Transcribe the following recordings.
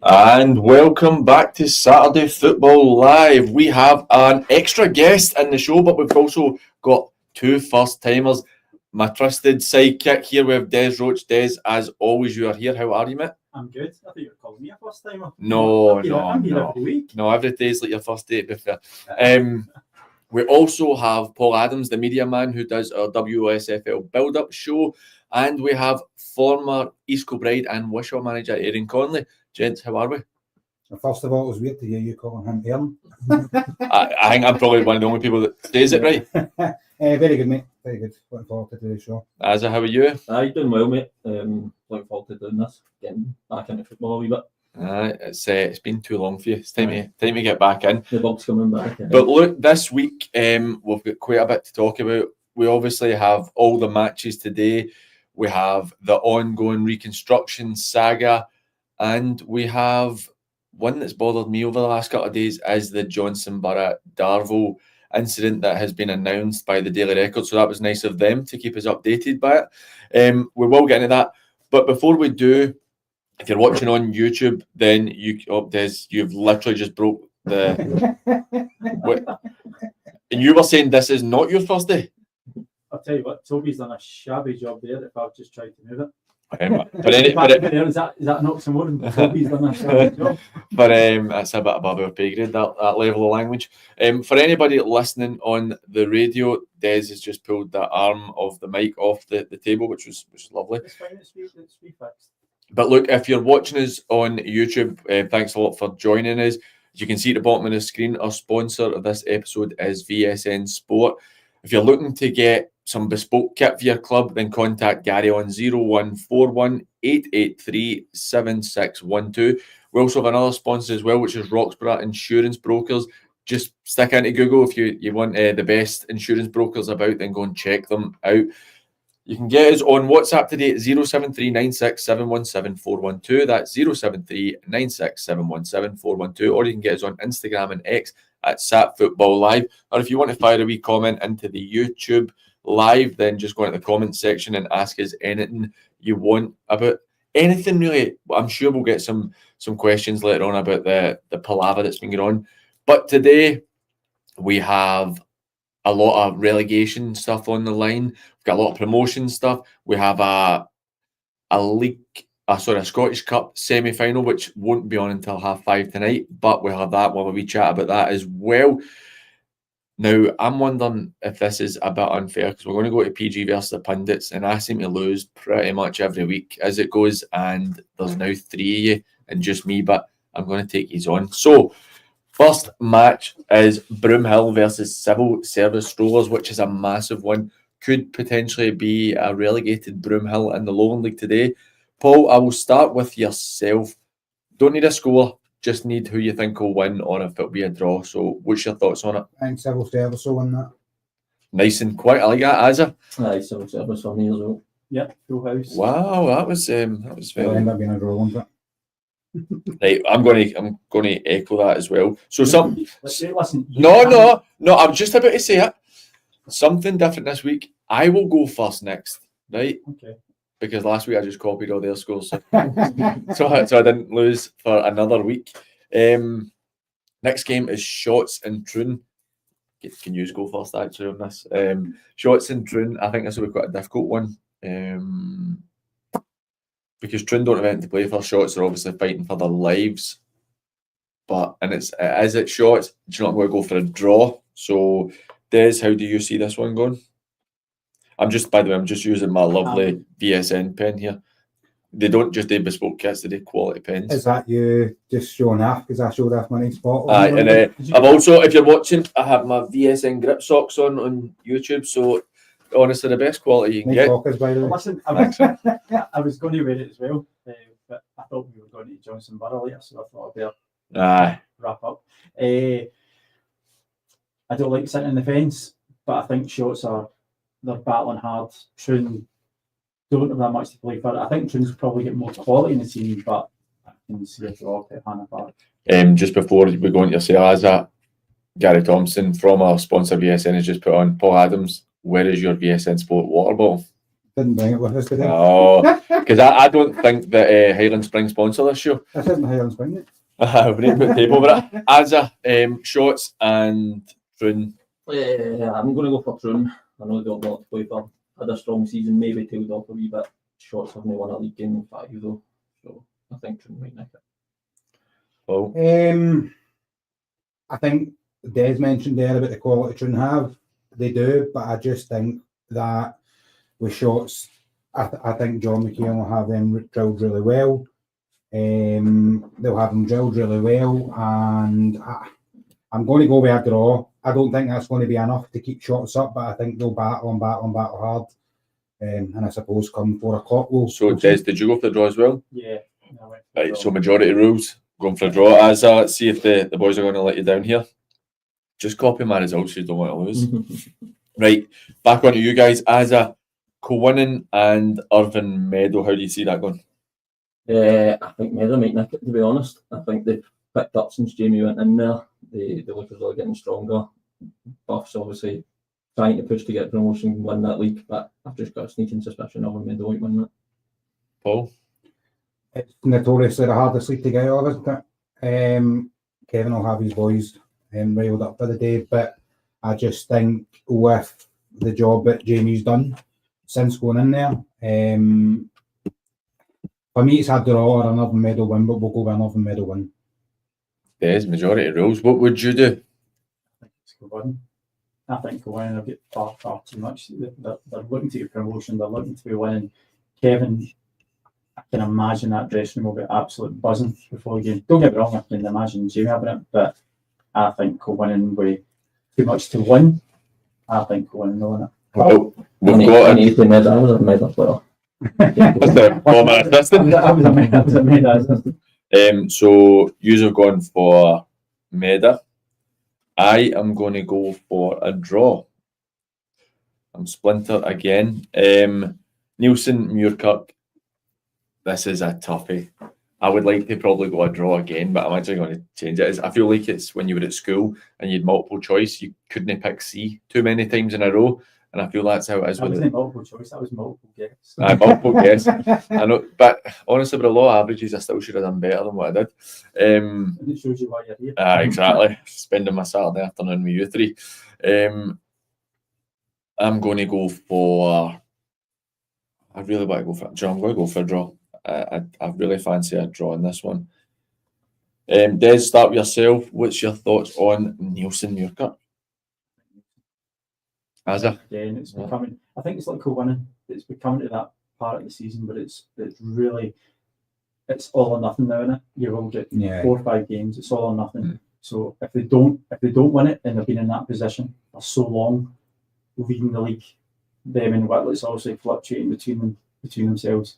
And welcome back to Saturday Football Live. We have an extra guest in the show, but we've also got two first-timers. My trusted sidekick here, we have Des Roach. Des, as always, you are here. How are you, mate? I'm good. I thought you were calling me a first-timer. I'm here every week. No, every day is like your first date, to be fair. We also have Paul Adams, the media man, who does our WSFL build-up show. And we have former East Kilbride and Wishaw manager Aaron Conley. Gents, how are we? First of all, it was weird to hear you calling him Aaron. I think I'm probably one of the only people that says it right. Very good, mate. Very good. Looking forward to the show. Asa, how are you? You're doing well, mate. Looking forward to doing this. Getting back into football a wee bit. It's been too long for you. It's time to get back in. The bug's coming back. But look, this week we've got quite a bit to talk about. We obviously have all the matches today. We have the ongoing reconstruction saga, and we have one that's bothered me over the last couple of days is the Johnson Burough Darvel incident that has been announced by the Daily Record. So that was nice of them to keep us updated by it. We will get into that. But before we do, if you're watching on YouTube, then you've literally just broke the... And you were saying this is not your first day? I'll tell you what, Toby's done a shabby job there if I've just tried to move it. Is that an oxymoron? Toby's done a shabby job. But that's a bit above our pay grade, that level of language. For anybody listening on the radio, Des has just pulled the arm of the mic off the table, which was lovely. It's fine, it's refixed. But look, if you're watching us on YouTube, thanks a lot for joining us. As you can see at the bottom of the screen, our sponsor of this episode is VSN Sport. If you're looking to get some bespoke kit for your club, then contact Gary on 0141 883 7612. We also have another sponsor as well, which is Roxburgh Insurance Brokers. Just stick into Google if you want the best insurance brokers about, then go and check them out. You can get us on WhatsApp today at 073 96 717 412. That's 073 96 717 412. Or you can get us on Instagram and X at SatFootballLive. Or if you want to fire a wee comment into the YouTube live, then just go into the comment section and ask us anything you want about anything really. I'm sure we'll get some questions later on about the palaver that's been going on. But today we have a lot of relegation stuff on the line. We've got a lot of promotion stuff. We have a Scottish Cup semi-final, which won't be on until 5:30 tonight, but we'll have that while we chat about that as well. Now, I'm wondering if this is a bit unfair, because we're going to go to PG versus the pundits, and I seem to lose pretty much every week as it goes, and there's now 3 of you and just me, but I'm going to take these on. So, first match is Broomhill versus Civil Service Strollers, which is a massive one. Could potentially be a relegated Broomhill in the Lowland League today. Paul, I will start with yourself. Don't need a score, just need who you think will win or if it'll be a draw. So what's your thoughts on it? I think Civil Service will win that. Nice and quick. I like that, Asa. Civil Service for me as well. Yep, full house. Wow, that was very... It'll end up being a draw, won't it? Right, I'm going to echo that as well. So Listen. No. I'm just about to say it. Something different this week. I will go first next, right? Okay. Because last week I just copied all their scores, so I didn't lose for another week. Next game is Shotts and Troon. Can you go first actually on this? Shotts and Troon. I think this will be quite a difficult one. Because Troon don't have anything to play for. Shotts are obviously fighting for their lives. But is it Shotts? Do you not going to go for a draw? So, Des, how do you see this one going? I'm just using my lovely VSN pen here. They don't just do bespoke kits, they do quality pens. Is that you just showing off? Because I showed off my next bottle. And I've also, if you're watching, I have my VSN grip socks on YouTube. So, honestly, the best quality you can get. Pockets, by the way. Listen, I was going to wear it as well, but I thought we were going to Johnson Burough later, so I thought I'd better wrap up. I don't like sitting in the fence, but I think Shotts they're battling hard. Troon don't have that much to play for. I think Troon's probably get more quality in the team, but I can see a draw at Hannah Park. Just before we go into your Asa, Gary Thompson from our sponsor VSN has just put on, Paul Adams, where is your VSN Sport water bottle? Didn't bring it with us today. No, because I don't think that Highland Spring sponsor this show. This isn't Highlands Spring. It. We need to put a table over it. Azza, shots and Troon. I'm going to go for Troon. I know they don't want to play for. Had a strong season, maybe tailed off a wee bit. Shots haven't won a league game in 5 though, so I think Troon might nick it. Oh, I think Des mentioned there about the quality Troon have. They do, but I just think that with shots, I think John McKeon will have them drilled really well. They'll have them drilled really well, and I'm going to go with a draw. I don't think that's going to be enough to keep shots up, but I think they'll battle hard. And I suppose come 4 o'clock, so Des, did you go for the draw as well? Yeah. Right, so majority rules, going for a draw. Azza, let's see if the boys are going to let you down here. Just copy my results so you don't want to lose. Right, back onto you guys. Azza, Cowinan and Irvine Meadow, how do you see that going? I think Meadow might nick it, to be honest. I think they've picked up since Jamie went in there. They look as though they're getting stronger. Buffs obviously trying to push to get promotion and win that league, but I've just got a sneaking suspicion of Meadow might win that. Paul? It's notoriously the hardest league to get out of, isn't it? Kevin will have his boys riled up for the day, but I just think with the job that Jamie's done since going in there, for me it's a draw or another medal win, but we'll go with another medal win. Des, majority rules. What would you do? I think Cowinan have got far too much. They're looking to get promotion. They're looking to be winning. Kevin, I can imagine that dressing room will be absolute buzzing before the game. Don't get me wrong, I can imagine Jamie having it, but I think Cowinan will be too much to win. I think Cowinan will win it. Well, we've got I need to medal. I was a medal player. What's the format assistant? I was a medal assistant. So you have gone for Meda. I am going to go for a draw. I'm Splinter again. Nielsen, Muirkirk. This is a toughie. I would like to probably go a draw again, but I'm actually going to change it. I feel like it's when you were at school and you had multiple choice, you couldn't pick C too many times in a row. And I feel that's how it is. That wasn't multiple choice, that was multiple guess. Multiple guess. I know, but honestly, with the law averages, I still should have done better than what I did. And it shows you why you're here. Exactly. Spending my Saturday afternoon with you three. I'm going to go for. I really want to go for a draw. I'm going to go for a draw. I really fancy a draw in this one. Des, start with yourself. What's your thoughts on Nielsen Muirkirk? Again, it's becoming. I think it's like Cowinan. It's becoming to that part of the season, but it's really, it's all or nothing now, isn't it? You will get 4 or 5 games. It's all or nothing. So if they don't win it, and they've been in that position for so long, leading the league, them and Whitley's obviously fluctuating between themselves.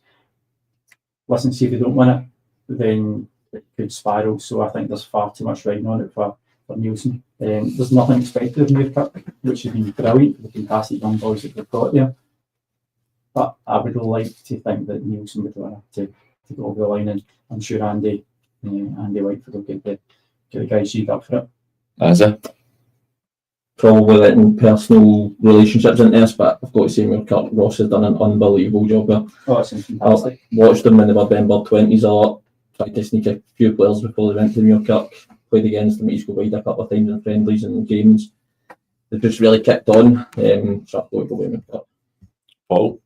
Listen, see if they don't win it, then it could spiral. So I think there's far too much riding on it for Nielsen. There's nothing expected of Muirkirk, which has been brilliant for the fantastic young boys that they've got there. But I would like to think that Nielsen would want to go over the line, and I'm sure Andy Whiteford will get the guys sheet up for it. Azza? Probably letting personal relationships into this, but I've got to say Muirkirk, Ross has done an unbelievable job there. Oh, it's fantastic. I watched them when they were Denver 20s a lot, tried to sneak a few players before they went to Muirkirk, played against them, he's go wide a couple of times in friendlies and games. They've just really kicked on, so I've got to go with Muirkirk. Paul?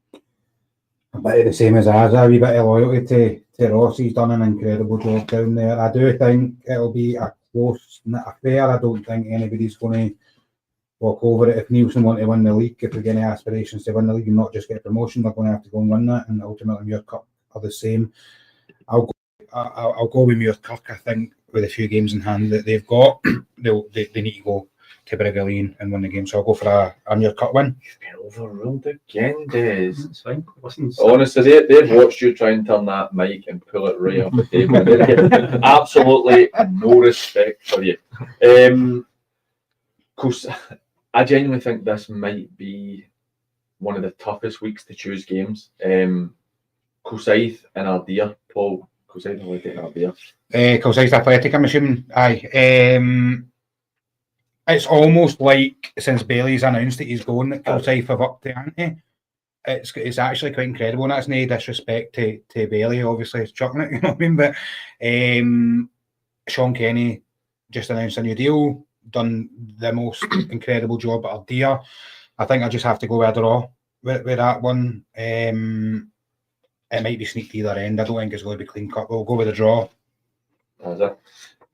A bit of the same as ours, a wee bit of loyalty to Ross. He's done an incredible job down there. I do think it'll be a close affair. I don't think anybody's going to walk over it. If Nielsen want to win the league, if they're getting aspirations to win the league and not just get promotion, they're going to have to go and win that, and ultimately Muirkirk are the same. I'll go with Muirkirk. I think with a few games in hand that they've got, they need to go to Brigaloon and win the game. So I'll go for a Muirkirk win. You've been overruled again, Des. It's fine. Listen, Honestly, they've watched you try and turn that mic and pull it right off the table. They get absolutely no respect for you. Course, I genuinely think this might be one of the toughest weeks to choose games. Kilsyth and Ardea, Paul. Kilsyth will take Ardea. Kilsyth Athletic, I'm assuming. Aye. It's almost like since Bailey's announced that he's going, that Kilsyth have upped the ante. it's actually quite incredible, and that's no disrespect to Bailey, obviously it's chucking it, you know what I mean? But Sean Kenny just announced a new deal, done the most incredible job at Ardea. I think I just have to go with a draw with that one. It might be sneaked either end. I don't think it's going to be clean cut. We'll go with a draw. If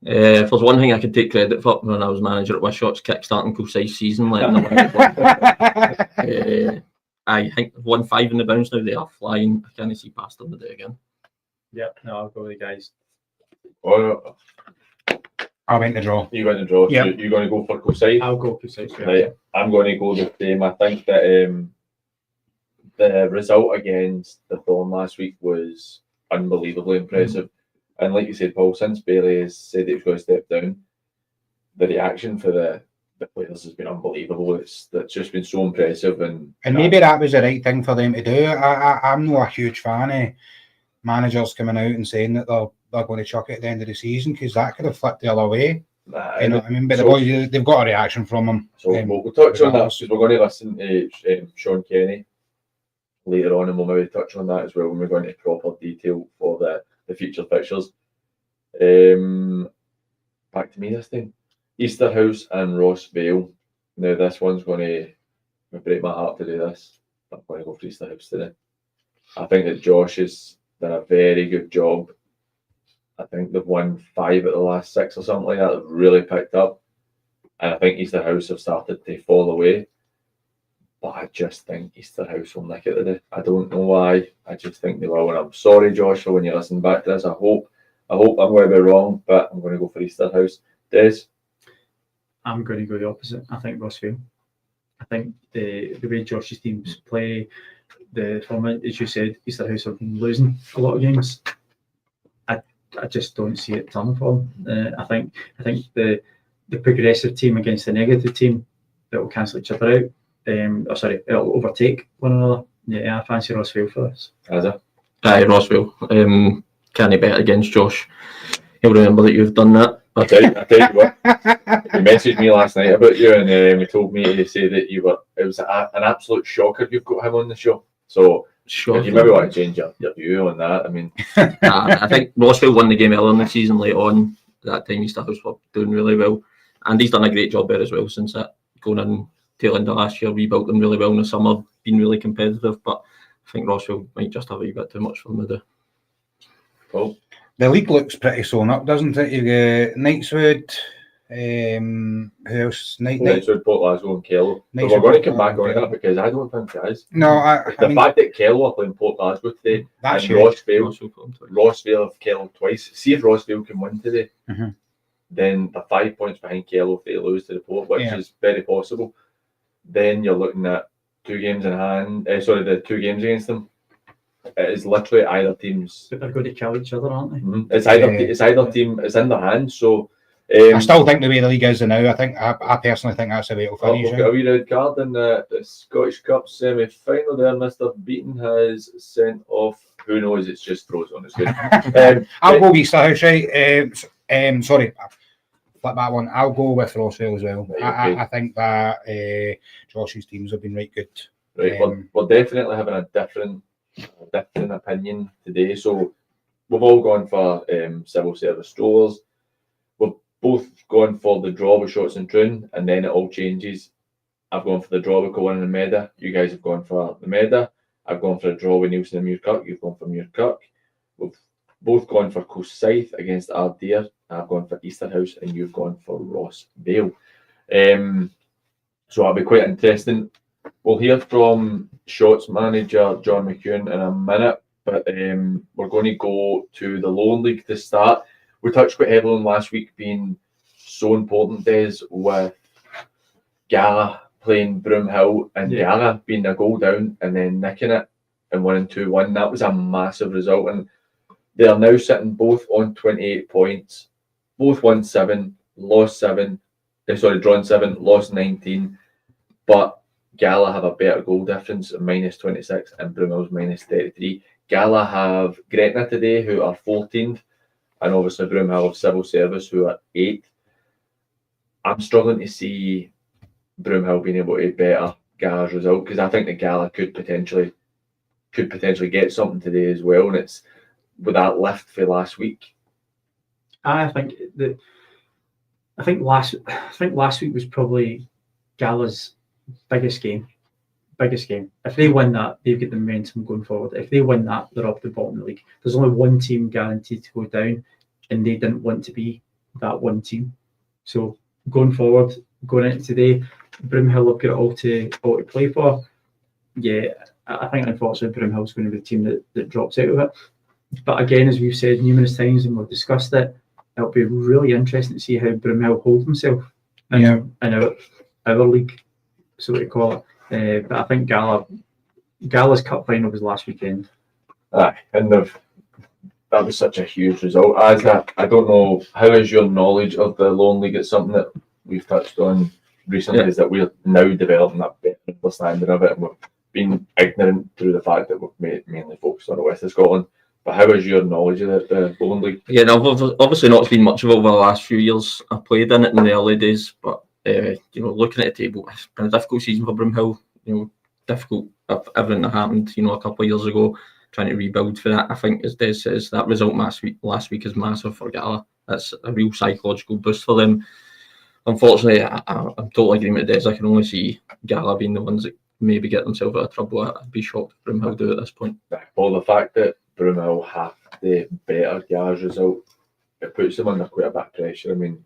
there's one thing I could take credit for when I was manager at Wisshot's kickstarting Coolside season, letting them I think 1-5 in the bounce now. They are flying. I can't see past them today again. Yep, no, I'll go with the guys. Oh, I went to draw. you went to draw. Yep. So you're going to go for Coolside? I'll go Coolside. Right. I'm going to go the same. I think that the result against the Thorn last week was unbelievably impressive. And like you said, Paul, since Bailey has said he was going to step down, the reaction for the players has been unbelievable. It's just been so impressive. And maybe that was the right thing for them to do. I'm not a huge fan of managers coming out and saying that they're going to chuck it at the end of the season, because that could have flipped the other way. You know what I mean? But the boys, they've got a reaction from them. So we'll touch on that, because we're going to listen to Sean Kenny later on, and we'll maybe touch on that as well when we're going into proper detail for the future fixtures. Back to me this time. Easterhouse and Ross Vale. Now this one's going to break my heart to do this. I'm going to go for Easterhouse today. I think that Josh has done a very good job. I think they've won 5 at the last 6 or something like that. They've really picked up. And I think Easterhouse have started to fall away. But I just think Easterhouse will nick it today. I don't know why. I just think they will. And I'm sorry, Josh, for when you listen back to this. I hope I'm going to be wrong, but I'm going to go for Easterhouse. Des? I'm going to go the opposite. I think Ross Vale. I think the way Josh's teams play, the format, as you said, Easterhouse have been losing a lot of games. I just don't see it turning for them. I think the progressive team against the negative team, that will cancel each other out. It'll overtake one another. Yeah, I fancy Ross Vale for this. Aye, Ross Vale. Can't bet against Josh. He'll remember that you've done that. I tell you what, he messaged me last night about you, and he told me to say that it was an absolute shocker you've got him on the show. So if you maybe want to change your view on that, I mean. I think Rossville won the game earlier in the season late on. That time Easterhouse were doing really well. And he's done a great job there as well since that. Going in tail end of last year, rebuilt them really well in the summer, been really competitive. But I think Rossville might just have a wee bit too much for them to do. Cool. The league looks pretty sewn up, doesn't it? You get Knightswood, who else? Knightswood, Port Glasgow, and Kello. So we're going to come back on that, because I don't think it is. No, the fact that Kello are playing Port Glasgow today, that's and Rossvale have Kello twice. See if Rossvale can win today, then they're 5 points behind Kello if they lose to the Port, which is very possible. Then you're looking at 2 games in hand. The 2 games against them. It is literally either teams. But they're going to kill each other, aren't they? It's either team. It's in their hands. So I still think the way the league is now, I personally think that's the way it'll finish. A wee red card in the Scottish Cup semi-final there. Mr. Beaton has sent off. Who knows? It's just frozen. It's good. I'll go Easterhouse, right? Sorry, flip that one. I'll go with Rossville as well. Right, I think that Josh's teams have been right good. Right, we're definitely having a different opinion today. So we've all gone for civil service strollers. We've both gone for the draw with Shots and Troon, and then it all changes. I've gone for the draw with Cowan and Meda. You guys have gone for the Meda. I've gone for a draw with Nielsen and Muirkirk. You've gone for Muirkirk. We've both gone for Coast Scythe against Ardea. I've gone for Easterhouse, and you've gone for Ross Vale. So that'll be quite interesting. We'll hear from Shots manager John McEwen in a minute, but we're going to go to the Lowland League to start. We touched quite heavily on last week being so important, Des, with Gala playing Broomhill and Gala being a goal down and then nicking it and winning 2-1. That was a massive result, and they are now sitting both on 28 points. Both won 7, lost 7. Drawn 7, lost 19. But Gala have a better goal difference, -26, and Broomhill's -33. Gala have Gretna today, who are 14th, and obviously Broomhill have Civil Service, who are 8th. I'm struggling to see Broomhill being able to better Gala's result, because I think the Gala could potentially get something today as well, and it's with that lift for last week. I think last week was probably Gala's biggest game. If they win that, they've got the momentum going forward. If they win that, they're up the bottom of the league. There's only one team guaranteed to go down, and they didn't want to be that one team. So going forward, going into today, Broomhill have got it all to play for. Yeah, I think unfortunately Broomhill's going to be the team that drops out of it. But again, as we've said numerous times and we've discussed it, it'll be really interesting to see how Broomhill hold himself in our league, so to call it. But I think Gala's cup final was last weekend. Aye, and that was such a huge result. I don't know, how is your knowledge of the Lowland League? It's something that we've touched on recently, is that we're now developing a better understanding of it, and we've been ignorant through the fact that we've mainly focused on the West of Scotland. But how is your knowledge of the Lowland League? Yeah, no, I've obviously not seen much of it over the last few years. I played in it in the early days, but looking at the table, it's been a difficult season for Broomhill. Difficult of everything that happened, a couple of years ago, trying to rebuild for that. I think, as Des says, that result last week is massive for Gala. That's a real psychological boost for them. Unfortunately, I'm totally agreeing with Des. I can only see Gala being the ones that maybe get themselves out of trouble. I'd be shocked if Broomhill do at this point. Well, the fact that Broomhill have the better Gala's result, it puts them under quite a bit of pressure. I mean,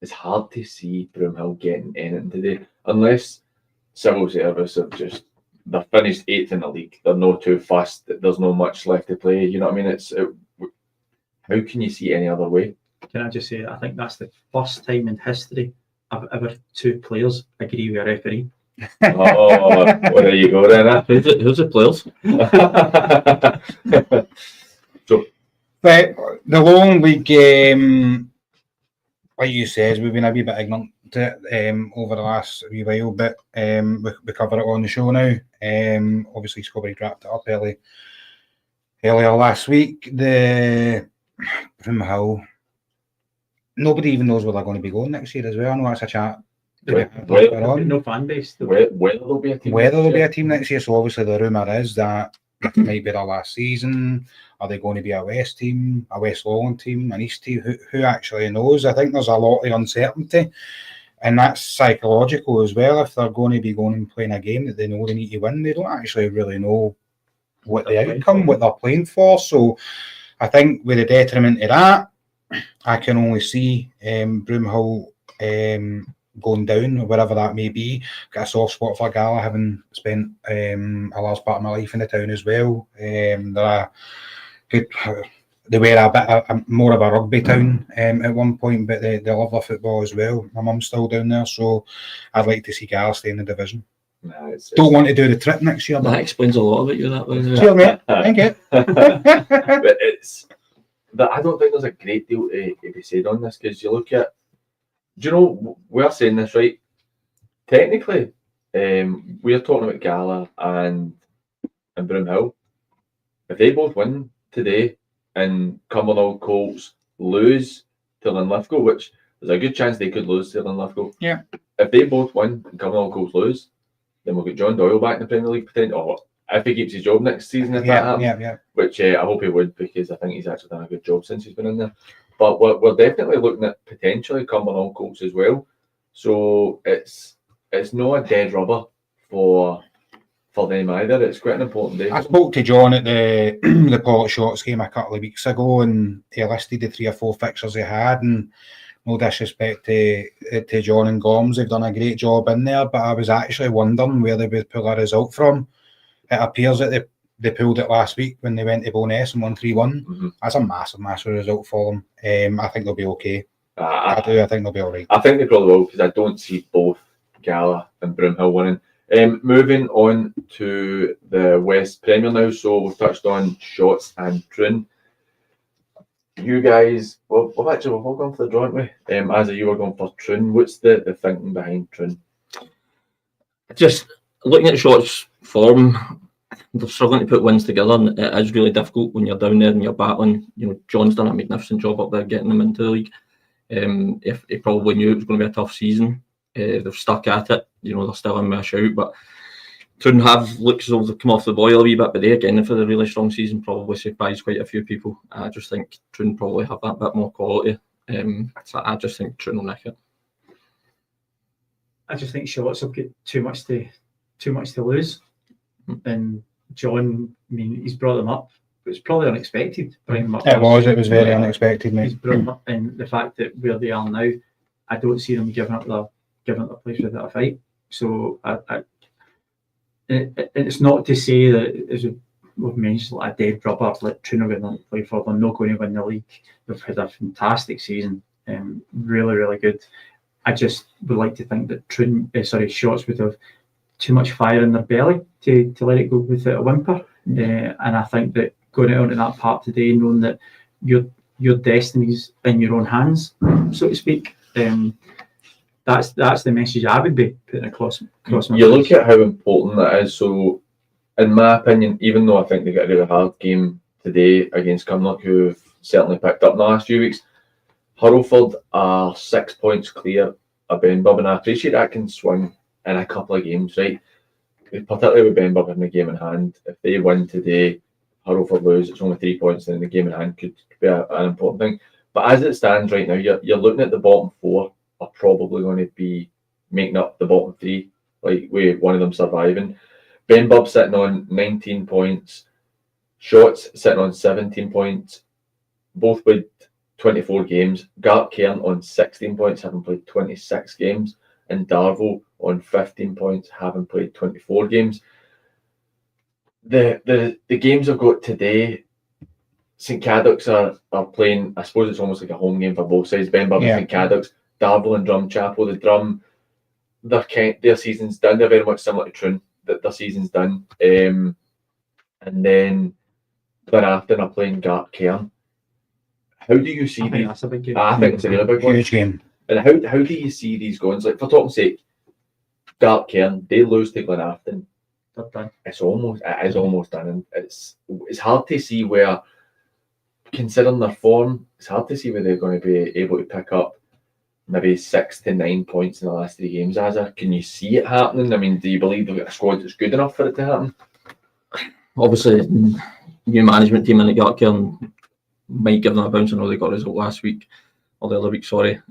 it's hard to see Broomhill getting anything today, unless Civil Service they're finished 8th in the league. They're not too fussed. There's not much left to play. You know what I mean? How can you see any other way? Can I just say, I think that's the first time in history I've ever two players agree with a referee. Oh, well, there you go then. Who's the players? So, but the Lowland League game, like you said, we've been a wee bit ignorant to it over the last wee while, but we cover it on the show now. Obviously, Scobie wrapped it up earlier last week. The Broomhill, nobody even knows where they're going to be going next year as well. I know that's a chat. No fan base. Whether there'll be a team. Whether there'll be a team next year. So obviously the rumour is that it might be their last season. Are they going to be a West team, a West Lowland team, an East team? Who actually knows? I think there's a lot of uncertainty, and that's psychological as well. If they're going to be going and playing a game that they know they need to win, they don't actually really know what the outcome, what they're playing for. So I think with the detriment of that, I can only see Broomhill going down, wherever that may be. Got a soft spot for Gala, having spent a large part of my life in the town as well. They're good. They were a bit more of a rugby town at one point, but they love their football as well. My mum's still down there, so I'd like to see Gala stay in the division. Don't want to do the trip next year. That explains a lot about you, that way. Cheers, mate. Thank you. But I don't think there's a great deal to be said on this, because you look at, we're saying this, right? Technically, we're talking about Gala and Broomhill. If they both win today and Cumbernauld Colts lose to Linlithgow, which there's a good chance they could lose to Linlithgow. Yeah. If they both win and Cumbernauld Colts lose, then we'll get John Doyle back in the Premier League potentially. Or if he keeps his job next season, if that happens. Yeah. Which I hope he would, because I think he's actually done a good job since he's been in there. But we're definitely looking at potentially Cumbernauld Colts as well. So it's not a dead rubber for them either. It's quite an important day. I spoke to John at the Port Shots game a couple of weeks ago, and he listed the 3 or 4 fixtures he had, and no disrespect to John and Gomes, they've done a great job in there, but I was actually wondering where they would pull a result from. It appears that they pulled it last week when they went to Bo'ness and won 3-1. Mm-hmm. That's a massive result for them. I think they'll be okay. I think they'll be all right. I think they probably will, because I don't see both Gala and Broomhill winning. Moving on to the West Premier now. So we've touched on Shotts and Troon. You guys, we've all gone for the draw, haven't we? As you were going for Troon. What's the thinking behind Troon? Just looking at Shotts' form, they're struggling to put wins together, and it is really difficult when you're down there and you're battling. John's done a magnificent job up there getting them into the league. If he probably knew it was going to be a tough season, They've stuck at it. They're still in with a shout, but Troon have looked as though they've come off the boil a wee bit, but they again, for the really strong season, probably surprised quite a few people. I just think Troon probably have that bit more quality. So I just think Troon will nick it. I just think Shorts have got too much to lose, and John, I mean, he's brought them up. It was probably unexpected. Bringing them up. It was very unexpected, mate. He's brought them up, and the fact that where they are now, I don't see them giving up their place without a fight. So it's not to say that, as we've mentioned, like a dead rubber, like Troon are going to play for. They're not going to win the league. They've had a fantastic season, really, really good. I just would like to think that Shorts would have too much fire in their belly to let it go without a whimper. And I think that going out onto that park today, knowing that your destiny's in your own hands, so to speak, that's the message I would be putting across my You look at how important that is. So, in my opinion, even though I think they got a really hard game today against Cumnock, who've certainly picked up in the last few weeks, Hurlford are 6 points clear of Benburb, and I appreciate that can swing in a couple of games, right? Particularly with Benburb having the game in hand. If they win today, Hurlford lose, it's only 3 points, then the game in hand could be an important thing. But as it stands right now, you're looking at the bottom four are probably going to be making up the bottom three, like with one of them surviving. Benburb sitting on 19 points, Shorts sitting on 17 points, both with 24 games. Gartcairn on 16 points, having played 26 games, and Darvo on 15 points, having played 24 games. The games I've got today, St Cadoc's are playing, I suppose it's almost like a home game for both sides, Benburb and St Cadoc's. Darvel and Drumchapel, the Drum, their season's done. They're very much similar to Troon, that their season's done. And then Glenafton are playing Gartcairn. How do you see these? That's a big game. I think it's a really big one. Huge game. And how do you see these going? Like, for talk's sake, Gartcairn, they lose to Glenafton. They're done. It is almost done. And it's hard to see where, considering their form, it's hard to see where they're going to be able to pick up maybe 6 to 9 points in the last 3 games. Azza, can you see it happening? I mean, do you believe they've got a squad that's good enough for it to happen? Obviously, new management team in the Gartcairn might give them a bounce. I know they got a result last week, or the other week, sorry.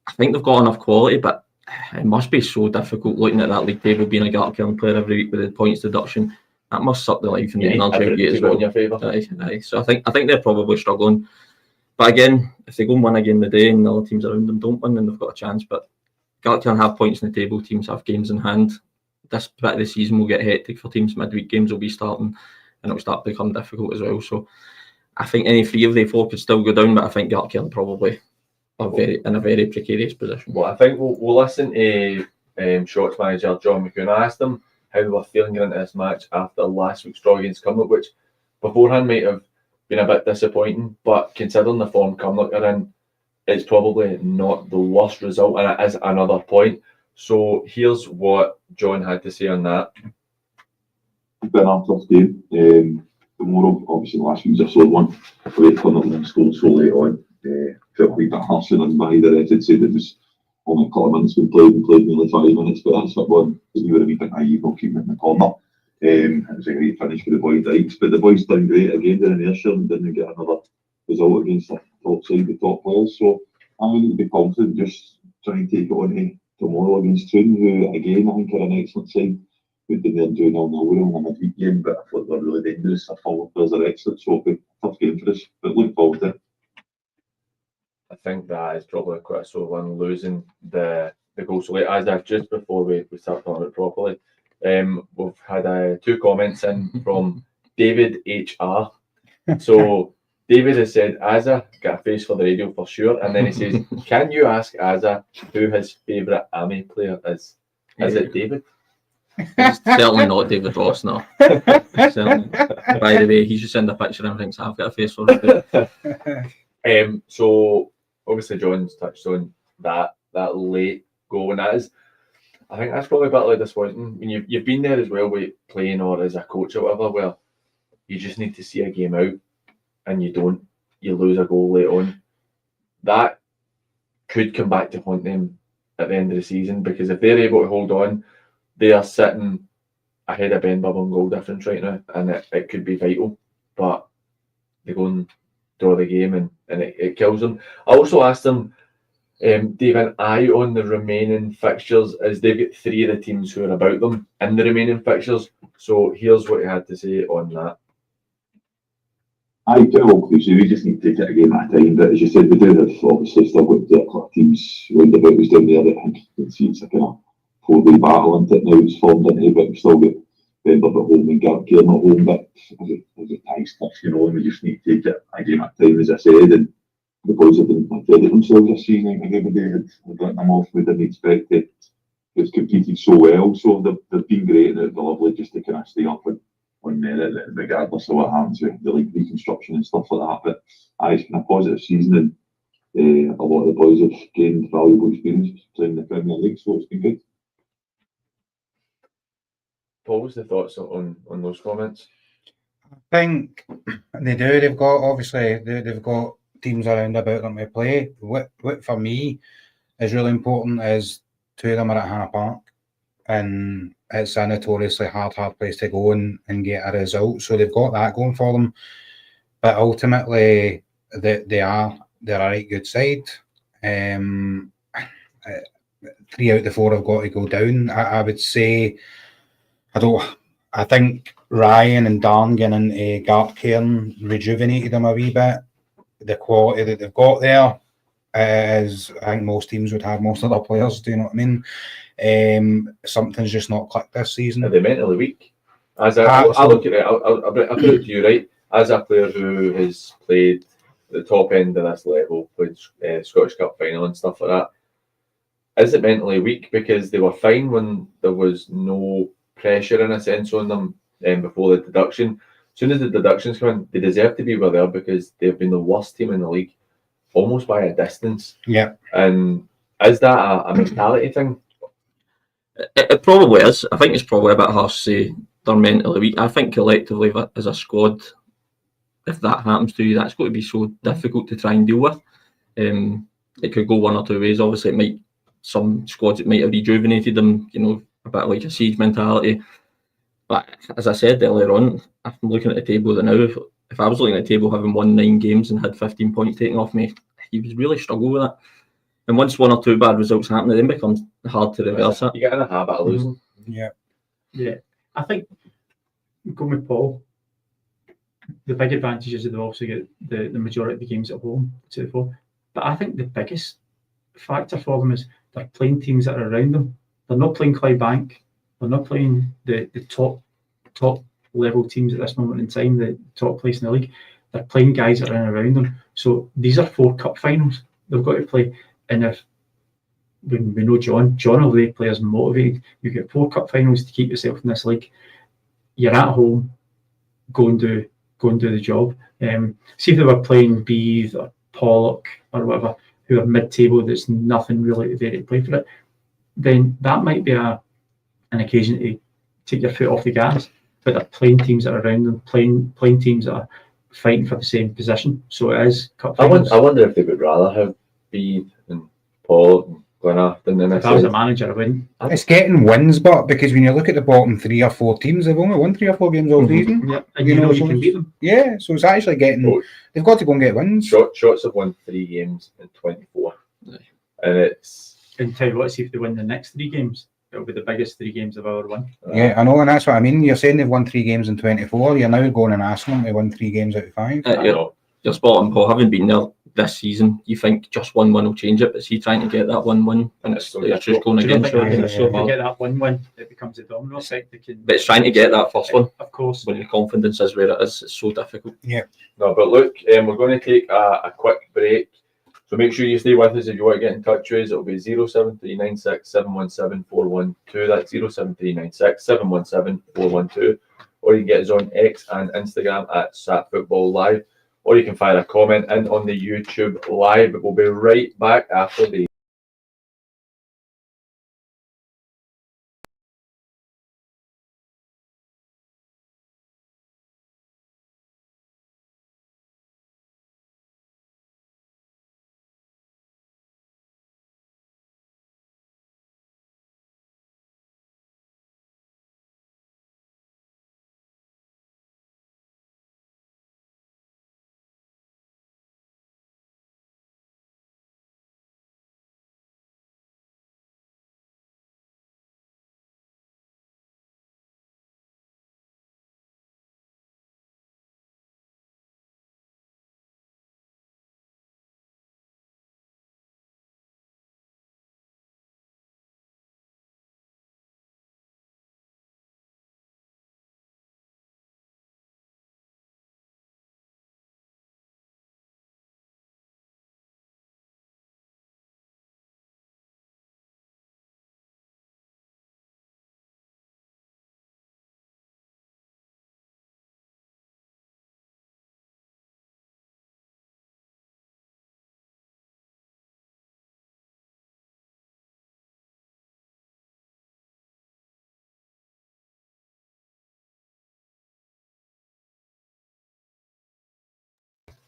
I think they've got enough quality, but it must be so difficult looking at that league table, being a Gartcairn player every week with the points deduction. That must suck the life in the energy out of you as well. In your favour. Aye. So I think they're probably struggling. But again, if they go and win again today and the other teams around them don't win, then they've got a chance. But Gartcairn have points in the table, teams have games in hand. This bit of the season will get hectic for teams. Midweek games will be starting and it'll start to become difficult as well. So I think any 3 of the 4 could still go down, but I think Gartcairn probably are in a very precarious position. Well, I think we'll listen to Shorts manager John McCune. I asked him how they were feeling into this match after last week's draw against Cumnock, which beforehand might have been a bit disappointing, but considering the form Cumnock are in, it's probably not the worst result, and it is another point. So here's what John had to say on that. It's been a tough game. Tomorrow, obviously, last week was a slow one. We had Cumnock scored so late on. Felt a wee bit harsh and by the rest. I'd said it was only a couple of minutes been played and played nearly 5 minutes, but that's that one. We were a wee bit naive, not keeping it in the corner. It was a great finish for the boys' Dykes, but the boys done great again down in Ayrshire and didn't get another result against the top side, the top players. So I need to be confident, just trying to take it on to tomorrow against Troon, who again I think are an excellent side. We've been there doing all the in a midweek game, but I thought they were really dangerous. Our forward players are excellent, so it'll be a tough game for us, but look forward to it. I think that is probably quite a sore one, losing the goal so late. As just before we start talking about it properly, we've had 2 comments in from David HR. So David has said, Azza, got a face for the radio for sure. And then he says, can you ask Azza who his favourite AMI player is? Is it David? It's certainly not David Ross, no. Certainly. By the way, he should send a picture and thinks I've got a face for it. So obviously John's touched on that late goal, and I think that's probably a bit like disappointing. When you've been there as well with playing or as a coach or whatever, where you just need to see a game out and you lose a goal late on. That could come back to haunt them at the end of the season, because if they're able to hold on, they are sitting ahead of Benburn on goal difference right now, and it could be vital. But they go and draw the game, and it kills them. I also asked them, do you have an eye on the remaining fixtures, as they've got 3 of the teams who are about them in the remaining fixtures. So here's what he had to say on that. I get all cliche, we just need to take it a game at a time, but as you said, we do have obviously still got a couple of teams round about us down there that I think you can see it's a kind of 4-way battle into it now, it's formed into, but we've still got Benburn at home and Gartcairn at home, but as it ties touch, and we just need to take it a game at a time, as I said, and the boys have been credit themselves this season. I think everybody had let them off, we didn't expect it. It's competed so well, so they've been great, and it's lovely just to kind of stay up on merit, regardless of what happens with the league reconstruction and stuff like that. But it's been a positive season, and a lot of the boys have gained valuable experience playing the Premier League, so it's been good. Paul, what's the thoughts on those comments? I think they do. They've got teams around about them to play. What for me is really important is 2 of them are at Hannah Park, and it's a notoriously hard place to go and get a result. So they've got that going for them. But ultimately, they're a right good side. 3 out of the 4 have got to go down. I would say, I think Ryan and Darn getting into Gartcairn rejuvenated them a wee bit. The quality that they've got there is, I think most teams would have most of their players. Do you know what I mean? Something's just not clicked this season. Are they mentally weak? As I look at it, I'll put it to you, right? As a player who has played the top end of this level, played Scottish Cup final and stuff like that, is it mentally weak? Because they were fine when there was no pressure in a sense on them before the deduction. As soon as the deductions come in, they deserve to be where they are, because they've been the worst team in the league almost by a distance. Yeah. And is that a mentality thing? It probably is. I think it's probably a bit harsh to say they're mentally weak. I think collectively as a squad, if that happens to you, that's going to be so difficult to try and deal with. It could go one or 2 ways. Obviously, some squads it might have rejuvenated them, a bit like a siege mentality. But as I said earlier on, I'm looking at the table now. If I was looking at the table having won 9 games and had 15 points taken off me, you would really struggle with that. And once 1 or 2 bad results happen, it then becomes hard to reverse that. You get in a habit of losing. Yeah. I think going with Paul, the big advantage is that they've also got the majority of the games at home to the 4. But I think the biggest factor for them is they're playing teams that are around them. They're not playing Clydebank. They're not playing the top level teams at this moment in time, the top place in the league. They're playing guys that are around them. So these are 4 cup finals they've got to play. And if we know John will make players motivated. You get 4 cup finals to keep yourself in this league. You're at home. Go and do the job. See if they were playing Beath or Pollock or whatever, who are mid-table, that's nothing really there to play for it, then that might be an occasion to take your foot off the gas. But they're playing teams that are around them, playing teams that are fighting for the same position. So it is cup finals. I wonder if they would rather have Beath and Pollock and Glenafton than if I was a manager, I wouldn't. It's getting wins, but because when you look at the bottom 3 or 4 teams, they've only won 3 or 4 games all season. Yeah, and you know you can beat them. Yeah, so it's actually getting. They've got to go and get wins. Shots have won 3 games in 24, and it's. And tell you what, see if they win the next 3 games, it'll be the biggest 3 games they've ever won. Yeah, I know, and that's what I mean. You're saying they've won 3 games in 24. You're now going and asking them to win 3 games out of 5. You're spot on, Paul. Having been there this season, you think just 1 win will change it, but see trying to get that 1 win, and it's just going against you. If you get that 1 win, it becomes a domino effect. But it's trying to get that first one. Of course. When your confidence is where it is, it's so difficult. Yeah. No, but look, we're going to take a quick break. So make sure you stay with us if you want to get in touch with us. It'll be 07396 717 412. That's 07396 717 412. Or you can get us on X and Instagram at SatFootballLive. Or you can fire a comment in on the YouTube Live. But we'll be right back after the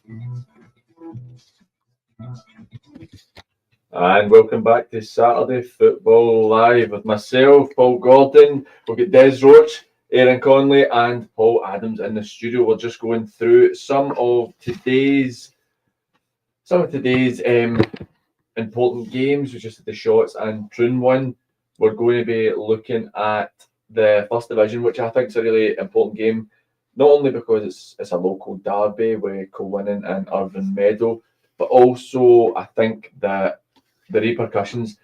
And welcome back to Saturday Football Live with myself, Paul Gordon. We've got Des Roach, Aaron Conley, and Paul Adams in the studio. We're just going through some of today's important games. We just had the Shots and Troon one. We're going to be looking at the First Division, which I think is a really important game, not only because it's a local derby with Kilwinning and Irvine Meadow, but also I think that the repercussions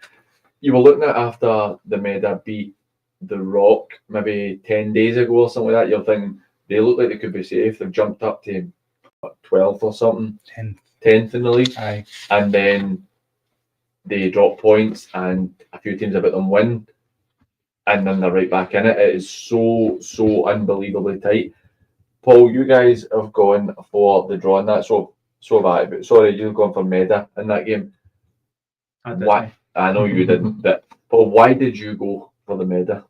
you were looking at after the Meda beat the Rock maybe 10 days ago or something like that, you're thinking they look like they could be safe. They've jumped up to 12th or something, 10th in the league. Aye. And then they drop points and a few teams about them win, and then they're right back in it. It is so unbelievably tight. Paul, you guys have gone for the draw in that, so have I. But sorry, you've gone for Meda in that game. Why? I know you didn't, but Paul, why did you go for the Meda?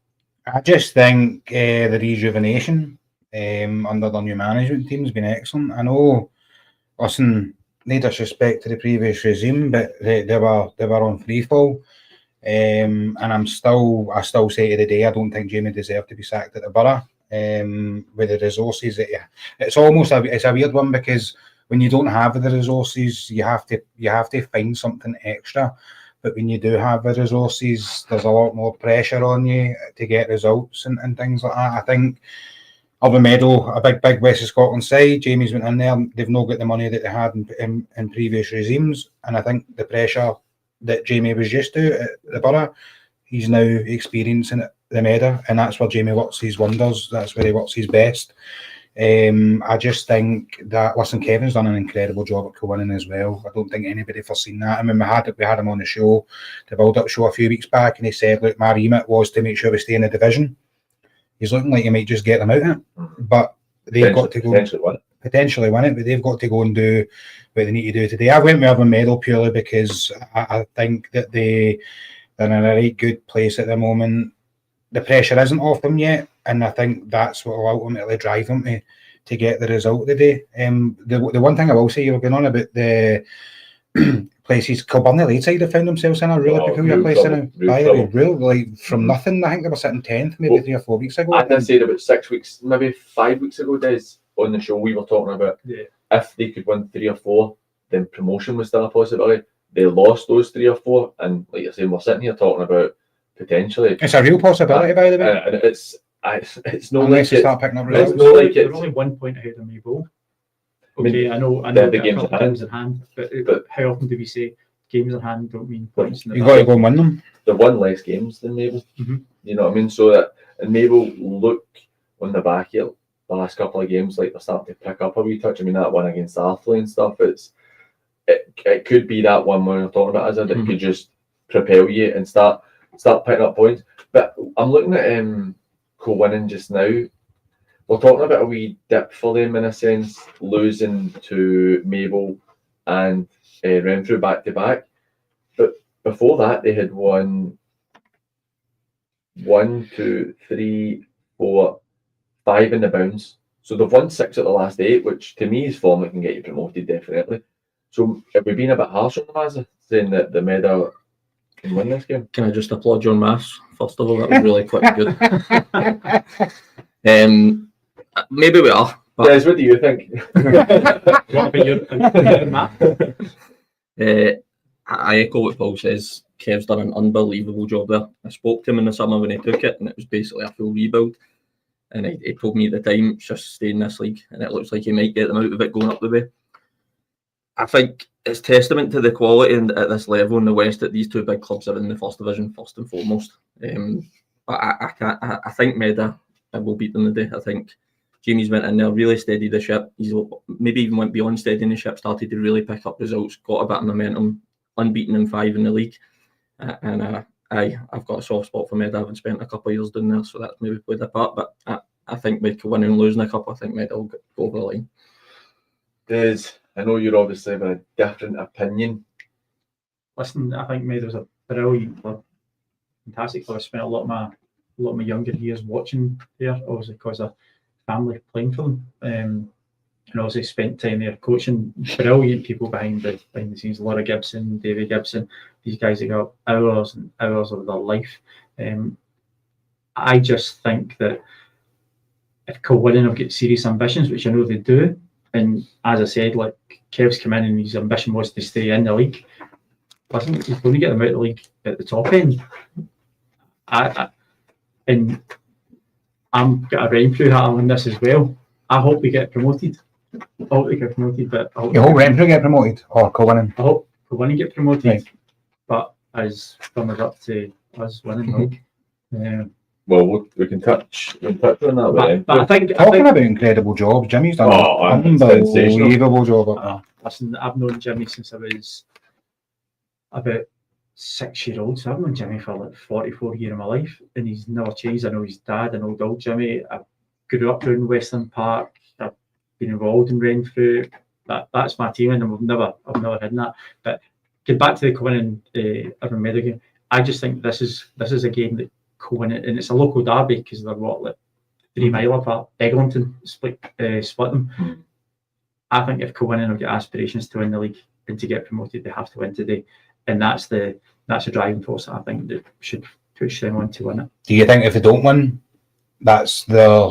I just think the rejuvenation under the new management team has been excellent. I know, listen, no disrespect to the previous regime, but they were on free fall. And I still say to the day, I don't think Jamie deserved to be sacked at the Borough. With the resources that it's a weird one, because when you don't have the resources, you have to find something extra. But when you do have the resources, there's a lot more pressure on you to get results and things like that. I think Irvine Meadow, a big West of Scotland side, Jamie's went in there. They've not got the money that they had in previous regimes, and I think the pressure that Jamie was used to at the Borough, he's now experiencing at the Meda, and that's where Jamie works his wonders. That's where he works his best. I just think that, listen, Kevin's done an incredible job at Kilwinning as well. I don't think anybody foreseen that. I mean, we had him on the show, the build-up show a few weeks back, and he said, look, my remit was to make sure we stay in the division. He's looking like he might just get them out of it, but they've got to go potentially win it, but they've got to go and do what they need to do today. I went with Irvine Meadow purely because I think that they're in a right good place at the moment. The pressure isn't off them yet, and I think that's what will ultimately drive them to get the result today. The one thing I will say, you were going on about the places, Kilburn Lakeside have found themselves in a really peculiar place now. Like from nothing, I think they were sitting 10th maybe 3 or 4 weeks ago. I did say about 6 weeks, maybe 5 weeks ago, Des, on the show we were talking about if they could win 3 or 4, then promotion was still a possibility. They lost those 3 or 4, and like you're saying, we're sitting here talking about potentially. It's a real possibility, by the way. And it's not unless like you start picking up results. It's not like they're only 1 point ahead of Maybole. Okay, I know the games in hand, but how often do we say games in hand don't mean points? You've got to go and win them. They've won less games than Maybole. Mm-hmm. You know what I mean? So that, and Maybole look on the back here the last couple of games like they're starting to pick up a wee touch. I mean, that one against Arthley and stuff, it could be that one we're talking about, as that could just propel you and start picking up points. But I'm looking at Kilwinning just now. We're talking about a wee dip for them in a sense, losing to Maybole and Renfrew back to back. But before that, they had won 1, 2, 3, 4, 5 in the bounce. So they've won 6 at the last 8, which to me is form that can get you promoted definitely. So have we been a bit harsh on them, as saying that the Meda can win this game? Can I just applaud your maths? First of all, that was really quite good. Maybe we are. Des, what do you think? What about your math? I echo what Paul says. Kev's done an unbelievable job there. I spoke to him in the summer when he took it, and it was basically a full rebuild. And he told me at the time, just stay in this league, and it looks like he might get them out of it going up the way. I think it's testament to the quality at this level in the West that these two big clubs are in the First Division first and foremost. But I think Meda will beat them today. I think Jamie's went in there, really steadied the ship. He's maybe even went beyond steadying the ship, started to really pick up results, got a bit of momentum, unbeaten in 5 in the league. I've got a soft spot for Meda. I've spent a couple of years down there, so that's maybe played a part. But I think with winning and losing a couple, I think Meda will go over the line. Des, I know you're obviously of a different opinion. Listen, I think Meadows a brilliant club, fantastic club. I spent a lot of my younger years watching there, obviously because of family playing for them. and also spent time there coaching brilliant people behind the scenes. Laura Gibson, David Gibson, these guys that got hours and hours of their life. I just think that if Kilwinning have got serious ambitions, which I know they do, and as I said, like Kev's come in and his ambition was to stay in the league. Listen, he's going to get them out of the league at the top end. And I'm got a Renfrew hat on this as well. I hope we get promoted. But You hope Renfrew get promoted or Kilwinning? I hope Kilwinning get promoted, Right. but as thumbs up to us winning the league. Well, we can touch on that. But I think Talking about incredible jobs, Jimmy's done an sensational. unbelievable job up there. listen, I've known Jimmy since I was about 6 years old, so I've known Jimmy for like 44 years of my life, and he's never changed. I know his dad, an old Jimmy. I grew up down Western Park. I've been involved in Renfrew. That's my team, and I've never hidden that. But get back to the Kilwinning Urban Meadow game. I just think this is a game that Kilwinning, and it's a local derby because they're like 3 mile apart. Eglinton split them. I think if Kilwinning have got aspirations to win the league and to get promoted, they have to win today, and that's a driving force that I think that should push them on to win it. Do you think if they don't win, that's their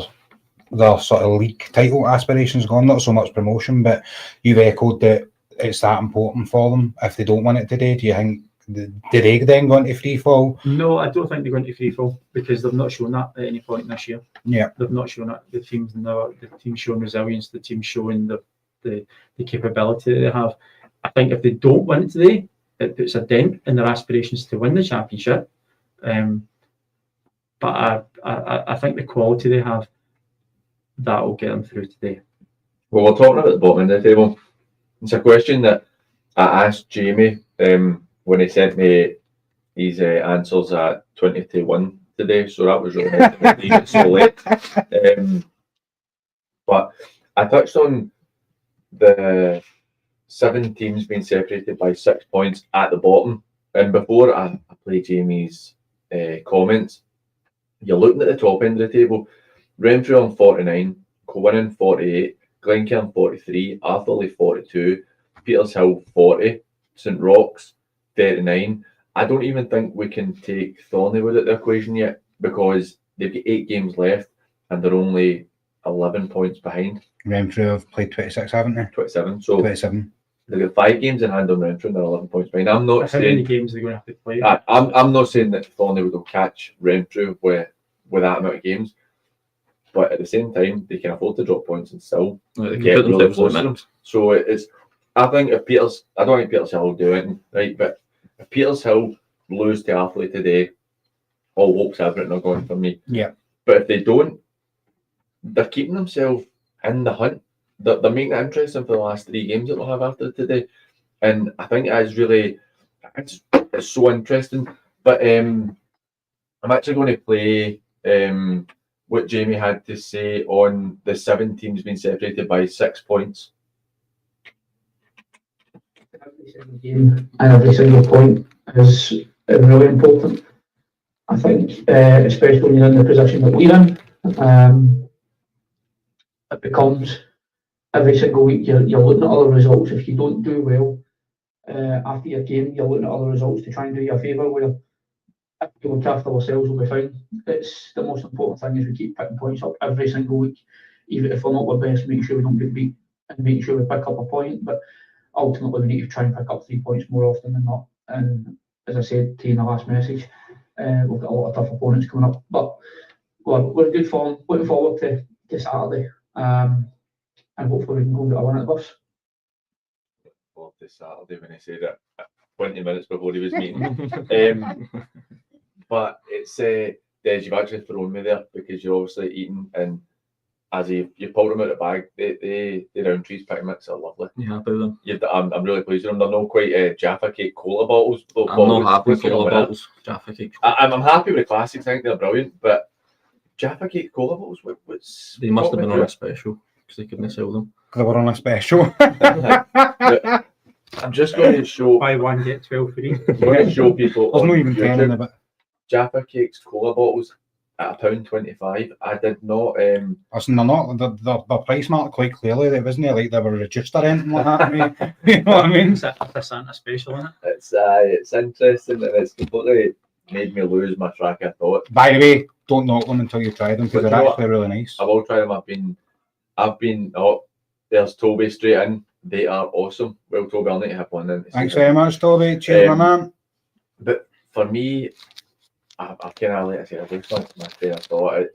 sort of league title aspirations gone? Not so much promotion, but you've echoed that it's that important for them. If they don't win it today, do you think do they then go into free fall? No, I don't think they're going to free fall because they've not shown that at any point this year. Yeah, they've not shown that. The team's showing resilience. The team's showing the capability that they have. I think if they don't win it today, it puts a dent in their aspirations to win the championship. But I think the quality they have, that will get them through today. Well, we're talking about the bottom end of the table. It's a question that I asked Jamie when he sent me his answers at 20 to 1 today, so that was really nice to leave it so late. But I touched on the 7 teams being separated by 6 points at the bottom, and before I play Jamie's comments, you're looking at the top end of the table. Renfrew on 49, Kilwinning 48, Glencairn 43, Atherley 42, Petershill 40, St Roch's 39. I don't even think we can take Thornleywood at the equation yet because they've got 8 games left and they're only 11 points behind. Renfrew have played 26, haven't they? 27. So 27. They've got 5 games in hand on Renfrew and they're 11 points behind. I'm not How many saying games are they going to have to play? I'm not saying that Thornleywood will catch Renfrew with that amount of games, but at the same time they can afford to drop points and still get really close to them. So it's, I think if I don't think Petershill will do it, right? But if Petershill lose to Atherley today, all hopes everything are going for me. Yeah. But if they don't, they're keeping themselves in the hunt. They're making it interesting for the last 3 games that they'll have after today, and I think it is really it's so interesting. But I'm actually going to play what Jamie had to say on the 7 teams being separated by 6 points. Every single game and every single point is really important. I think, especially when you're in the position that we're in, it becomes every single week you're looking at other results. If you don't do well after your game, you're looking at other results to try and do you a favour. Where if we look after ourselves, we'll be fine. It's the most important thing is we keep picking points up every single week, even if we're not our best. Make sure we don't get beat and make sure we pick up a point. But ultimately, we need to try and pick up 3 points more often than not. And as I said to you in the last message, we've got a lot of tough opponents coming up. But we're in good form. Looking forward to Saturday. And hopefully we can go and get a win at the bus. Well, this Saturday when I said it 20 minutes before he was meeting. But it's Des, you've actually thrown me there because you're obviously eating, and as you pulled them out of the bag, the round trees pick mix are lovely. Yeah, about them. I'm really pleased with them. They're not quite Jaffa Cake cola bottles. I'm not happy with cola bottles. Jaffa Cake. I'm happy with the classics. I think they're brilliant, but Jaffa Cake cola bottles, what's they must have been on a special because they couldn't sell them. They were on a special. I'm just going to show. Buy 1 get 12 free. I'm going to show people. There's on not even 10 in YouTube. it, but Jaffa Cakes cola bottles at £1.25. I did not. Listen, they're price marked quite clearly. It wasn't like they were reduced or anything like that. You know what I mean? It's a Santa special, isn't it? It's interesting, and it's completely made me lose my track of thought. By the way, don't knock them until you try them because But they're you know actually really nice. I will try them. I've been. Oh, there's Toby straight in. They are awesome. Well, Toby, I'll need to have one in. Thanks very much, Toby. Cheers, my man. But for me, I've kind of, like I said, I've lost my train of thought.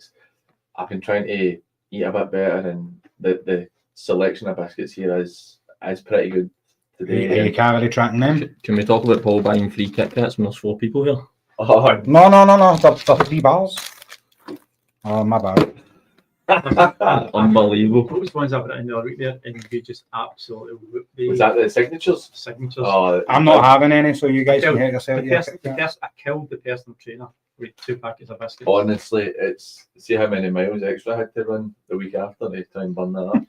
I've been trying to eat a bit better, and the selection of biscuits here is pretty good today. You can't really track them. Can we talk about Paul buying free Kit Kats when there's 4 people here? Oh, No. They're 3 bars. Oh, my bad. Unbelievable. Those ones I've written the other week there, and we just absolutely whooped the was that the signatures? signatures. Oh, I'm not having any, so you guys can Killed hit yourself. I killed the personal trainer with 2 packets of biscuits. honestly, see how many miles extra I had to run the week after to try and burn that up.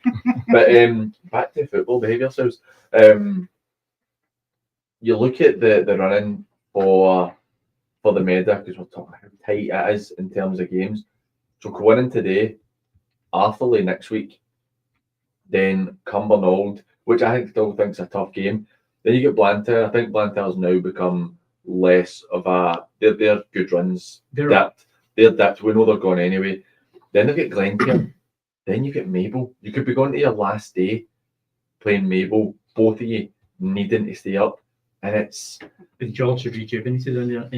But back to football, behave yourselves. You look at the running for the Meda, because we're talking how tight it is in terms of games. So winning today, Arthurley next week, then Cumbernauld, which I still think's a tough game. Then you get Blantyre. I think Blantyre's now become less of a. They're good runs. They're Dipped. They're dipped. We know they're gone anyway. Then they get Glencairn. Then you get Maple. You could be going to your last day playing Maple. Both of you needing to stay up, and it's. With George rejuvenated in there.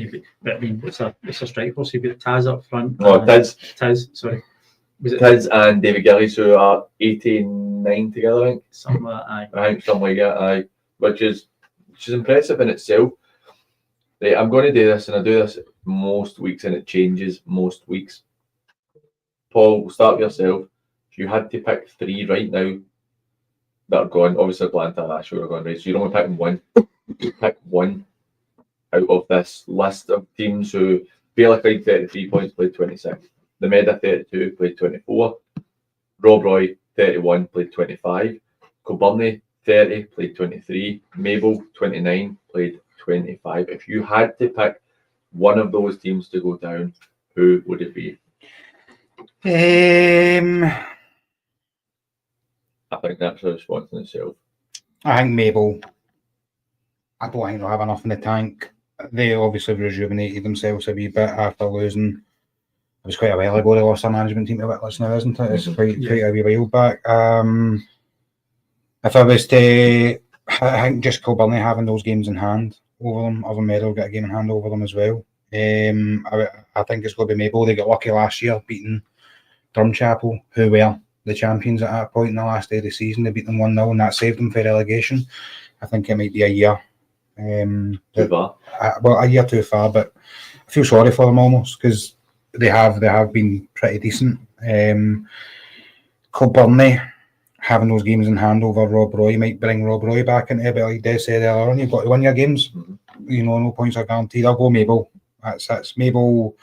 But I mean, it's a strike force. You've got Taz up front. Oh, Taz, sorry. Was it Tiz and David Gillies, who are 89 together, I think. something like that? I think something like that, aye. Which is impressive in itself. Right, I'm going to do this, and I do this most weeks, and it changes most weeks. Paul, we'll start with yourself. If you had to pick 3 right now that are gone, obviously Blantyre and Ashford are gone, right? So you're only picking 1. You pick 1 out of this list of teams who Bailey played 33 points, played 26. The Meda 32 played 24. Rob Roy 31 played 25. Kilbirnie 30 played 23. Mabel 29 played 25. If you had to pick one of those teams to go down, who would it be? I think that's a response in itself. I think Mabel. I don't think they'll have enough in the tank. They obviously rejuvenated themselves a wee bit after losing. It was quite a while ago they lost their management team to Witless now, isn't it? It's quite a wee while back. If I was to, I think just Kilbirnie having those games in hand over them, other Medal get a game in hand over them as well. I think it's going to be Mabel. They got lucky last year beating Drumchapel, who were the champions at that point in the last day of the season. They beat them 1-0 and that saved them for relegation. I think it might be a year. Too far. A year too far, but I feel sorry for them almost because they have been pretty decent. Kilbirnie having those games in hand over Rob Roy might bring Rob Roy back into it, but like Des said earlier on, you've got to win your games. You know, no points are guaranteed. I'll go Mabel. That's Mabel,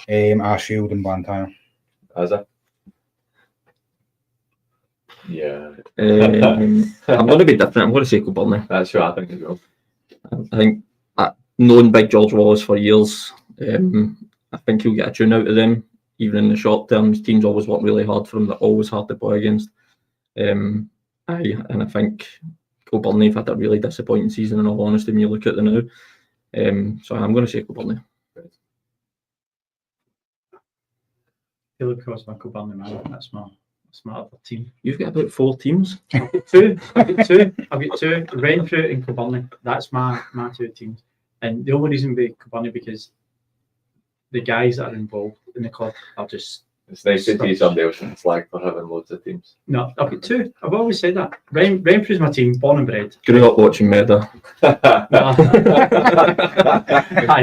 Ashfield and Blantyre. As a yeah. I'm going to be different. I'm going to say Kilbirnie. That's who I think as well. I think knowing Big George Wallace for years, I think he'll get a tune out of them, even in the short term. His teams always work really hard for him. They're always hard to play against. And I think Kilbirnie have had a really disappointing season, in all honesty, when you look at them now. So I'm going to say Kilbirnie. Taylor Cross, my Kilbirnie man. That's my other team. You've got about 4 teams. I've got two. Renfrew and Kilbirnie. That's my 2 teams. And the only reason we Kilbirnie because the guys that are involved in the club are just. It's nice to see somebody else in the slag for having loads of teams. No, I've got 2. I've always said that. Renfrew's my team, born and bred. Grew up watching Meda. Aye,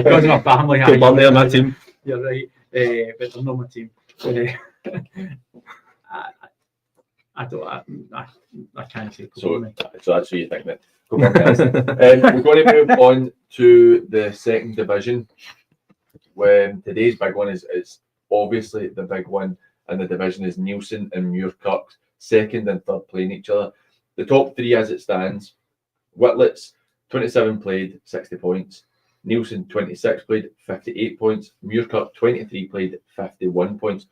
because of my family. Kilbirnie are my team. You're right, but they're not my team. I can't say Kilbirnie. So that's what you think that. We're going to move on to the second division. When today's big one is obviously the big one in the division is Neilson and Muirkirk, second and third playing each other. The top 3 as it stands: Whitlets 27 played, 60 points. Nielsen 26 played 58 points. Muirkirk 23 played 51 points.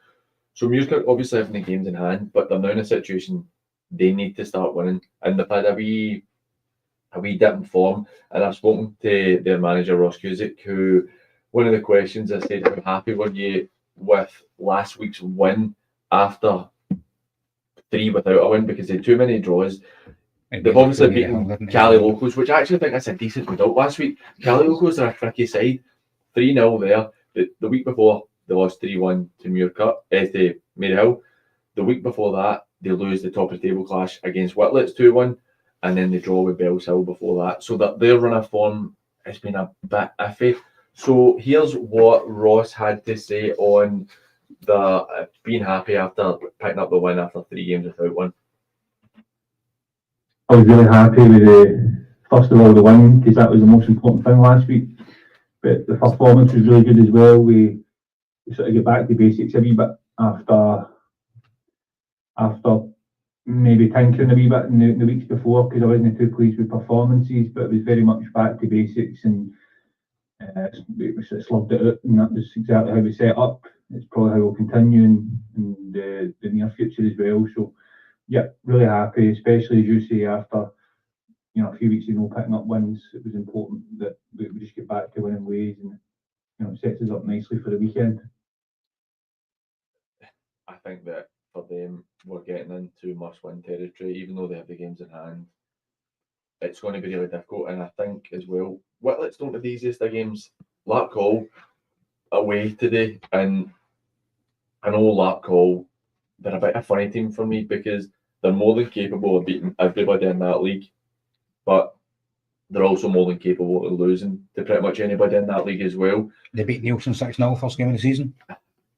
So Muirkirk obviously having the games in hand, but they're now in a situation they need to start winning, and they've had a wee dip in form. And I've spoken to their manager Ross Cusick, who one of the questions I said, how happy were you with last week's win after 3 without a win, because they had too many draws. They've obviously beaten Cali Locals, which I actually think that's a decent result last week. Cali Locals are a tricky side. 3-0 there. The week before, they lost 3-1 to Muirkirk, to Maryhill. The week before that, they lose the top of the table clash against Whitlets 2-1, and then they draw with Bellshill before that. So that their run of form has been a bit iffy. So here's what Ross had to say on the being happy after picking up the win after 3 games without one. I was really happy with first of all the win, because that was the most important thing last week. But the performance was really good as well. We sort of get back to basics a wee bit after maybe tinkering a wee bit in the weeks before, because I wasn't too pleased with performances, but it was very much back to basics, and we sort of slugged it out, and that was exactly how we set up. It's probably how we'll continue in the near future as well. So yeah, really happy, especially as you say, after a few weeks of no picking up wins. It was important that we just get back to winning ways, and it sets us up nicely for the weekend. I think that for them, we're getting into must-win territory, even though they have the games in hand. It's going to be really difficult, and I think as well, Whitlets don't have the easiest of games. Larkhall away today, and I know Larkhall, they're a bit of a funny team for me, because they're more than capable of beating everybody in that league, but they're also more than capable of losing to pretty much anybody in that league as well. They beat Nielsen 6-0 first game of the season.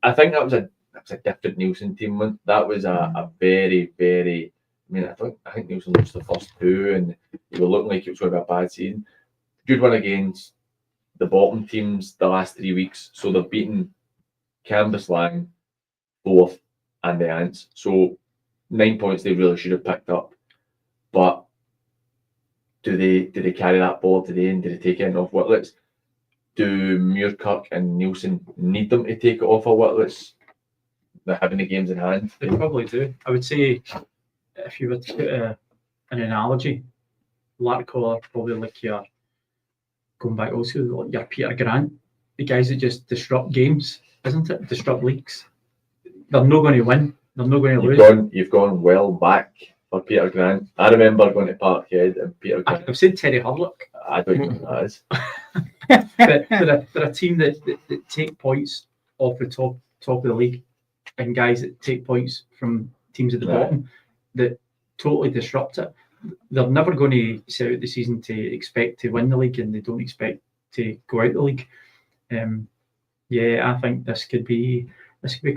I think that was a different Nielsen team. That was a very, very. I mean, I think Nielsen lost the first 2, and they were looking like it was going to be a bad season. Good win against the bottom teams the last 3 weeks. So they've beaten Cambuslang, Forth, and the Ants. So 9 points they really should have picked up. But do they carry that ball today, and do they take it off Whitlets? Do Muirkirk and Nielsen need them to take it off of Whitlets? They're having the games in hand. They probably do. I would say, if you were to put an analogy, Larkhall are probably like your, going back also, like your Peter Grant, the guys that just disrupt games, isn't it? Disrupt leagues. They're not going to win. They're not going to lose. You've gone well back for Peter Grant. I remember going to Parkhead and Peter Grant. I've said Terry Hurlock. I don't know who that is. they're a team that take points off the top of the league, and guys that take points from teams at the bottom that totally disrupt it. They're never going to set out the season to expect to win the league, and they don't expect to go out the league. I think this could be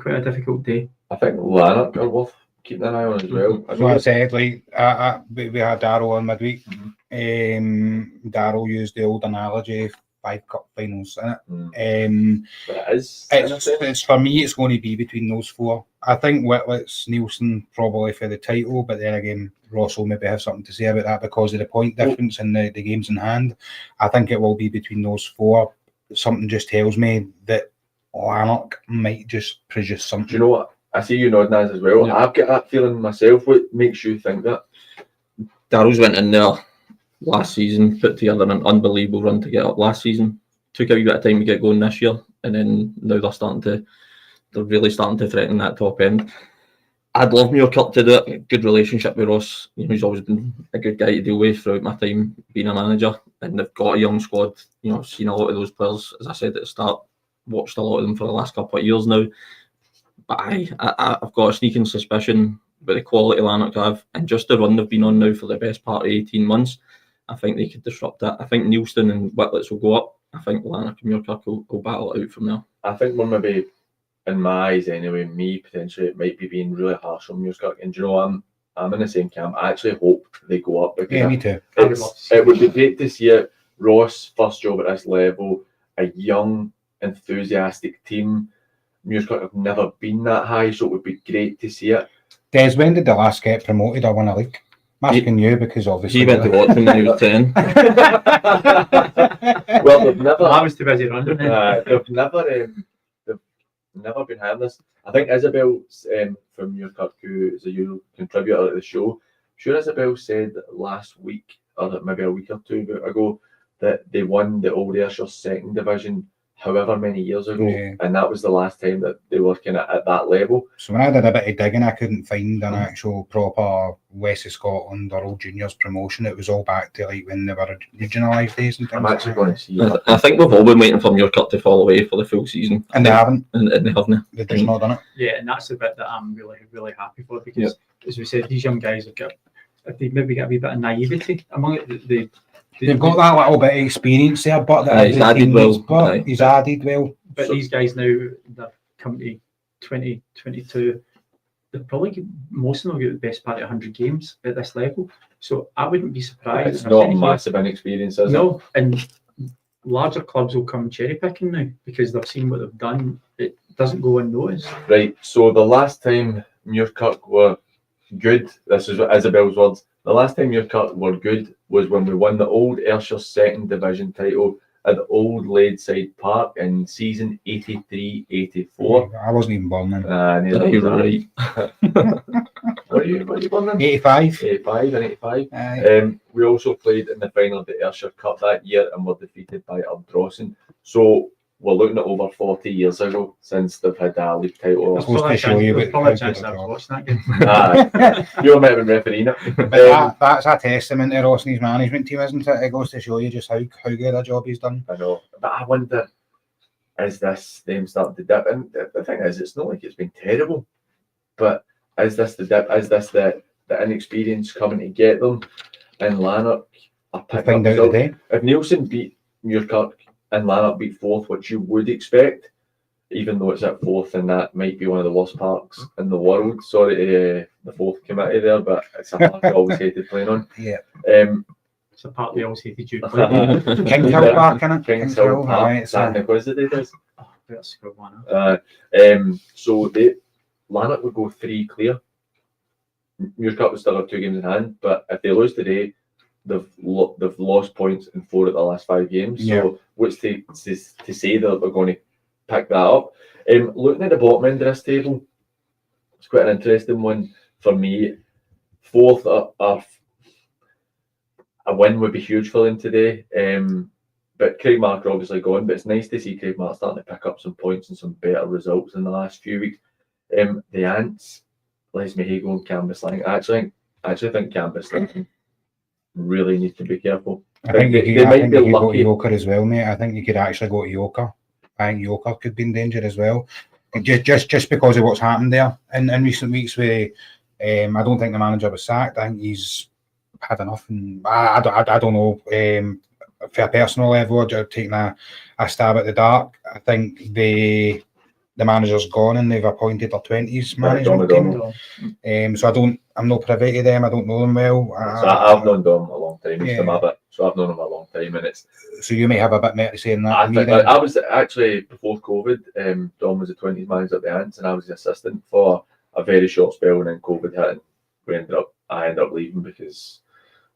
quite a difficult day. I think Lanark are worth keeping an eye on as well. So I said, like, we had Darryl on midweek. Darryl used the old analogy, 5 cup finals, isn't it? But it's for me, it's going to be between those 4. I think Whitlets, Nielsen probably for the title, but then again, Ross will maybe have something to say about that because of the point difference in the games in hand. I think it will be between those 4. Something just tells me that Lanark might just produce something. Do you know what? I see you nodding as well. Yeah. I've got that feeling myself. What makes you think that? Darrell's went in there last season, put together an unbelievable run to get up last season. Took a wee bit of time to get going this year, and then now they're really starting to threaten that top end. I'd love Muirkirk to do it. Good relationship with Ross. He's always been a good guy to deal with throughout my time being a manager, and they've got a young squad. Seen a lot of those players, as I said at the start, watched a lot of them for the last couple of years now. But I've got a sneaking suspicion with the quality Lanark have, and just the run they've been on now for the best part of 18 months, I think they could disrupt that. I think Nielsen and Whitlets will go up. I think Lanark and Muirkirk will battle it out from there. I think we're maybe, in my eyes anyway, potentially, it might be being really harsh on Muirkirk. And do you know, I'm in the same camp. I actually hope they go up. Because me too. It would be great to see it. Ross, first job at this level, a young, enthusiastic team. Muirkirk have never been that high, so it would be great to see it. Des, when did the last get promoted or win a league? I'm asking you because obviously He went to Watford when he was 10. Well, they've never. I was too busy running. They've never been having this. I think Isabel from Newkirk, who is a usual contributor at the show, I'm sure Isabel said last week, or maybe a week or two ago, that they won the Old Ayrshire second division however many years ago, Yeah. and that was the last time that they were kind of at that level. So when I did a bit of digging, I couldn't find an actual proper West of Scotland or Old Juniors promotion. It was all back to like when they were regionalised days and things. I'm actually going to see. I think we've all been waiting for Newkirk to fall away for the full season. And they haven't. And they haven't. They've just not done it. Yeah, and that's the bit that I'm really, really happy for because, as we said, these young guys have got, they maybe got a wee bit of naivety among it. They've got that little bit of experience there, but He's added well. He's added well. But these guys now, they're coming to 2022. They've probably most of them will get the best part of 100 games at this level. So I wouldn't be surprised. It's not massive inexperience, is it? No, and larger clubs will come cherry picking now because they've seen what they've done. It doesn't go unnoticed. Right. So the last time Newkirk were good, this is Isabel's words. The last time Newkirk were good was when we won the Old Ayrshire second division title at the Old Ladeside Park in season 83-84. I wasn't even born then. Neither You're was I. right. What are you born then? 85. 85 and 85. Aye. We also played in the final of the Ayrshire Cup that year and were defeated by Ardrossan. So we're looking at over 40 years ago since they've had a league title. That's supposed to show you There's how probably a good chance they I was are. watching that game. You might have been refereeing it. But that's a testament to Ross and his management team, isn't it? It goes to show you just how good a job he's done. I know, but I wonder, is this them starting to dip? And the thing is, it's not like it's been terrible, but is this the dip? Is this the inexperience coming to get them? And Lanark are To picking find up out results. today. If Nielsen beat Newkirk and Lanark beat fourth, which you would expect, even though it's at fourth, and that might be one of the worst parks in the world. Sorry to the fourth committee there, but it's a park I always hated playing on. Yeah. It's a part we always hated you playing. Kings Hill Park, innit? Kings Hill Park, aye, it's Santa Quiz that it is. Oh, better scrub one up. So Lanark would go 3 clear. Newkirk would still have 2 games in hand, but if they lose today, they've lost points in 4 of the last 5 games. Yeah. So what's to say that they're going to pick that up? Looking at the bottom end of this table, it's quite an interesting one for me. Fourth are a win would be huge for them today. But Craig Mark are obviously gone, but it's nice to see Craig Mark starting to pick up some points and some better results in the last few weeks. The Ants, Les Mahigo and Cambuslang. I actually think Cambuslang really need to be careful. I think they you could might be go to lucky. Yoker as well, mate. I think you could actually go to Yoker. I think Yoker could be in danger as well. Just because of what's happened there in recent weeks where I don't think the manager was sacked. I think he's had enough, and I don't know. For a personal level, just taking a stab at the dark, I think the manager's gone and they've appointed their 20s management team. So I'm not privy to them. I don't know them well. So I've known Dom a long time. Yeah. So I've known him a long time, and it's. So you may have a bit more to say in that. I was actually before COVID. Dom was the 20s manager at the Ants, and I was the assistant for a very short spell, and then COVID hit, and I ended up leaving because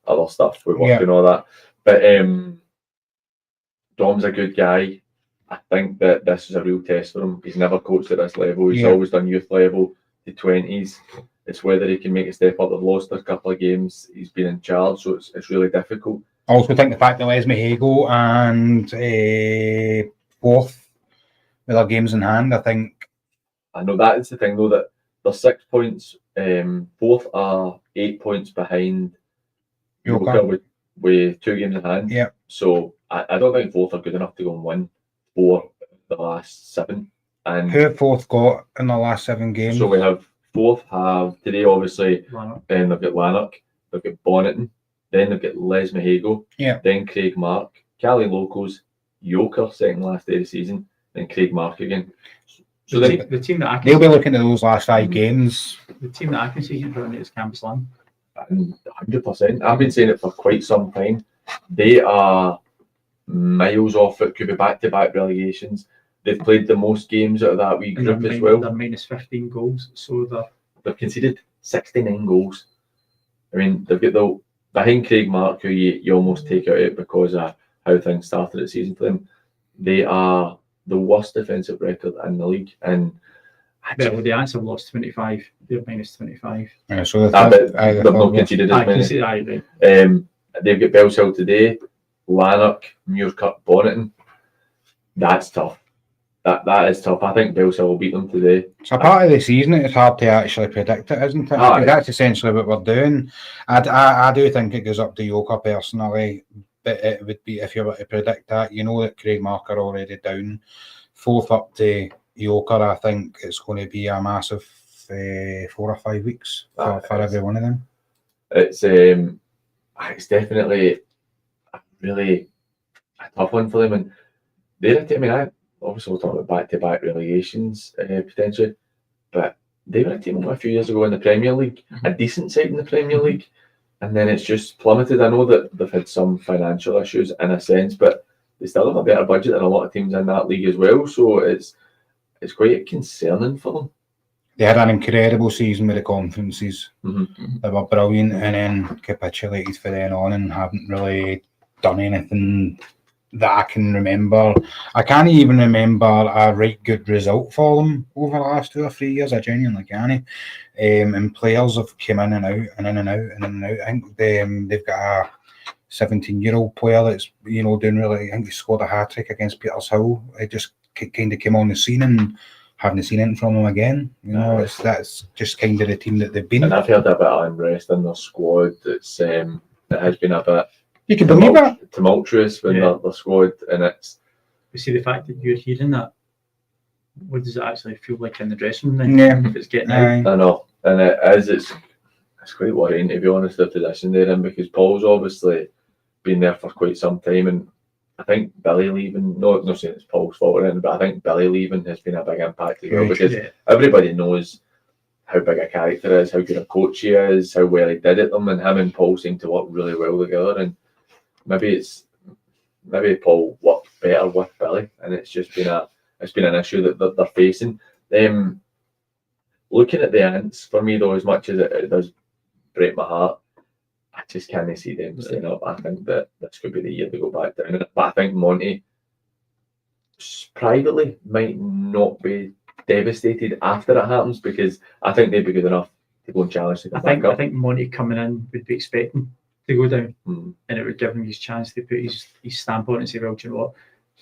other stuff with work and all that. But Dom's a good guy. I think that this is a real test for him. He's never coached at this level. He's always done youth level to 20s. It's whether he can make a step up. They've lost a couple of games. He's been in charge, so it's really difficult. I also think the fact that Les Mahigo and fourth with their games in hand, I know that is the thing though, that they're 6 points. Fourth are 8 points behind Yoker with 2 games in hand. Yeah. So I don't think fourth are good enough to go and win 4 the last 7. And who have fourth got in the last 7 games? so we have fourth have today obviously. Lanark. Then they've got Lanark, they've got Bonneton, then they've got Les Mahigo, Yeah. then Craig Mark, Cali Locals, Yoker second last day of the season, then Craig Mark again. So The team that I They'll can be looking at those last 5 games. the team that I can see running it is Cambuslang. 100%. I've been saying it for quite some time. They are miles off it. Could be back-to-back relegations. They've played the most games out of that wee group as well. They're minus 15 goals, so They've conceded 69 goals. I mean, they've got the behind Craig Mark, who you almost take out it because of how things started the season for them. They are the worst defensive record in the league, and Well, the Ants have lost 25. They're minus 25. Yeah, so they've not conceded as many. Right. They've got Bellshill today, Lanark, Muirkirk, Bonneton. That's tough. That is tough. I think Bellshill will beat them today. It's a part of the season. It's hard to actually predict it, isn't it? Aye. That's essentially what we're doing. I do think it goes up to Yoker personally, but it would be, if you were to predict that, you know that Craig Mark are already down. 4th up to Yoker, I think it's going to be a massive 4 or 5 weeks for every one of them. It's definitely really a tough one for them, and they're a team. I mean, obviously we'll talk about back-to-back relegations potentially, but they were a team a few years ago in the Premier League, a decent side in the Premier League, and then it's just plummeted. I know that they've had some financial issues in a sense, but they still have a better budget than a lot of teams in that league as well. So it's quite concerning for them. They had an incredible season with the conferences. Mm-hmm. They were brilliant, and then capitulated for then on and haven't really done anything that I can remember. I can't even remember a right good result for them over the last 2 or 3 years. I genuinely can't. And players have come in and out and in and out and in and out. I think they've got a 17-year-old player that's doing really. I think he scored a hat-trick against Petershill. It just kind of came on the scene and haven't seen anything from them again. That's just kind of the team that they've been. And I've heard a bit of unrest in their squad. It has been a bit. You can believe it. Tumultuous with their squad, and it's. You see the fact that you're hearing that. What does it actually feel like in the dressing room then? Yeah. If it's getting out. I know, and it is. It's quite worrying, to be honest, the position they're in, because Paul's obviously been there for quite some time, and I think Billy leaving. Not saying it's Paul's fault or anything, but I think Billy leaving has been a big impact as well, because everybody knows how big a character is, how good a coach he is, how well he did at them, and him and Paul seem to work really well together. And maybe Paul worked better with Billy, and it's just been an issue that they're facing. Looking at the Ants, for me though, as much as it does break my heart, I just can't see them staying up. I think that this could be the year they go back down. But I think Monty privately might not be devastated after it happens, because I think they'd be good enough to go and challenge to come back up. I think Monty coming in would be expecting to go down, Mm-hmm. and it would give him his chance to put his stamp on it and say, well, do you know what?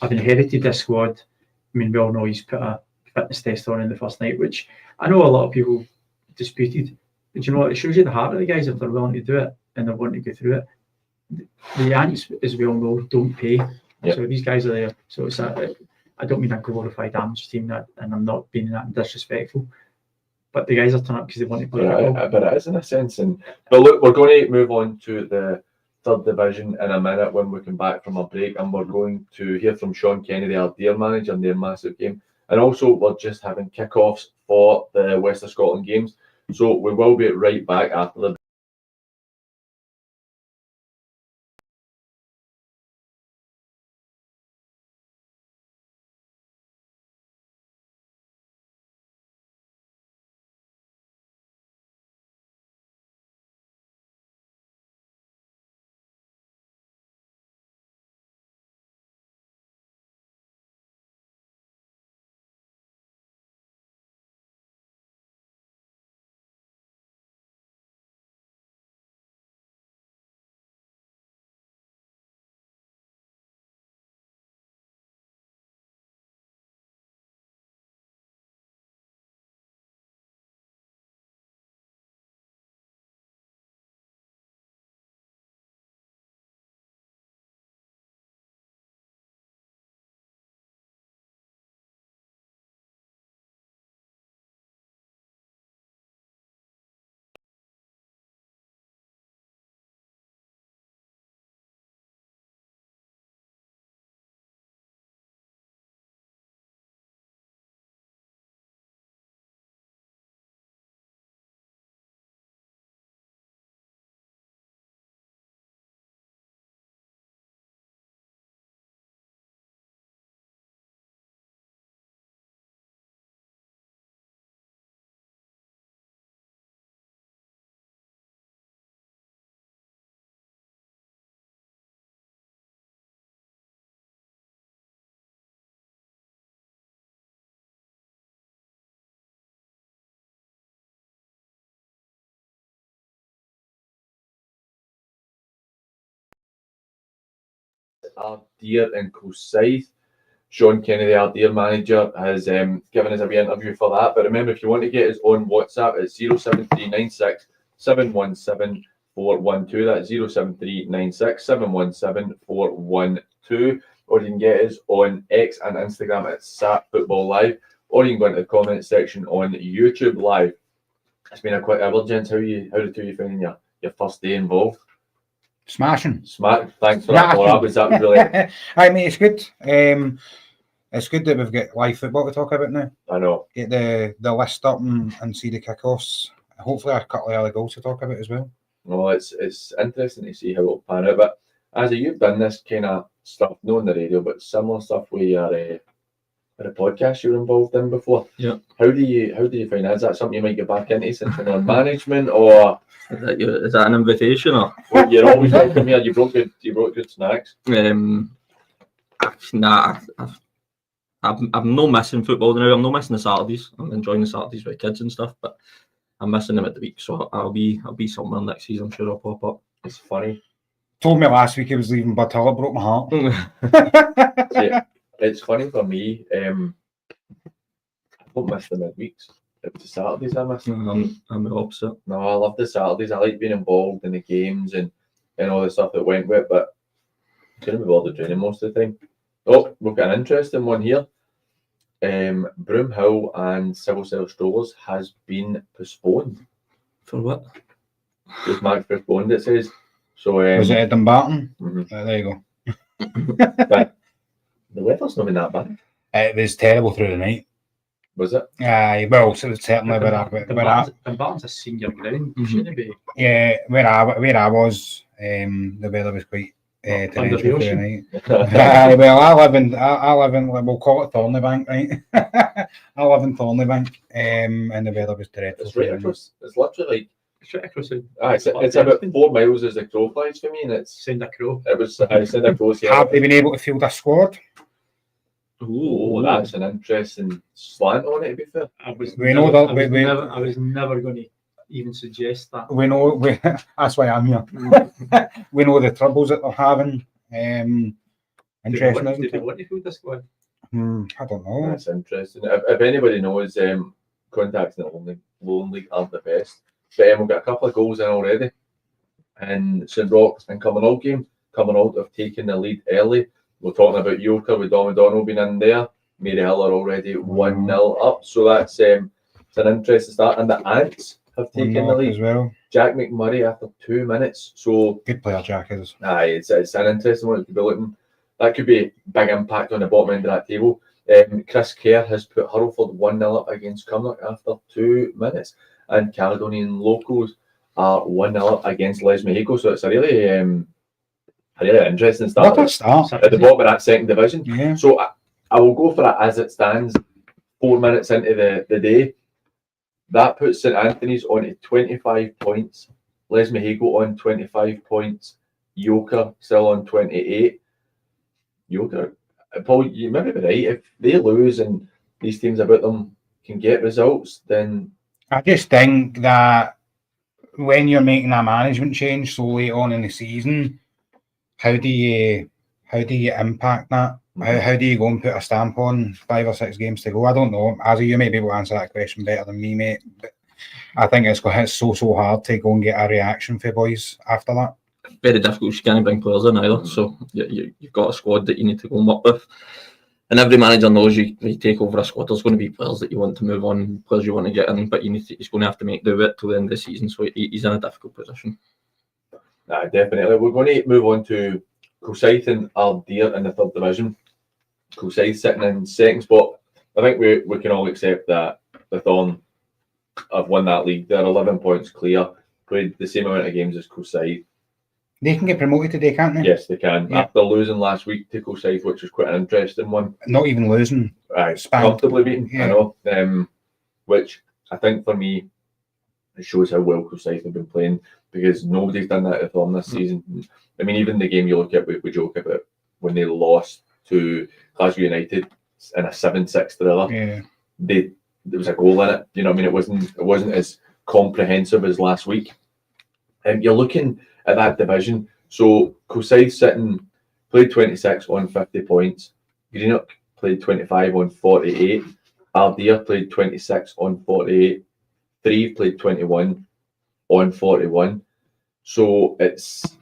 I've inherited this squad. I mean, we all know he's put a fitness test on in the first night, which I know a lot of people disputed. But you know what? It shows you the heart of the guys if they're willing to do it and they're wanting to go through it. The Ants, as we all know, don't pay. Yep. So these guys are there. So it's I don't mean a glorified amateur team, and I'm not being that disrespectful. But the guys are turning up because they want to play football. But it is in a sense. But look, we're going to move on to the 3rd division in a minute when we come back from a break, and we're going to hear from Sean Kennedy, our Deer manager, and their massive game. And also, we're just having kick-offs for the West of Scotland games. So we will be right back after the Ardere and Coolside. Sean Kennedy, Ardere manager, has given us a wee interview for that. But remember, if you want to get us on WhatsApp, it's 07396 717 412. That's 07396 717 412. Or you can get us on X and Instagram at SAT Football Live. Or you can go into the comment section on YouTube Live. It's been a quick hour, gents. How the two of you finding your first day involved? Smashing. Thanks for that. That was really. I mean, it's good. It's good that we've got live football to talk about now. I know. Get the list up and see the kickoffs. Hopefully, a couple of other goals to talk about as well. Well, it's interesting to see how it'll pan out. But as you've done this kind of stuff, not on the radio, but similar stuff with your with a podcast you were involved in before. Yeah. How do you find that? Is that something you might get back into since you're on management, or Is that an invitation or? well, you're always welcome here? You brought good snacks. Nah, I'm not missing football now. I'm not missing the Saturdays. I'm enjoying the Saturdays with kids and stuff, but I'm missing them at the week. So I'll be somewhere next season. I'm sure I'll pop up. It's funny. Told me last week he was leaving, but it broke my heart. See, it's funny for me. I don't miss the midweeks. It was the Saturdays I miss. I'm the opposite. No, I love the Saturdays. I like being involved in the games and all the stuff that went with it, but I couldn't be bothered training most of the time. Oh, we've got an interesting one here. Broomhill and Civil Cell Strollers has been postponed. For what? Just marked postponed, it says. So Was it at Dumbarton? Mhm. There you go. But the weather's not been that bad, It was terrible through the night. was it? Well, so it's certainly Dumbarton's a senior ground. Shouldn't be. yeah, where I was, the weather was quite torrential through the night. Well, I live in we'll call it Thornleybank, right? I live in Thornleybank, and the weather was dreadful. It's right across. It's literally like It's right across the it's about 4 miles as the crow flies for me, and it's send a crow. it was I said I close here. Have they been able to field a squad? Oh, that's an interesting slant on it. To be fair, I was We know that I was never going to even suggest that. we know that's why I'm here. We know the troubles that they're having. Interesting, Did isn't they it? want to field the squad? I don't know. that's interesting. If anybody knows, contacts in the Lowland League aren't the best. But we've got a couple of goals in already. And St Roch and Cumbernauld game. Cumbernauld have taken the lead early. We're talking about Yoker with Dom O'Donnell being in there. Mary Hill are already 1-0 up. So that's it's an interesting start. And the Ants have taken the lead as well. Jack McMurray after 2 minutes. So Good player, Jack is. it's an interesting one to be looking. That could be big impact on the bottom end of that table. Chris Kerr has put Hurlford 1-0 up against Cumnock after 2 minutes. And Caledonian Locals are 1-0 up against Les Mexico. So it's a really interesting start. What a start. At the bottom of that second division. Yeah. So I will go for it as it stands. 4 minutes into the day. That puts St Anthony's on 25 points. Les Mexico on 25 points. Yoker still on 28. Yoker, Paul, you might be right. If they lose and these teams about them can get results, then I just think that when you're making a management change so late on in the season, how do you impact that? How do you go and put a stamp on 5 or 6 games to go? I don't know. Azzy, you may be able to answer that question better than me, mate. But I think it's so hard to go and get a reaction for boys after that. Very difficult. You can't bring players in either. So you've got a squad that you need to go and work with. And every manager knows you take over a squad, there's going to be players that you want to move on, players you want to get in, but he's going to have to make do it till the end of the season. So he's in a difficult position. Definitely. We're going to move on to Coolside and Ardere in the 3rd division. Coolside sitting in 2nd spot. I think we can all accept that the Thorn have won that league. They're 11 points clear, played the same amount of games as Coolside. They can get promoted today, can't they? Yes, they can. Yeah. After losing last week to Coolside, which was quite an interesting one. Not even losing. Comfortably beaten, Yeah. I know. Which I think for me, it shows how well Coolside have been playing, because nobody's done that at Thorn this season. I mean, even the game you look at, we joke about when they lost to Glasgow United in a 7-6 thriller. Yeah. There was a goal in it. You know what I mean? It wasn't as comprehensive as last week. You're looking at that division. So Coolside sitting played 26 on 50 points. Greenock played 25 on 48. Ardea played 26 on 48. Threave played 21 on 41. So it's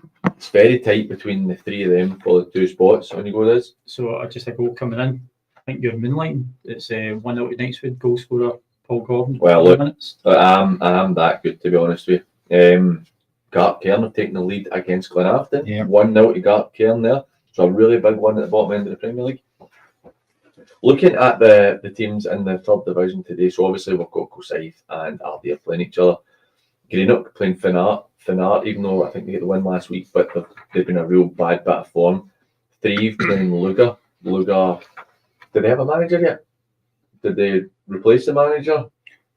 very tight between the three of them for the two spots. On you go, Liz. So just a goal coming in. I think you're moonlighting. It's 1-0 to Knightswood, goal scorer Paul Gordon. Well, look, minutes. I am that good, to be honest with you. Gart Cairn have taken the lead against Glenafton. 1-0 to Gart Cairn there. So a really big one at the bottom end of the Premier League. Looking at the teams in the third division today, so obviously we've got Forsyth and Ardea playing each other. Greenock playing Finnart, even though I think they get the win last week, but they've been a real bad bit of form. Threave playing Luga. Luga, did they have a manager yet? Did they replace the manager?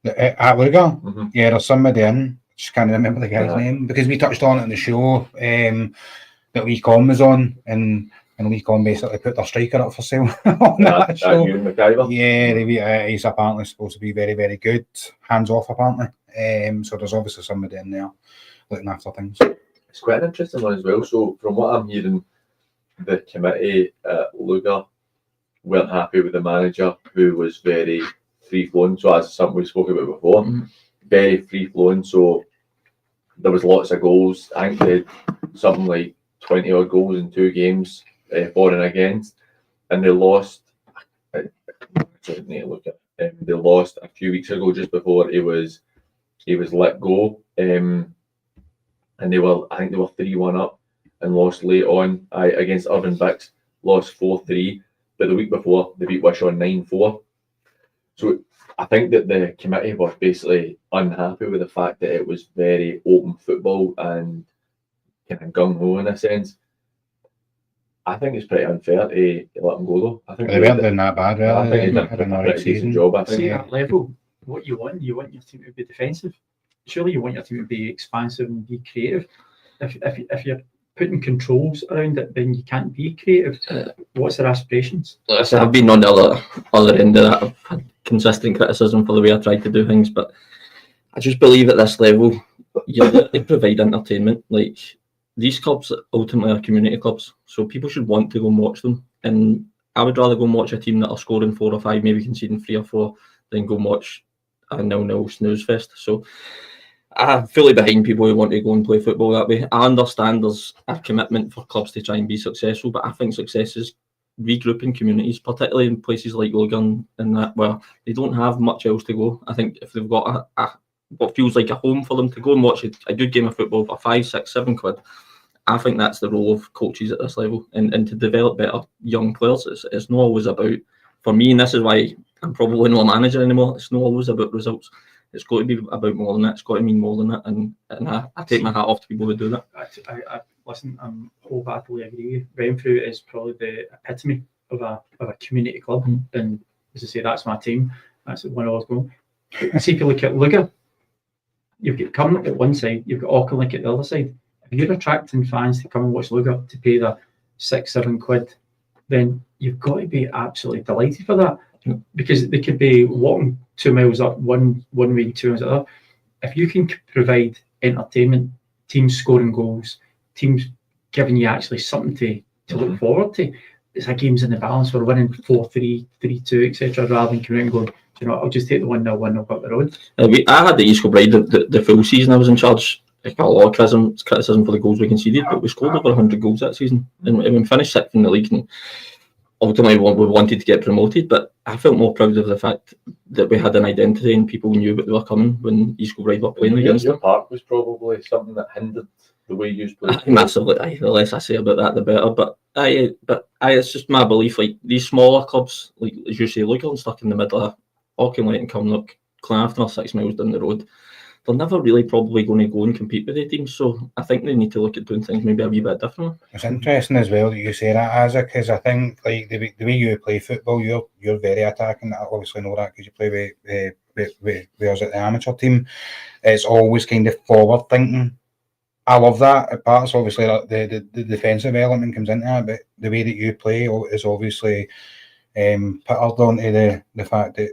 At Luga? Mm-hmm. Yeah, there's somebody in. Just can't remember the guy's name, because we touched on it in the show that Lee Con was on, and Lee Con basically put their striker up for sale on that show. Yeah, he's apparently supposed to be very, very good. Hands off, apparently. So there's obviously somebody in there looking after things. It's quite an interesting one as well. So from what I'm hearing, the committee at Luga weren't happy with the manager, who was very free-flowing. So as something we spoke about before, very free-flowing. So there was lots of goals. I think they had something like 20 odd goals in 2 games, for and against, and they lost. I need to look at. They lost a few weeks ago, just before he was let go, and I think they were 3-1 up and lost late on against Urban Bix, lost 4-3. But the week before they beat Wishaw 9-4. So I think that the committee was basically unhappy with the fact that it was very open football and kind of gung ho in a sense. I think it's pretty unfair to let them go though. I think they weren't doing that bad, really. I think they did a pretty decent job. I think. See, at that level, what you want your team to be defensive. Surely you want your team to be expansive and be creative. If you're putting controls around it, then you can't be creative. What's their aspirations? Listen, I've been on the other end of that. I've had consistent criticism for the way I tried to do things, but I just believe at this level, they provide entertainment. Like, these clubs ultimately are community clubs, so people should want to go and watch them. And I would rather go and watch a team that are scoring 4 or 5, maybe conceding 3 or 4, than go and watch a 0-0 snooze fest. So I'm fully behind people who want to go and play football that way. I understand there's a commitment for clubs to try and be successful, but I think success is regrouping communities, particularly in places like Logan and that, where they don't have much else to go. I think if they've got what feels like a home for them to go and watch a good game of football for 5, 6, 7 quid, I think that's the role of coaches at this level, and to develop better young players. It's not always about, for me, and this is why I'm probably not a manager anymore, it's not always about results. It's got to be about more than that. It's got to mean more than that, and I take my hat off to people who do that. I listen, I'm wholeheartedly agree with you. Renfrew is probably the epitome of a community club, and as I say, that's my team. That's one I was going. See, if you look at Luga, you've got Cumnock at one side, you've got Auchinleck at the other side. If you're attracting fans to come and watch Luga to pay the 6-7 quid, then you've got to be absolutely delighted for that, because they could be walking 2 miles up one way, 2 miles up. If you can provide entertainment, teams scoring goals, teams giving you actually something to look forward to, it's a game's in the balance. We're winning 4-3, 3-2, etc., rather than coming out and going, you know, I'll just take the 1-0 up the road. I had the East Kilbride the full season I was in charge. I got a lot of criticism for the goals we conceded, but we scored over 100 goals that season, and we finished 6th in the league. And ultimately, we wanted to get promoted, but I felt more proud of the fact that we had an identity and people knew what they were coming when East Kilbride were playing against them. Your park was probably something that hindered the way you played. Massively. The less I say about that, the better. But it's just my belief. Like, these smaller clubs, like as you say, Lucan, stuck in the middle of Auchinleck and Cumnock, Clanafton are 6 miles down the road. They're never really probably going to go and compete with the teams. So I think they need to look at doing things maybe a wee bit differently. It's interesting as well that you say that, Isaac, because I think like the way you play football, you're very attacking. I obviously know that because you play with us at the amateur team. It's always kind of forward thinking. I love that. At parts, obviously, the defensive element comes into it, but the way that you play is obviously put onto the fact that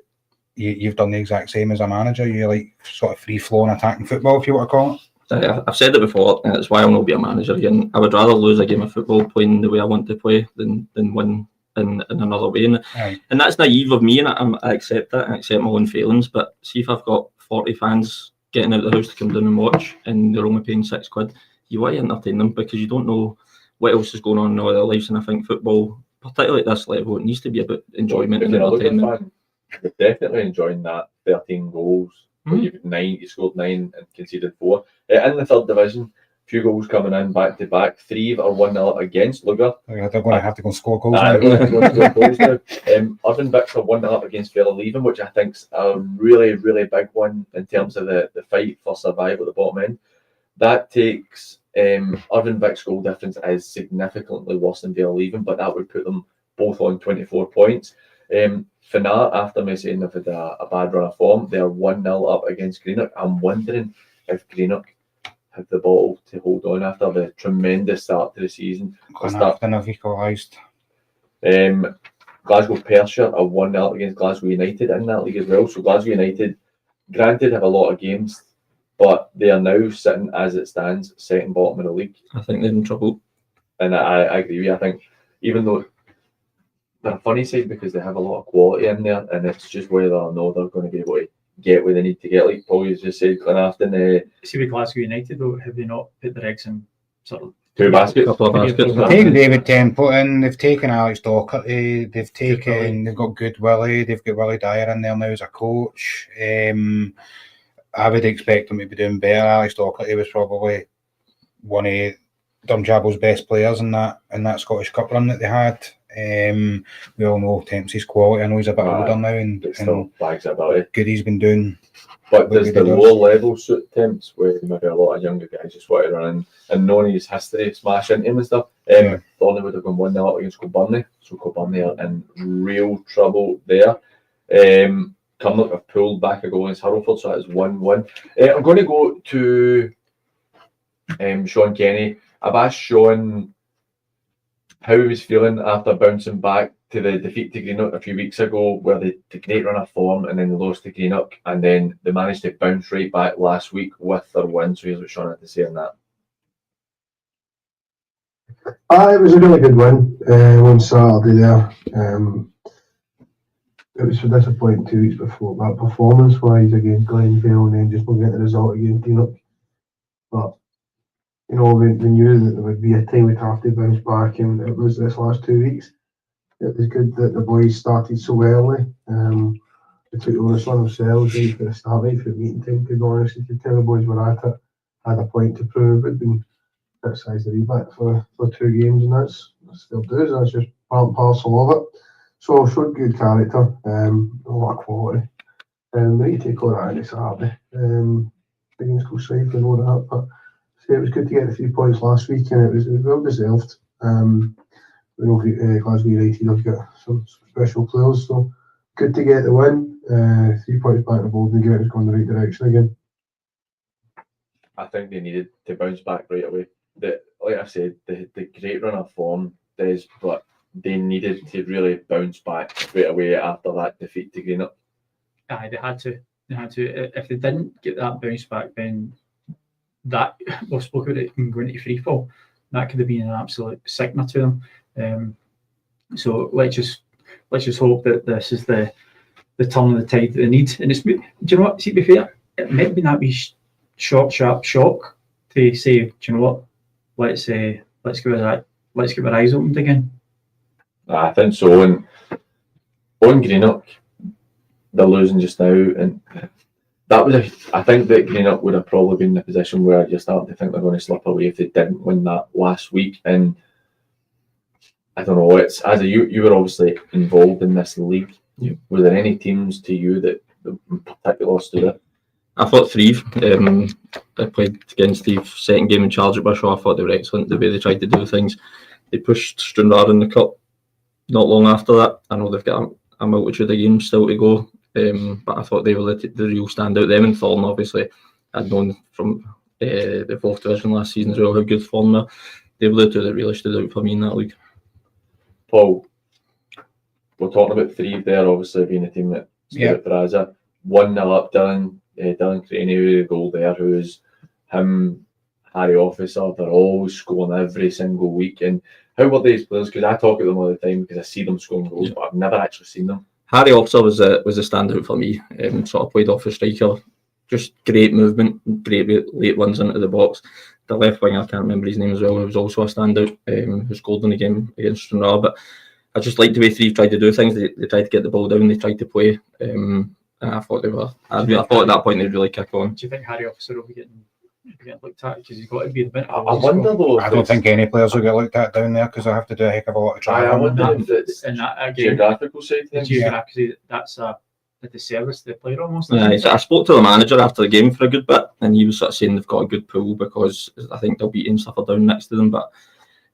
you've done the exact same as a manager. You're like sort of free-flowing attacking football, if you want to call it. I've said it before, and it's why I'll not be a manager again. I would rather lose a game of football playing the way I want to play than win in another way. And that's naive of me, and I accept that. I accept my own feelings. But see, if I've got 40 fans getting out of the house to come down and watch, and they're only paying £6, you want to entertain them because you don't know what else is going on in all their lives. And I think football, particularly at this level, it needs to be about enjoyment and entertainment. You're definitely enjoying that 13 goals. You scored 9 and conceded 4. In the third division, few goals coming in back to back. 3 are 1-0 up against Lugar. They're going to have to go and score goals. Irvine Victor 1-0 up against Fairleaving, which I think's a really, really big one in terms of the fight for survival at the bottom end. That takes Irvine Vic's goal difference is significantly worse than Fairleaving, but that would put them both on 24 points. Finar, after me saying they've had a bad run of form, they're 1-0 up against Greenock. I'm wondering if Greenock have the bottle to hold on after the tremendous start to the season. Glasgow Perthshire are 1-0 up against Glasgow United in that league as well. So Glasgow United, granted, have a lot of games, but they are now sitting, as it stands, second bottom of the league. I think they're in trouble. And I agree with you. I think even though they're a funny side because they have a lot of quality in there, and it's just whether or not they're going to be able to get where they need to get. Like Paul just said, Glenafton. See, with Glasgow United, though, have they not put their eggs in sort of 2 baskets? Couple of baskets. They've taken David Temple in, they've taken Alex Docherty, they've got Good Willie, they've got Willie Dyer in there now as a coach. I would expect them to be doing better. Alex Docherty was probably one of Dunjable's best players in that Scottish Cup run that they had. We all know Tempsey's quality. I know he's a bit older now, and good he's been doing. But does the lower level suit Temps, where maybe a lot of younger guys just want to run in and knowing his history, smash into him and stuff? Thornley would have gone 1-0 up against Kilbirnie, so Kilbirnie are in real trouble there. Cumnock have pulled back a goal against Hurlford, so that is 1-1. I'm going to go to Sean Kenny. I've asked Sean how he was feeling after bouncing back to the defeat to Greenock a few weeks ago, where they took a great run of form and then they lost to Greenock, and then they managed to bounce right back last week with their win. So here's what Sean had to say on that. It was a really good win on Saturday there. It was disappointing 2 weeks before, but performance-wise against Glenvale and then just looking at the result against Greenock. But you know, we knew that there would be a time we'd have to bounce back, and it was this last 2 weeks. It was good that the boys started so early. They took the onus on themselves right for the start, right for the meeting time, to be honest. You could tell the boys were at it, had a point to prove. It'd been criticised a wee bit for 2 games, and that's still does. That's just part and parcel of it. So showed good character, a lot of quality. We need to take all that into Saturday against Kilsyth and all that. But it was good to get the 3 points last week, and it was well deserved. We know Glasgow United have got some special players, so good to get the win. 3 points back on the board and get it going in the right direction again. I think they needed to bounce back right away. Like I said, the great run of form does, but they needed to really bounce back straight away after that defeat to Greenock. Aye, they had to. If they didn't get that bounce back, then that we spoke about it going into free fall. That could have been an absolute sickener to them. So let's just hope that this is the turn of the tide that they need. And it's, do you know what? See, to be fair, it might have been that wee sharp shock to say, do you know what? Let's get our eyes opened again. I think so. And on Greenock, they're losing just now, and that was I think that Greenock would have probably been in a position where you're starting to think they're going to slip away if they didn't win that last week. And I don't know. It's as you were obviously involved in this league. Yeah. Were there any teams to you that in particular stood out? I thought Threave. I played against Threave second game in charge at Bushel. I thought they were excellent the way they tried to do things. They pushed Stranraer in the cup not long after that. I know they've got a multitude of games still to go, but I thought they were the real standout. Them and Thorn, obviously, I'd known from the 4th division last season as well how good Thorn were. They were the two that really stood out for me in that league. Paul, we're talking about Threave there, obviously being a team that stood out for us. 1-0 up, Dylan Craney with the goal there, who him, Harry Officer, they're always scoring every single week. And how were these players? Because I talk to them all the time because I see them scoring goals, but I've never actually seen them. Harry Officer was a standout for me. Sort of played off the striker, just great movement, great late runs into the box. The left wing, I can't remember his name as well, who was also a standout, who scored in the game against Stranraer. But I just liked the way Threave tried to do things. They tried to get the ball down, they tried to play. And I thought they were. I thought at that point they'd really kick on. Do you think Harry Officer will be getting looked at because he's got to be the bit? I wonder though. I don't think any players will get looked at down there because I have to do a heck of a lot of I travelling. wonder if it's in that game. geographical side The things. geography, that's a disservice to the player almost. Yeah, so I spoke to the manager after the game for a good bit, and he was sort of saying they've got a good pool because I think they'll be Suffer down next to them, but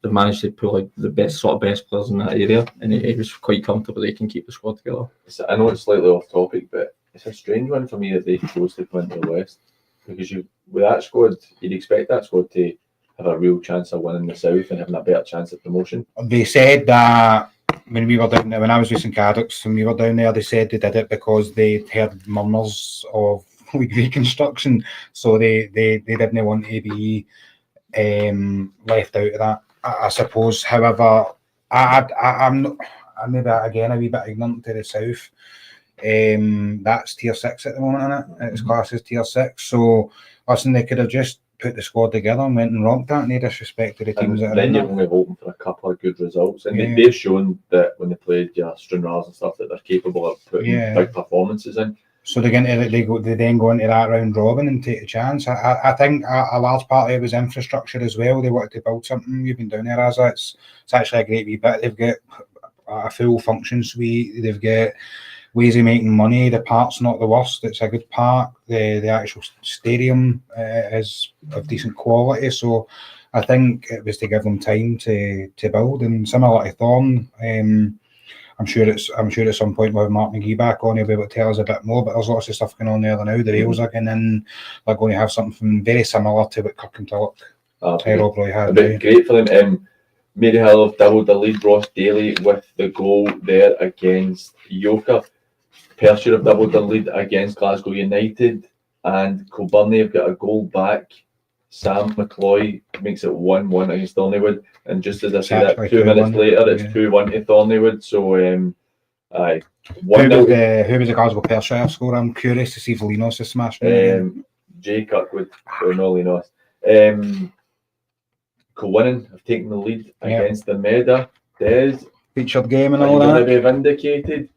they've managed to pull like the best players in that area, and he was quite comfortable they can keep the squad together. I know it's slightly off topic, but it's a strange one for me that they chose to come into the West, because with that squad, you'd expect that squad to have a real chance of winning the South and having a better chance of promotion. They said that when we were down there, when I was with St Cadoc's and we were down there, they said they did it because they heard murmurs of reconstruction, so they didn't want to be left out of that. I suppose, however, I'm maybe again a wee bit ignorant to the South. That's tier 6 at the moment, isn't it? It's classed as tier 6. So listen, they could have just put the squad together and went and rocked that, and they disrespected the teams that are then in you're there. only hoping for a couple of good results, and Yeah. they've shown that when they played Stranraers and stuff that they're capable of putting Yeah. big performances in. So they then go into that round robin and take a chance. I think a large part of it was infrastructure as well. They wanted to build something. You've been down there, as it's actually a great wee bit. They've got a full function suite. They've got ways of making money. The park's not the worst. It's a good park. The actual stadium is of decent quality. So I think it was to give them time to build. And similar to Thorn, I'm sure at some point we'll have Mark McGee back on, he'll be able to tell us a bit more, but there's lots of stuff going on there now. The Rails are getting in, they're going to have something very similar to what Kirkcaldy Rob Roy had. A bit great for them. Maryhill have doubled the lead. Ross Daly with the goal there against Yoker. Perthshire have doubled the lead against Glasgow United, and Kilbirnie have got a goal back. Sam McCloy makes it 1-1 against Thorneywood, and just as I say that, 2 minutes later, it's 2-1 to Thorneywood. So, Who was the Glasgow Perthshire scorer? I'm curious to see if Linos is smashed. Jay Kirkwood or no Linos. Kilwinning have taken the lead against the Meda. Des, featured game and are all you going to that. be vindicated?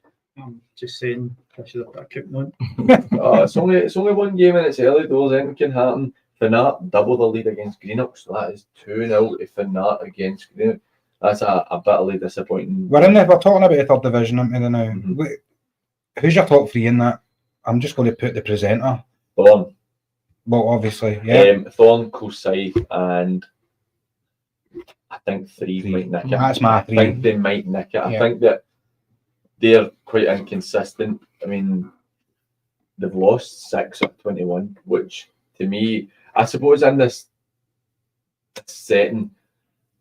I'm just saying, I should have put a coupon on. It's only one game and it's early doors. Anything can happen. Finnart double the lead against Greenock, so that is 2-0 to Finnart against Greenock. That's a bitterly disappointing. We're talking about the third division, aren't we, now? Mm-hmm. Who's your top three in that? I'm just going to put the presenter. Thorn. Well, obviously, yeah. Thorn, Kilsyth, and I think Threave might nick it. That's my I think they might nick it. I think that they're quite inconsistent. I mean, they've lost 6 of 21, which to me, I suppose in this setting,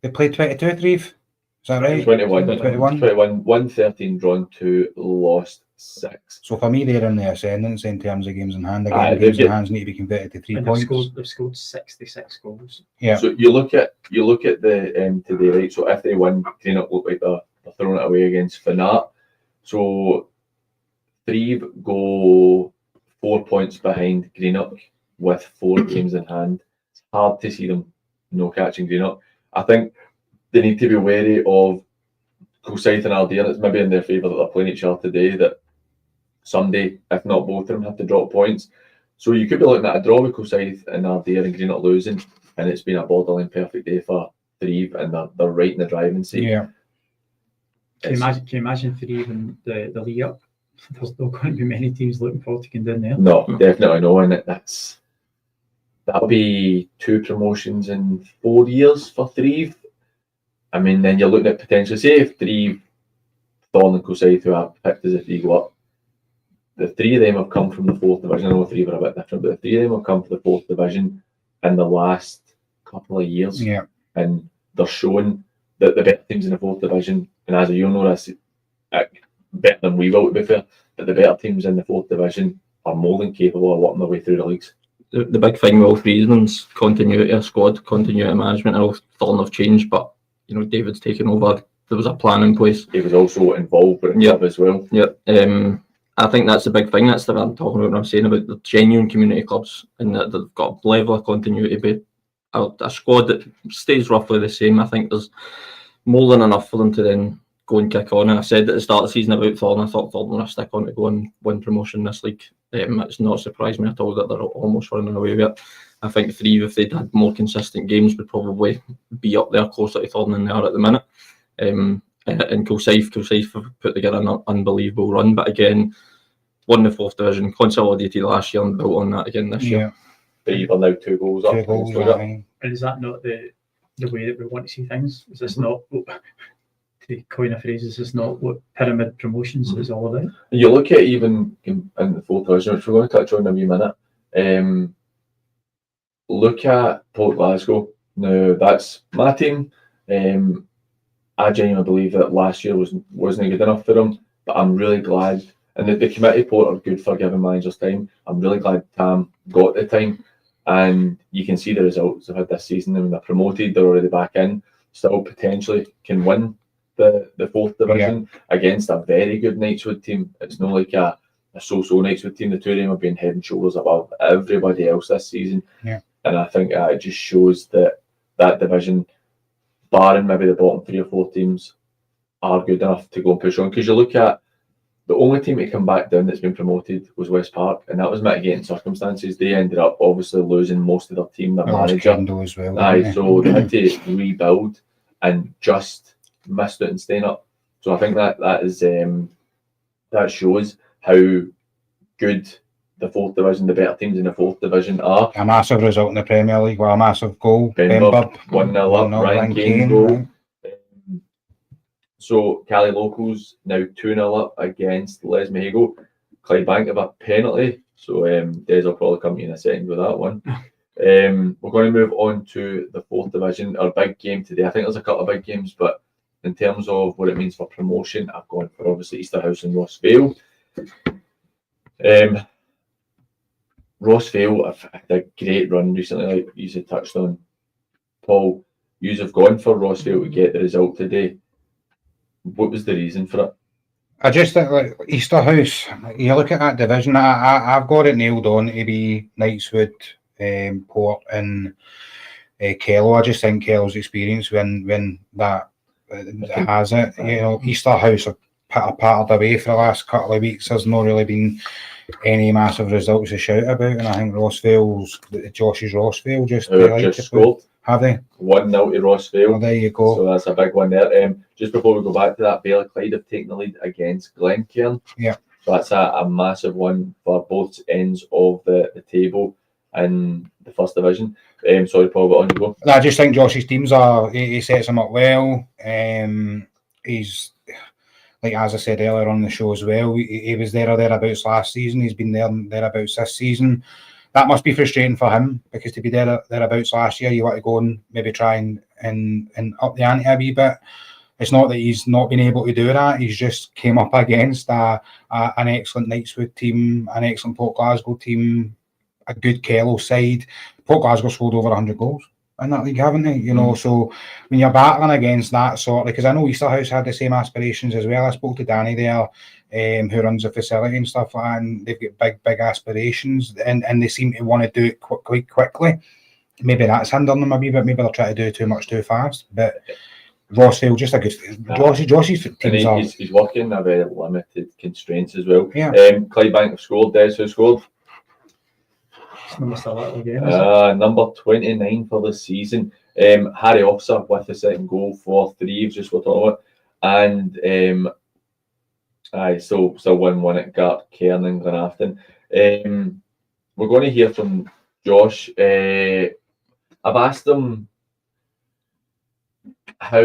They played 22, Threave. Is that right? 21, 113 drawn, 2 lost 6. So for me, they're in the ascendance in terms of games in hand. Again, games in hands need to be converted to 3 And points. they've scored 66 goals. Yeah. So you look at the today, right? So if they win, Greenock look like they're throwing it away against Finnart. So Threave go 4 points behind Greenock with 4 games in hand. It's hard to see them no catching Greenock. I think they need to be wary of Kilsyth and Aldean. It's maybe in their favour that they're playing each other today, that someday, if not both of them, have to drop points. So you could be looking at a draw with Kilsyth and Aldean and Greenock losing, and it's been a borderline perfect day for Threave, and they're right in the driving seat. Yeah. Can you imagine Threave in the league up? There's not going to be many teams looking forward to getting down there. No, definitely no, and that'll be 2 promotions in 4 years for Threave. I mean, then you're looking at potentially, say if Threave, Thorn and Kilsyth, who are picked as if they go up, the 3 of them have come from the 4th division. I know Threave are a bit different, but the 3 of them have come from the 4th division in the last couple of years. Yeah. And they're showing that the better teams in the 4th division, and as you know, that's better than we will, to be fair, that the better teams in the 4th division are more than capable of working their way through the leagues. the big thing with all three of them's continuity of squad, continuity of management. I know Thorn have changed, but you know, David's taken over. There was a plan in place. He was also involved with the club as well. Yeah. I think that's the big thing. That's what I'm talking about when I'm saying about the genuine community clubs, and that they've got a level of continuity, but a squad that stays roughly the same. I think there's more than enough for them to then go and kick on. And I said at the start of the season about Thorn, I thought Thorn were going to stick on to go and win promotion this league. It's not surprised me at all that they're almost running away with it. I think Three, if they'd had more consistent games, would probably be up there closer to Thorn than they are at the minute. And Kilsyth have put together an unbelievable run, but again, won the 4th division, consolidated last year and built on that again this year. But you've now 2 goals up. And is that not the way that we want to see things? Is this not, to coin a phrase, is this not what pyramid promotions is all about? You look at even in the 4th division, which we're going to touch on in a wee minute. Look at Port Glasgow. Now, that's my team. I genuinely believe that last year wasn't good enough for them, but I'm really glad. And the committee Port are good for giving managers time. I'm really glad Tam got the time, and you can see the results they've had this season. And when they're promoted, they're already back in. Still potentially can win the 4th division against a very good Knightswood team. It's not like a so-so Knightswood team. The two of them have been head and shoulders above everybody else this season. Yeah. And I think it just shows that division, barring maybe the bottom 3 or 4 teams, are good enough to go and push on. Because you look at the only team to come back down that's been promoted was West Park, and that was mitigating circumstances. They ended up obviously losing most of their team, their manager. As well, so they had to rebuild and just missed it and staying up. So I think that is that shows how good the 4th division, the better teams in the 4th division are. A massive result in the Premier League, well, a massive goal. Benburb 1-0 up, Ryan Kane's goal. Right. So Cali Locals now 2-0 up against Les Mahigo. Clydebank have a penalty, so Des will probably come in a second with that one. We're going to move on to the 4th division, our big game today. I think there's a couple of big games, but in terms of what it means for promotion, I've gone for obviously Easterhouse and Ross Vale. Ross Vale have had a great run recently, like you touched on. Paul, you have gone for Ross Vale to get the result today. What was the reason for it? I just think, like, Easterhouse, you look at that division, I've got it nailed on to be Knightswood, Port and Kello. I just think Kello's experience when that has it. You know, Easterhouse have pattered away for the last couple of weeks. There's not really been any massive results to shout about, and I think Josh's Rossvale just scored. Have they? 1-0 to Rossvale. Oh, there you go. So that's a big one there. Just before we go back to that, Bailey Clyde have taken the lead against Glencairn. Yeah. So that's a massive one for both ends of the table in the 1st division. Sorry, Paul, but on you go. I just think Josh's teams he sets them up well. He's, like as I said earlier on the show as well, he was there or thereabouts last season. He's been thereabouts this season. That must be frustrating for him, because to be thereabouts last year, you want to go and maybe try and up the ante a wee bit. It's not that he's not been able to do that. He's just came up against an excellent Knightswood team, an excellent Port Glasgow team, a good Kello side. Port Glasgow scored over 100 goals in that league, haven't they? You know, so when you're battling against that sort, because I know Easterhouse had the same aspirations as well. I spoke to Danny there, who runs the facility and stuff like that, and they've got big aspirations, and they seem to want to do it quite quickly. Maybe that's hindering them a wee bit. Maybe they're trying to do too much too fast. But Rossvale, just a good. Josh's teams he's working a very limited constraints as well. Yeah. Clydebank have scored. Des, who scored? Number 29 for the season. Harry Officer with the second goal for Threeves, just we're talking about. And still 1-1 at Gart, Cairn and Glenafton. We're going to hear from Josh. I've asked him how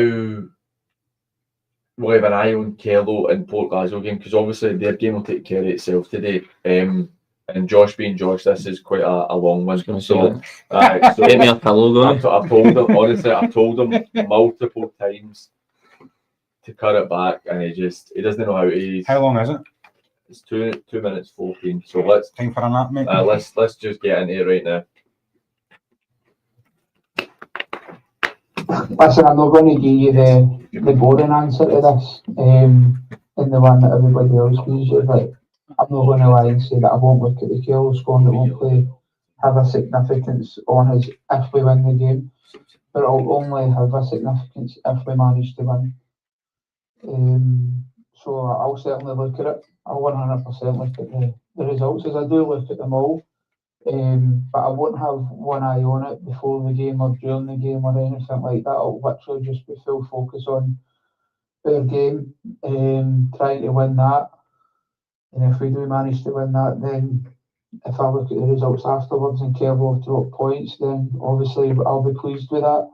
we'll have an eye on Kello and Port Glasgow game, because obviously their game will take care of itself today. And Josh being Josh, this is quite a long one. So get me a pillow going. I've told him, honestly, I've told him multiple times to cut it back, and he doesn't know how to. How long is it? It's 2 minutes 14. So let's Time for a nap, mate. let's just get into it right now. Listen, I'm not going to give you the boring answer to this, and the one that everybody else gives you. But I'm not going to lie and say that I won't look at the Kells scoring. It won't play have a significance on us if we win the game, but it'll only have a significance if we manage to win. So I'll certainly look at it. I'll 100% look at the results, as I do look at them all. But I won't have one eye on it before the game or during the game or anything like that. I'll literally just be full focus on our game, trying to win that. And if we do manage to win that, then if I look at the results afterwards and Kelvin have dropped points, then obviously I'll be pleased with that.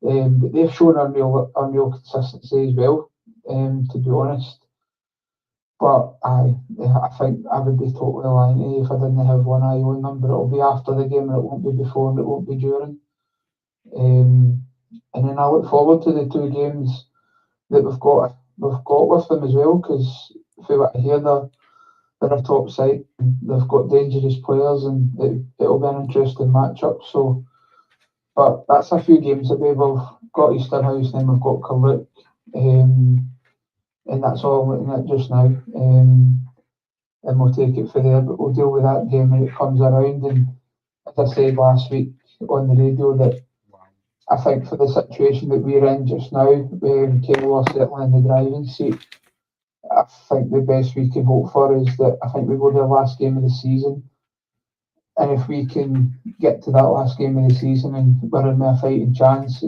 But they've shown unreal consistency as well, to be honest. But I think I would be totally lying if I didn't have one eye on them. But it'll be after the game, and it won't be before, and it won't be during. And then I look forward to the two games that we've got with them as well. Because if we were to hear they're a top side, they've got dangerous players, and it'll be an interesting matchup. So, but that's a few games away. We've got Easterhouse, then we've got Carluke. And that's all I'm looking at just now. And we'll take it from there, but we'll deal with that game when it comes around. And as I said last week on the radio, that I think for the situation that we're in just now, Cable are certainly in the driving seat. I think the best we can hope for is that I think we go to the last game of the season. And if we can get to that last game of the season and we're in a fighting chance,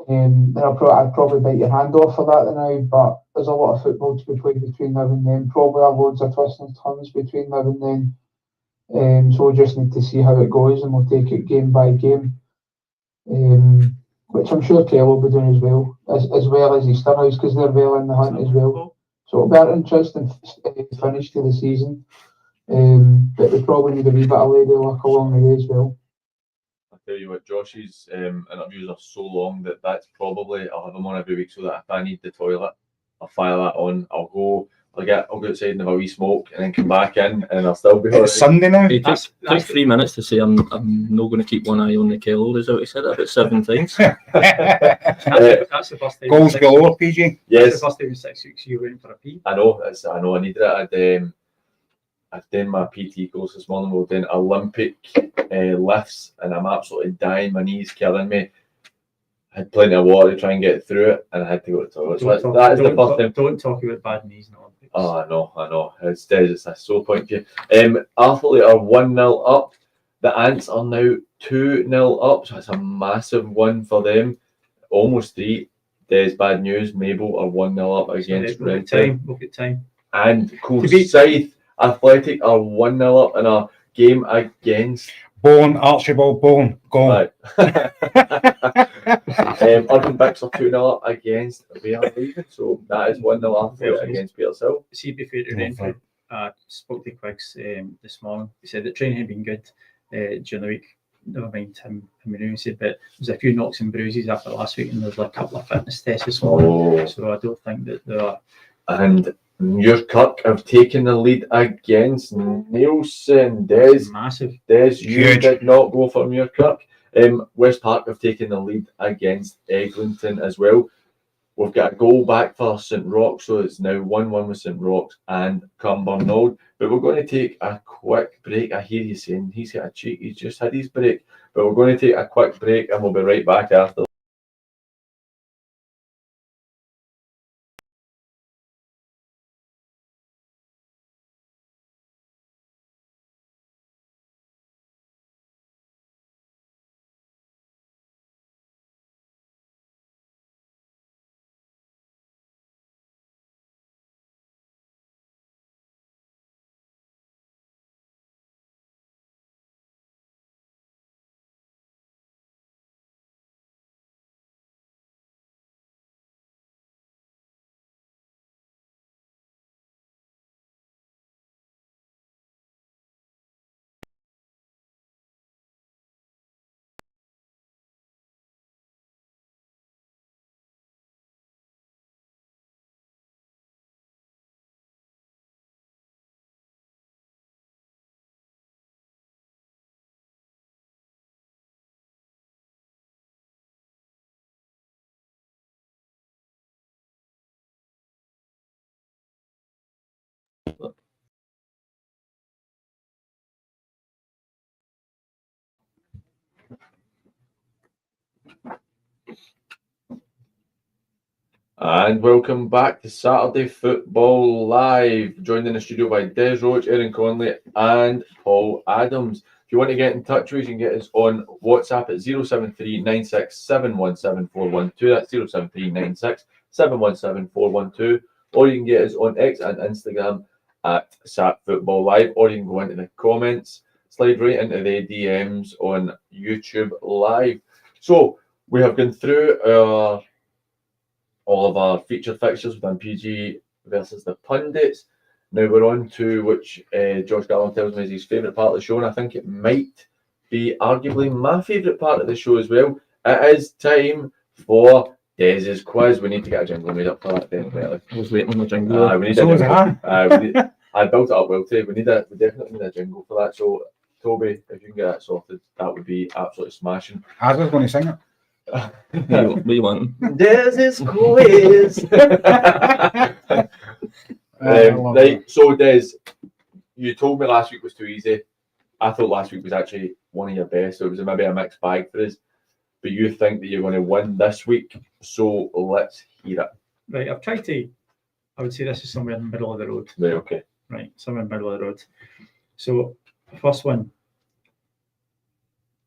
then I'd probably bite your hand off for that now, but there's a lot of football to be played between now and then. Probably loads of twists and turns between now and then. So we just need to see how it goes, and we'll take it game by game. Which I'm sure Kell will be doing as well as Easterhouse, because they're well in the hunt as well. So it'll be an interesting finish to the season. But we probably need a wee bit of lady luck along the way as well. I tell you what, Josh's interviews are so long that's probably, I'll have them on every week, so that if I need the toilet, I'll fire that on. I'll go outside and have a wee smoke, and then come back in, and I'll still be. It's Sunday now. It takes 3 minutes to say I'm not going to keep one eye on the Kello result. He said that about 7 times. That's the first time. Goals galore, PG. Yes, That's the first time in 6 weeks you went for a pee. I know. I needed it. I've done my PT course this morning. We're doing Olympic lifts, and I'm absolutely dying. My knees killing me. I had plenty of water to try and get through it, and I had to go to the toilet. So that is the first time. Don't talk about bad knees in Olympics. Oh, I know. It's a sore point for you. Athlete are 1-0 up. The Ants are now 2-0 up, so it's a massive one for them. Almost 3. There's bad news. Mabel are 1-0 up against Redtown. We'll get time. And Coolside Athletic are 1-0 up in a game against Bone, Archibald Bone, go on. Right. Urban Bix are 2-0 up against Leaving, so that is 1-0 up against Petershill. See, before to Renfrew, spoke to Quiggs this morning. He said that training had been good during the week. Never mind him he said, but there's a few knocks and bruises after last week, and there's a couple of fitness tests this morning. So I don't think that there are. And Muirkirk have taken the lead against Nielsen. Massive. You did not go for Muirkirk. West Park have taken the lead against Eglinton as well. We've got a goal back for St Roch, so it's now 1-1 with St Roch and Cumbernauld. But we're going to take a quick break. I hear you saying he's got a cheek, he's just had his break. But we're going to take a quick break, and we'll be right back after. And welcome back to Saturday Football Live. Joined in the studio by Des Roach, Aaron Conley, and Paul Adams. If you want to get in touch with us, you can get us on WhatsApp at 07396717412. That's 07396717412. Or you can get us on X and Instagram at Sat Football Live. Or you can go into the comments, slide right into the DMs on YouTube Live. So we have gone through all of our featured fixtures. We've done PG versus the pundits. Now we're on to which Josh Garland tells me is his favourite part of the show, and I think it might be arguably my favourite part of the show as well. It is time for Des's quiz. We need to get a jingle made up for that, definitely. I was waiting on the jingle. We need So a was jingle. I. I built it up well today. We definitely need a jingle for that. So Toby, if you can get that sorted, that would be absolutely smashing. I was going to sing it. What do you want? Des's quiz. Right, so Des, you told me last week was too easy. I thought last week was actually one of your best, so it was maybe a mixed bag for us. But you think that you're going to win this week, so let's hear it. Right, I've tried to, I would say this is somewhere in the middle of the road. Right, okay. Right, somewhere in the middle of the road. So, first one,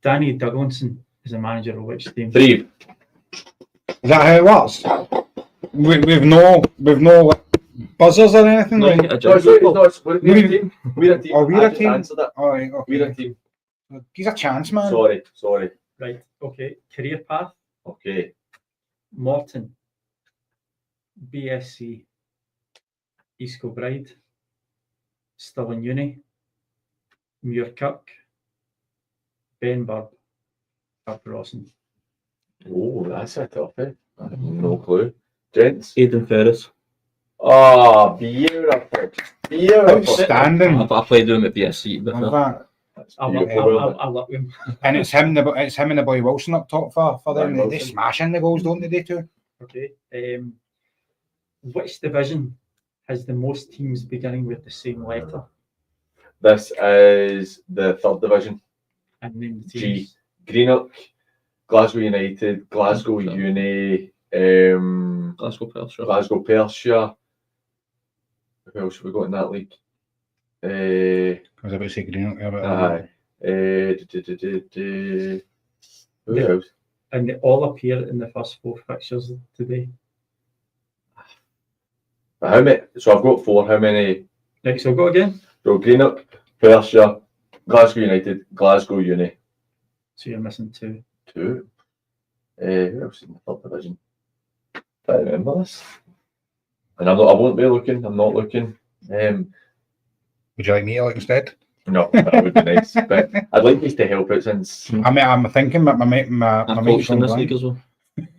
Danny Douglinson is a manager of which team? 3. Is that how it works? We've no buzzers or anything? No, Like? you get a No, jingle. we're a team. We're a team. Oh, we're I a just team? answered it. All right, okay. We're a team. Give us a chance, man. Sorry. Right, okay. Career path, Okay. Morton, BSc, East Kilbride, Stirling Uni, Muirkirk, Benburb, Rawson. Oh, that's a toughie. I have no clue. Gents? Aidan Ferris. Oh, beautiful. Outstanding. I played with him at BSC. Love But that. That's I'll beautiful. love him. And it's him and the boy Wilson up top for them. Ryan They Wilson. smash in the goals, don't they too? Okay. Which division has the most teams beginning with the same letter? This is the 3rd division. And name the G. teams. Greenock, Glasgow United, Glasgow Uni, Glasgow Perthshire. Glasgow Perthshire. Who else have we got in that league? I was about to say Greenock. Aye. Who else? And they all appear in the first 4 fixtures today. How many? So I've got 4. How many? Right, so go again. So Greenock, Perthshire, Glasgow United, Glasgow Uni. So you're missing 2. 2. Who else in the 3rd division? I remember this. And I won't be looking. I'm not looking. Would you like me to look instead? No, that would be nice. But I'd like you to help out since, I'm thinking, but my I've mate's coached in on this blank. league as well.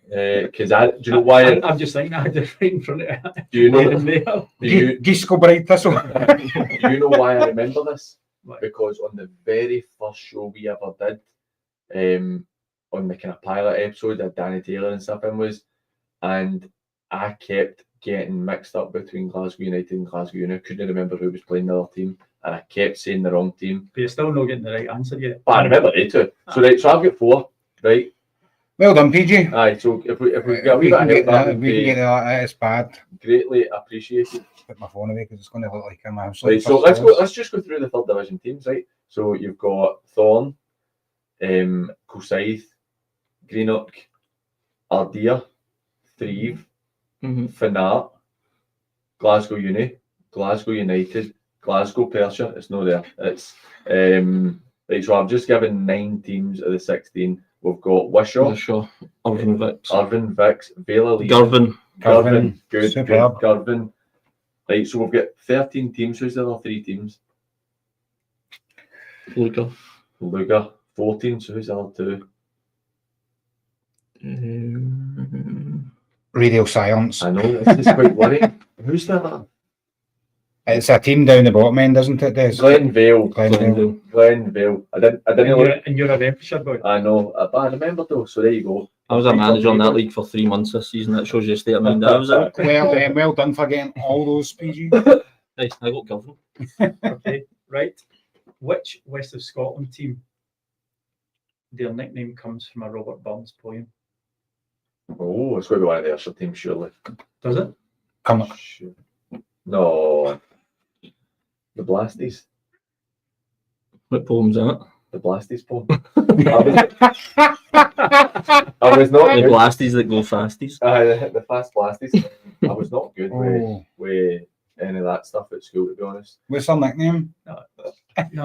because do you know why? I'm just thinking, I just right in front of it. Do you know? There. Gisco Bride Thistle. Do you know why I remember this? Why? Because on the very first show we ever did, on the kind of pilot episode that Danny Taylor and stuff in was, and I kept getting mixed up between Glasgow United and Glasgow Uni. I couldn't remember who was playing the other team, and I kept saying the wrong team. But you're still not getting the right answer yet. But I remember they too. So right, so I've got 4, right? Well done, PG. Aye, so if we get a wee We bit can of get help, that that. would We can be get that. It's bad. greatly appreciated. Put my phone away because it's going to look like I'm a Right, so let's just go through the 3rd division teams, right? So you've got Thorn, Kilsyth, Greenock, Ardea, Thrieve, Finnart, Glasgow Uni, Glasgow United, Glasgow Perthshire. It's not there. It's right. So I've just given 9 teams of the 16. We've got Wishaw, Sure. Irvin Vicks. Irvin Vicks, Vela Lee, Garvin. Garvin, good, Superb. Garvin. Right, so we've got 13 teams. Who's the other 3 teams? Luca. Luga, 14. So who's the other 2? Radio silence. I know, this is quite worrying. Who's the other? It's a team down the bottom end, isn't it? Des? Glenvale. Glenvale. Glenvale. I didn't look. And you're a Renfrewshire boy. I know, but I remember though. So there you go. I was a manager in that league for 3 months this season. That shows you the state of mind I was in. Well done for getting all those, PG. Nice, I got Gilvin. Okay, right. Which West of Scotland team, their nickname comes from a Robert Burns poem? Oh, it's got to be one of the Ayrshire teams, surely. Does it? Come on. Sure. No. The Blasties. What poem's in it? The Blasties poem. I was not The good. Blasties that go fasties. The fast Blasties. I was not good Oh. with any of that stuff at school, to be honest. What's her nickname? No,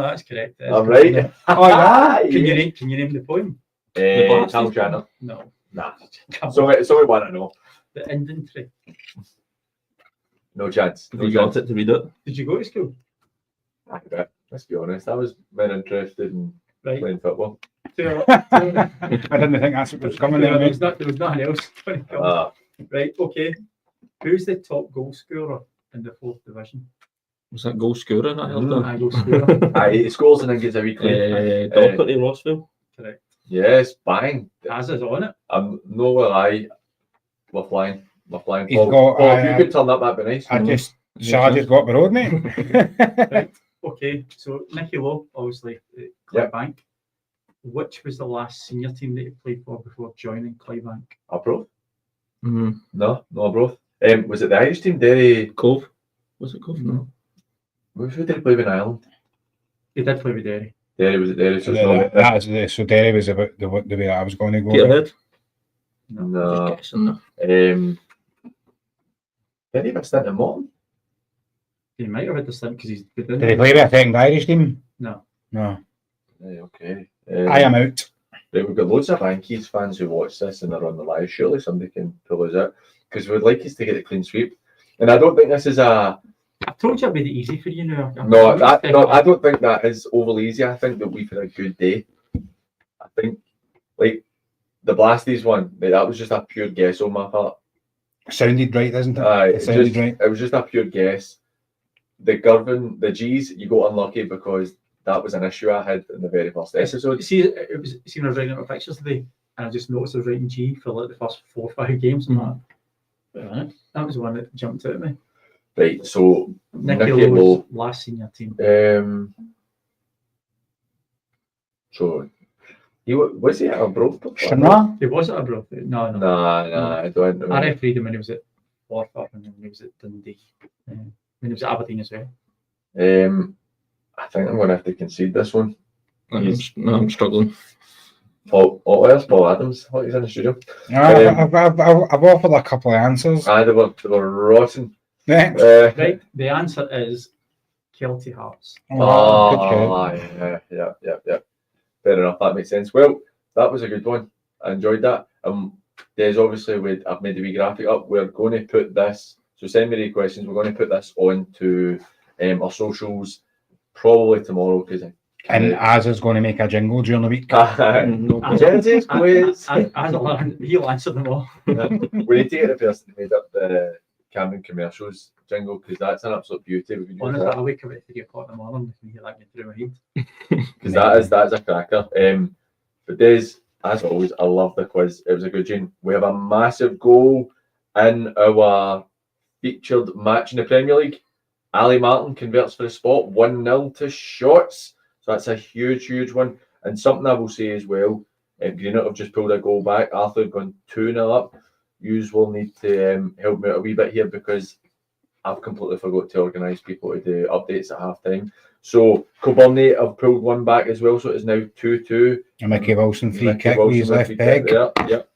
that's correct. That is I'm correct. right. Oh, yeah. Can you name the poem? Blasties Tal poem? Shannon. No. Nah. Come on. So we want to know. The Infantry. No chance. No You chance. got it to read it. Did you go to school? Let's be honest. I was more interested in Right. playing football. There I didn't think that's what was coming there, mate. there was nothing else. when it comes. Right, okay. Who's the top goal scorer in the 4th division? Was that goal scorer I heard that? I goal scorer. Aye, he scores and then gets a wee clean. Doherty, Rossville. Correct. Yes, bang. As is on it. I'm no lie. We're flying. We're flying. He's Paul, got, Paul, if I- you could turn that, that'd be nice. I just got the road, mate. Right. Okay, so Nicky Lowe, obviously, at Clydebank. Which was the last senior team that he played for before joining Clydebank? Arbroath? Mm-hmm. No, Arbroath. Was it the Irish team? Derry? Cove. Was it Cove? No. Who did he play with in Ireland? He did play with Derry. Derry, was it Derry? So, So Derry was about the way I was going to go. Peterhead. no. Just guessing there. Did he have a stint in Morton? He might have had the stint because he's good in Did he play with a second Irish team? No. No. Aye, okay. I am out. Right, we've got loads of Bankies fans who watch this and are on the live. Surely somebody can pull us out because we'd like us to get a clean sweep. And I don't think this is a. I told you it'd be easy for you now. No, I don't think that is overly easy. I think that we've had a good day. I think, like, the Blasties one, that was just a pure guess on my part. Sounded right, doesn't it? Aye, It sounded just, right. it was just a pure guess. The Girvan, the G's, you got unlucky because that was an issue I had in the very first episode. See, it was seen as writing out my pictures today, and I just noticed I was writing G for like the first 4 or 5 games. And that was the one that jumped out at me. Right, so Nicky Nicky Lowe's Lowe. last senior team. So was he at Arbroath before? Shamrock? He was at Arbroath. No. Nah, I don't know. I refereed him when he was at Forfar and then when he was at Dundee. When he was at Aberdeen as well. I think I'm going to have to concede this one. I'm struggling. Where's Paul Adams? Oh, he's in the studio. I've offered a couple of answers. Aye, they were rotten. Next. Right, the answer is Kelty Hearts. Yeah. Fair enough, that makes sense. Well, that was a good one. I enjoyed that. There's obviously, I've made a wee graphic up. We're going to put this, so send me the questions. We're going to put this on to our socials probably tomorrow because And Az is going to make a jingle during the week. Jensen's quiz. He'll answer them all. We need to get the person who made up the Camden commercials jingle because that's an absolute beauty. We can use Honestly, that. I wake up at 3 o'clock in the morning and hear that going through my head. Because that is a cracker. But Des, as always, I love the quiz. It was a good one. We have a massive goal in our featured match in the Premier League. Ali Martin converts for the spot, 1-0 to Shots. So that's a huge one. And something I will say as well, Greenock have just pulled a goal back. Arthur have gone 2-0 up. You will need to help me out a wee bit here because I've completely forgot to organise people to do updates at half time. So Coburnie have pulled one back as well, so it is now 2-2. And Mickey Wilson free Mickey kick Wilson with his with left free peg. kick there. Yep.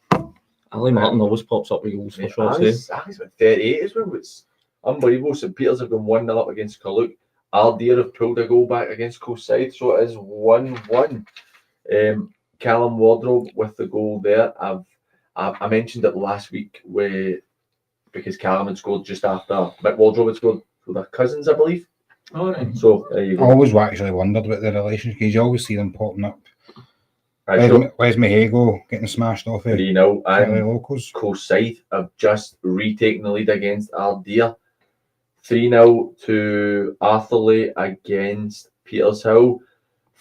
Ali Martin always pops up with goals for sure. He's with 38 as well. It's unbelievable. St Peters have gone 1-0 up against Carluke. Ardere have pulled a goal back against Coast Side, so it is 1-1. Callum Wardrobe with the goal there. I mentioned it last week because Callum had scored just after Mick Wardrobe had scored for their cousins, I believe. All right. So there you I go. always actually wondered about the relationship because you always see them popping up. Right, so Where's Mahego getting smashed off of 3-0 the and locals? Coast Side have just retaken the lead against Ardere. 3-0 to Arthurlie against Petershill.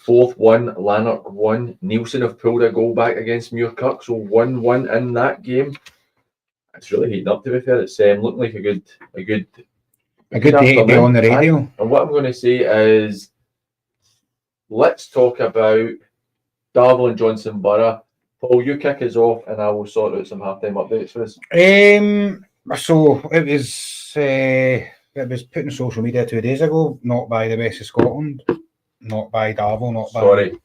4th-1, Lanark 1. Nielsen have pulled a goal back against Muirkirk, so 1-1 in that game. It's really heating up, to be fair. It's looking like a good A good day to be on the radio. And what I'm going to say is, let's talk about Darvel and Johnson Burough. Paul, you kick us off, and I will sort out some halftime updates for us. So it was put on social media 2 days ago, not by the West of Scotland, not by Darvel, not by. Sorry,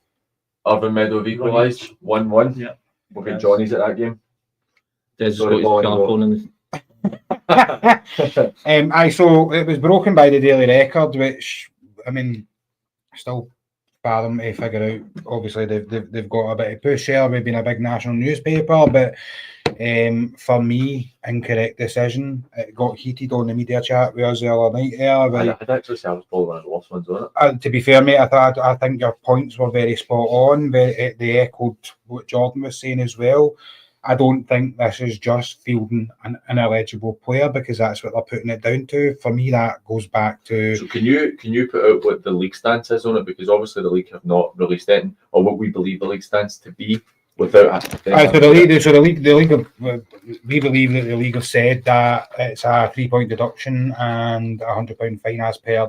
Irvine Meadow have equalised 1-1. Yeah. We'll get Johnny's at that game. Sorry, So it was broken by the Daily Record, which I mean, still fathom to figure out. Obviously, they've got a bit of push there. We've been a big national newspaper, but for me, incorrect decision. It got heated on the media chat with us the other night. I'd actually say I was probably one of the worst ones, wasn't it? To be fair, mate, I think your points were very spot on. They echoed what Jordan was saying as well. I don't think this is just fielding an ineligible player, because that's what they're putting it down to. For me, that goes back to. So can you put out what the league stance is on it? Because obviously the league have not released it, or what we believe the league stance to be, without. So the league, we believe that the league have said that it's a 3-point deduction and £100 fine as per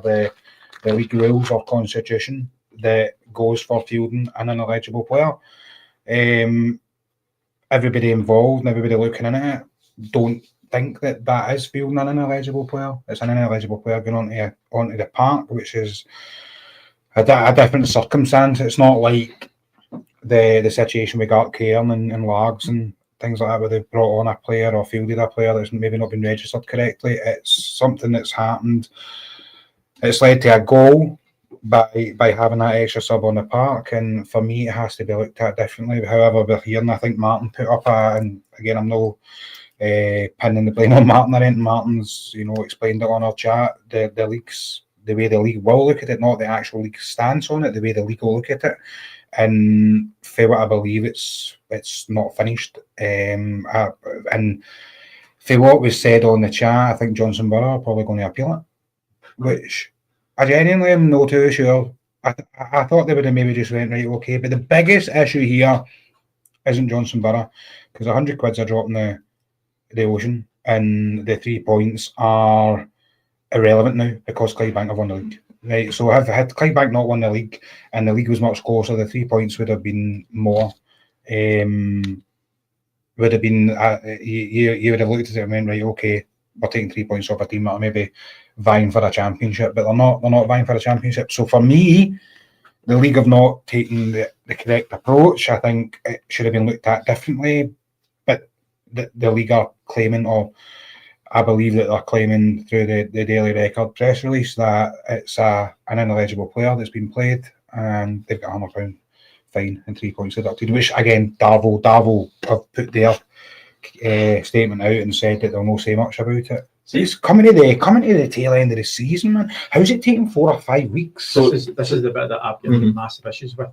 the league rules or constitution that goes for fielding an ineligible player. Everybody involved and everybody looking in it don't think that is fielding an ineligible player. It's an ineligible player going onto the park, which is a different circumstance. It's not like the situation we got Cairn and Largs and things like that, where they've brought on a player or fielded a player that's maybe not been registered correctly. It's something that's happened. It's led to a goal by having that extra sub on the park, and for me it has to be looked at differently. However, we're hearing, I think Martin put up and again, I'm no pinning the blame on Martin or anything. Martin's explained it on our chat. The leagues, the way the league will look at it, not the actual league stance on it, the way the league will look at it, and for what I believe, it's not finished. And for what was said on the chat, I think Johnson Burough are probably going to appeal it, which I genuinely am not too sure. I thought they would have maybe just went, right, okay. But the biggest issue here isn't Johnson Burough, because £100 are dropping the ocean, and the 3 points are irrelevant now because Clydebank have won the league. Right, so had Clydebank not won the league and the league was much closer, the 3 points would have been more. Would have been you would have looked at it and went, right, okay, we're taking 3 points off a team that are maybe vying for a championship, but they're not vying for a championship. So for me, the league have not taken the correct approach. I think it should have been looked at differently, but the league are claiming, or I believe that they're claiming through the Daily Record press release, that it's an ineligible player that's been played, and they've got £100 fine and 3 points deducted, which again, Darvel have put their statement out and said that they'll not say much about it. So it's coming to the tail end of the season, man. How's it taking 4 or 5 weeks? So this is the bit that I've got massive issues with.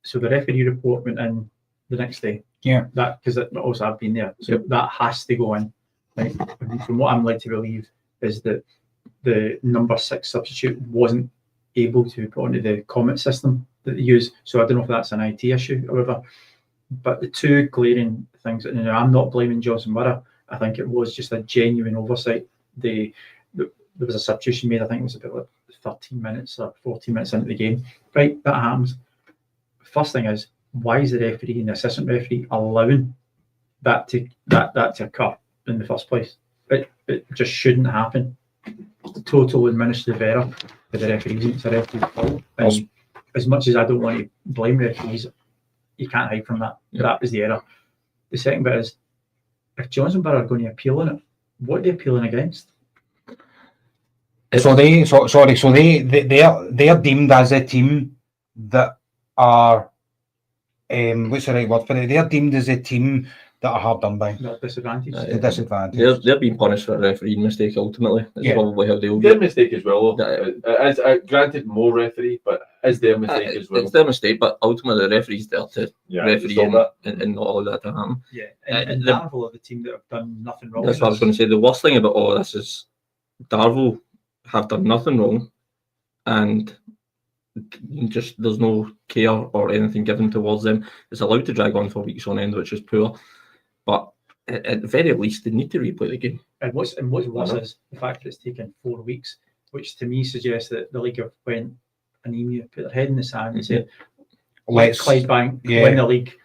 So the referee report went in the next day. Yeah. That, because also I've been there. So that has to go in. Right? From what I'm led to believe is that the number 6 substitute wasn't able to put onto the comment system that they use. So I don't know if that's an IT issue or whatever. But the two glaring things, and I'm not blaming Johnson Burough. I think it was just a genuine oversight. There was a substitution made. I think it was about like 13 minutes or 14 minutes into the game. Right, that happens. First thing is, why is the referee and the assistant referee allowing that to occur in the first place? It just shouldn't happen. Total administrative error for the referees. It's a referee's fault. And as much as I don't want to blame referees, you can't hide from that. Yeah. That was the error. The second bit is, if Johnson Burough are going to appeal on it, what are they appealing against? So they're deemed as a team that are what's the right word for it? They're deemed as a team that are hard done by. Not disadvantaged. The disadvantage. They're being punished for a refereeing mistake ultimately. That's probably how they'll their mistake as well. As granted, more referee, but is their mistake as well. It's their mistake, but ultimately the referee's there to referee and not allow that to happen. Yeah, and Darvel are the team that have done nothing wrong. That's what I was going to say. The worst thing about all of this is Darvel have done nothing wrong, and just there's no care or anything given towards them. It's allowed to drag on for weeks on end, which is poor. But at the very least, they need to replay the game. And what's worse is the fact that it's taken 4 weeks, which to me suggests that the league have went and put their head in the sand and said, let Clydebank win the league,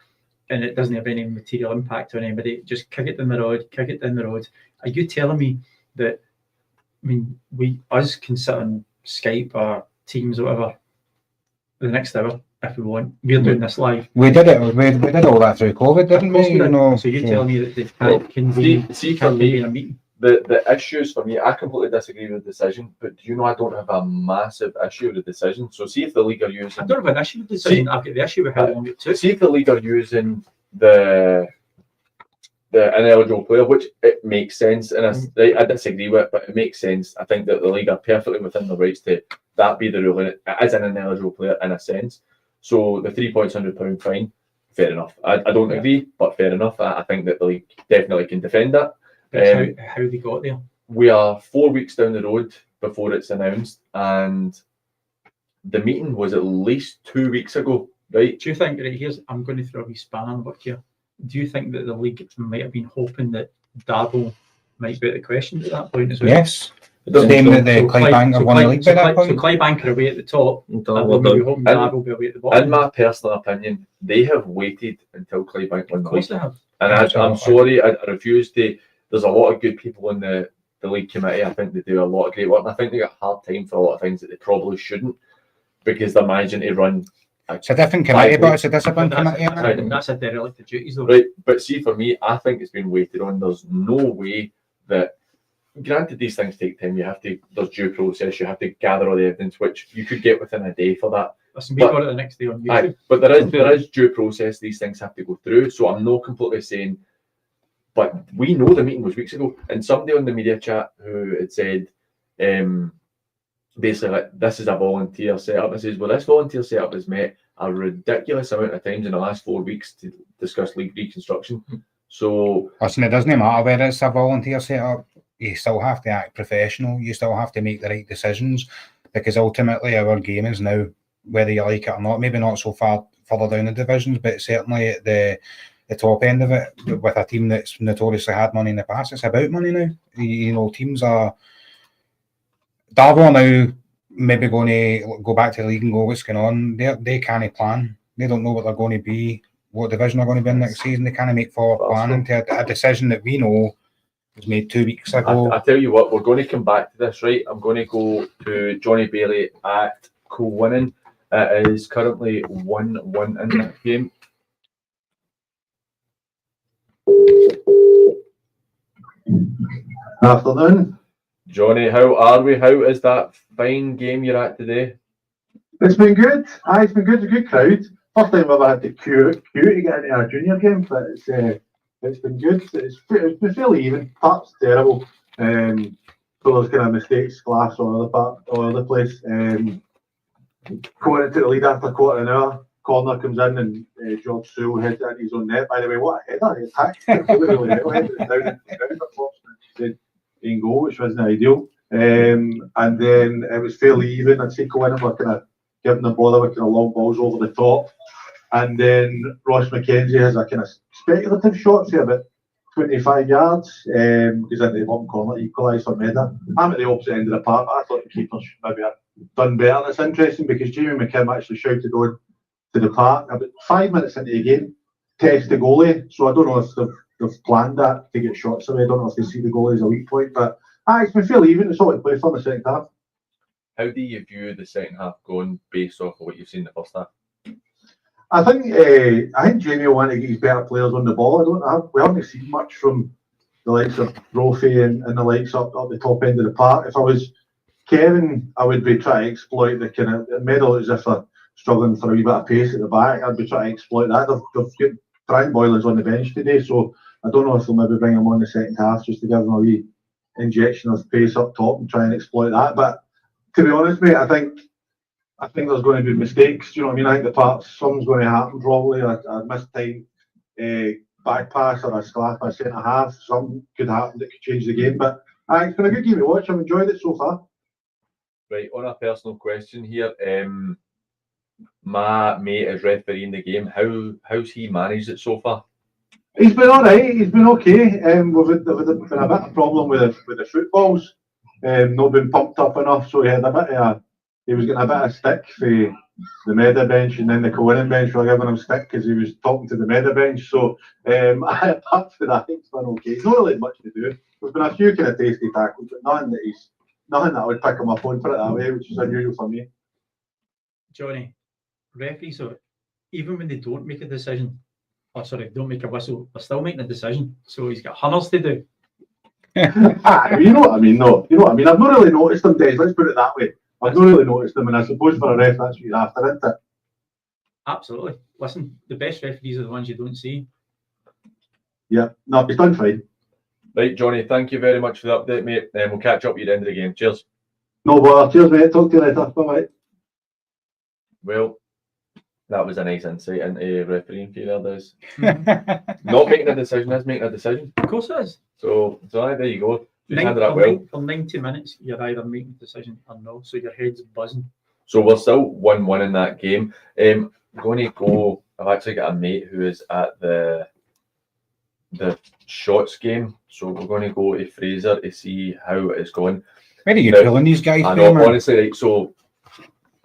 and it doesn't have any material impact on anybody. Just kick it down the road. Are you telling me that? I mean, us can sit on Skype or Teams or whatever the next hour if we want. We're doing this live. We did it. We did all that through COVID, didn't we? You know. So you're telling me that they can't convene in a meeting? The issues for me, I completely disagree with the decision, but do you know I don't have a massive issue with the decision. So see if the league are using. I don't have an issue with the decision. I've got the issue with how long it took. See if the league are using the ineligible player, which it makes sense, and I disagree with it, but it makes sense. I think that the league are perfectly within their rights to that be the rule, and it is an ineligible player in a sense. So the £300 fine, fair enough. I don't agree, but fair enough. I think that the league definitely can defend that. How they got there? We are 4 weeks down the road before it's announced, and the meeting was at least 2 weeks ago, right? Do you think, I'm going to throw a wee spanner in the work here. Do you think that the league might have been hoping that Darvel might be at the question at that point as well? Yes. Same that the Clydebank have won the league by that point. So Clydebank are away at the top, and we'll be hoping Darvel will be away at the bottom. In my personal opinion, they have waited until Clydebank won the league. They have. And I'm sorry, I refuse to. There's a lot of good people in the league committee. I think they do a lot of great work. And I think they got a hard time for a lot of things that they probably shouldn't, because they're managing to run. It's a different committee, but it's a discipline committee. That's a derelict of duties, though. Right, but see, for me, I think it's been waited on. There's no way that. Granted, these things take time. There's due process. You have to gather all the evidence, which you could get within a day for that. Listen, we got it the next day on YouTube. But there is due process. These things have to go through. So I'm not completely saying. But we know the meeting was weeks ago, and somebody on the media chat who had said, basically, like, this is a volunteer setup. It says, well, this volunteer setup has met a ridiculous amount of times in the last 4 weeks to discuss league reconstruction. So, listen, it doesn't matter whether it's a volunteer setup. You still have to act professional. You still have to make the right decisions, because ultimately our game is now, whether you like it or not, maybe not so far further down the divisions, but certainly at the top end of it, with a team that's notoriously had money in the past. It's about money now. You know, teams are. Darvel now maybe going to go back to the league and go, what's going on? They can't plan. They don't know what they're going to be, what division they're going to be in next season. They can't make forward planning to a decision that we know was made 2 weeks ago. I tell you what, we're going to come back to this, right? I'm going to go to Johnny Bailey at co-winning. It is currently 1-1 in that game. Afternoon. Johnny, how are we? How is that fine game you're at today? It's been good. It's been good. A good crowd. First time I've ever had to queue to get into a junior game, but it's been good. It's been fairly even. Part's terrible. So there's kind of mistakes, glass all over the place. Going into the lead after a quarter of an hour. Corner comes in and George Sewell heads it into his own net. By the way, what a header! He attacked it really well. Headed it down into the ground, unfortunately, in goal, which wasn't ideal. And then it was fairly even. I'd say Cohen were kind of giving the bother with kind of long balls over the top. And then Ross McKenzie has a kind of speculative shot, say about 25 yards, goes into the bottom corner, equalised for Meda. I'm at the opposite end of the park, but I thought the keeper should maybe have done better. And it's interesting because Jamie McKim actually shouted on to the park about 5 minutes into the game, test the goalie. So I don't know if they've planned that to get shots away. I don't know if they see the goalie as a weak point, but it's been fairly even. It's all to play for the second half. How do you view the second half going based off of what you've seen in the first half? I think Jamie will want to get his better players on the ball. We haven't seen much from the likes of Brophy and the likes up the top end of the park. If I was Kevin, I would be trying to exploit the kind of middle as if they're struggling for a wee bit of pace at the back. I'd be trying to exploit that. They've got Brian Boylan's on the bench today, so I don't know if they'll maybe bring him on the second half just to give him a wee injection of pace up top and try and exploit that. But to be honest, mate, I think there's going to be mistakes. Do you know what I mean? I think something's going to happen probably. A missed time back pass or a sclap a centre half. Something could happen that could change the game. But it's been a good game to watch. I've enjoyed it so far. Right, on a personal question here, my mate is refereeing the game. How's he managed it so far? He's been all right. He's been okay. We've been a bit of problem with the footballs. Not been pumped up enough, so he had a bit of he was getting a bit of stick for the Meda bench, and then the Cohen bench were giving him stick because he was talking to the Meda bench. So apart from that, it's been okay. He's not really much to do. There's been a few kind of tasty tackles, but nothing that I would pick him up on, put it that way, which is unusual for me. Johnny, referees, so even when they don't make a decision, don't make a whistle, they're still making a decision. So he's got hunters to do. You know what I mean? No, you know what I mean. I've not really noticed them, Des. Let's put it that way. I've not really noticed them, and I suppose for a ref, that's what you're after, isn't it? Absolutely. Listen, the best referees are the ones you don't see. Yeah, no, he's done fine. Right, Johnny, thank you very much for the update, mate. We'll catch up at the end of the game. Cheers. No bother. Cheers, mate. Talk to you later. Bye-bye. Well, that was a nice insight into refereeing for you there, Des. Not making a decision is making a decision. Of course it is. So there you go. You handled that well. For 90 minutes, you're either making a decision or no, so your head's buzzing. So we're still 1-1 in that game. I'm going to go. I've actually got a mate who is at the shots game, so we're going to go to Fraser to see how it's going. Where are you killing these guys? I know, honestly, right. So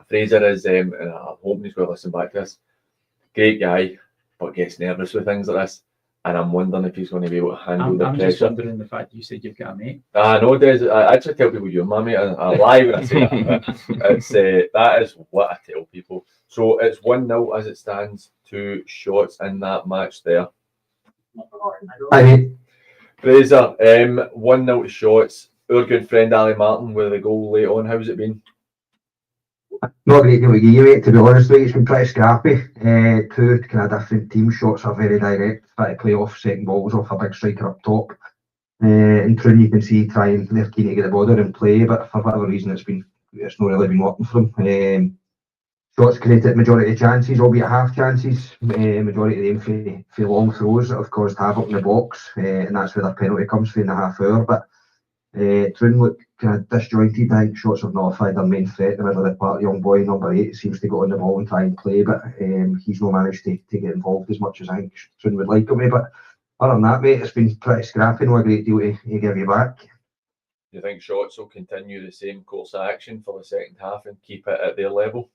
Fraser is, and I'm hoping he's going to listen back to this. Great guy, but gets nervous with things like this, and I'm wondering if he's going to be able to handle the I'm pressure. just wondering the fact you said you've got a mate. I know, Des. I actually tell people you're my mate. I lie when I say that. It's that is what I tell people. So it's 1-0 as it stands. 2 shots in that match there. Fraser, 1-0 to shots. Our good friend Ali Martin with a goal late on. How's it been? Not great deal to give you, mate, to be honest with you. It's been pretty scrappy. 2 kind of different team shots are very direct. Try to play off second balls off a big striker up top. In Troon, you can see they're keen to get the ball there and play, but for whatever reason it's not really been working for them. Shots created majority of chances, albeit half chances. Majority of them for long throws that have caused havoc in the box, and that's where their penalty comes for in the half hour. But Troon look kind of disjointed. I think shots have nullified their main threat in the middle of the park. Young boy number 8 seems to go on the ball and try and play, but he's not managed to get involved as much as I think Troon would like him to. But other than that, mate, it's been pretty scrappy. Not a great deal to give you back. Do you think shots will continue the same course of action for the second half and keep it at their level?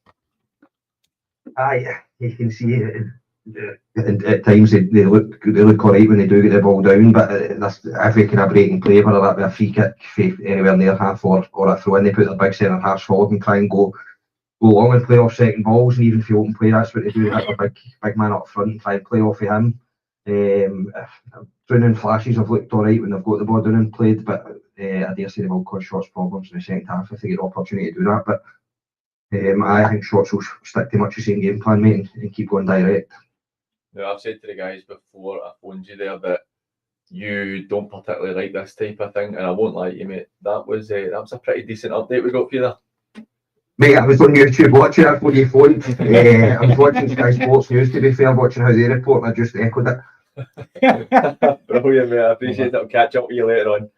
Aye, you can see it. At times they look alright when they do get the ball down, but every kind of break and play, whether that be a free kick anywhere near half or a throw in, they put their big centre halves forward and try and go long and play off second balls, and even if you open play, that's what they do. They have a big man up front and try and play off of him. Troon and flashes have looked alright when they've got the ball down and played, but I dare say they will cause shots problems in the second half if they get the opportunity to do that. But I think shots will stick to much the same game plan, mate, and keep going direct. Now, I've said to the guys before I phoned you there that you don't particularly like this type of thing, and I won't lie to you, mate. That was a pretty decent update we got for you there. Mate, I was on YouTube watching it before you phoned. I was watching Sky Sports News, to be fair, watching how they report, and I just echoed it. Brilliant, mate. I appreciate it. I'll catch up with you later on.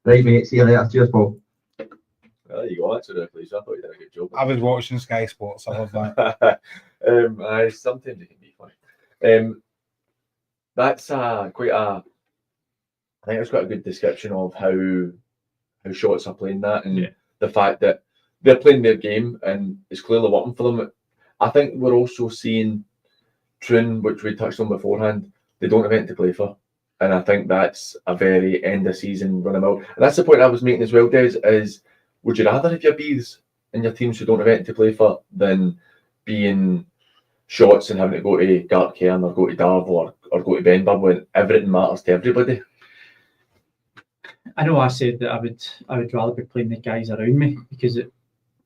Right, mate. See you later. Cheers, Paul. There you go. That's a please. I thought you did a good job. I was watching Sky Sports. I love that. Sometimes it can be funny. That's quite a. I think it's quite a good description of how shots are playing that, and the fact that they're playing their game and it's clearly working for them. I think we're also seeing Troon, which we touched on beforehand. They don't have anything to play for, and I think that's a very end of season run them out. And that's the point I was making as well, Des. Is would you rather have your Bs and your teams who don't have anything to play for than being shots and having to go to Gartcairn or go to Darvel or go to Benburn when everything matters to everybody? I know I said that I would rather be playing the guys around me because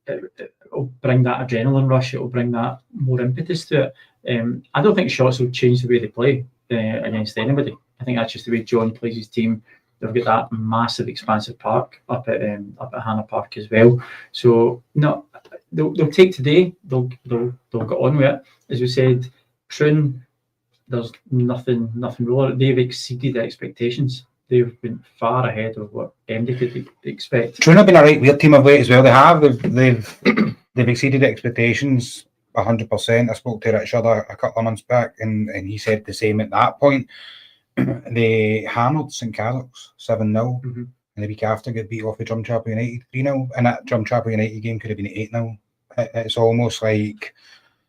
it'll bring that adrenaline rush. It'll bring that more impetus to it. I don't think shots will change the way they play against anybody. I think that's just the way John plays his team. They've got that massive, expansive park up at Hannah Park as well. So no, they'll take today. They'll get on with it. As we said, Troon, there's nothing wrong. They've exceeded expectations. They've been far ahead of what MD could expect. Troon have been a right weird team of late as well. They have. They've exceeded expectations 100%. I spoke to Richard a couple of months back, and he said the same at that point. They hammered St Carroll's 7-0, and the week after got beat off the Drumchapel United 3-0, and that Drumchapel United game could have been 8-0. It's almost like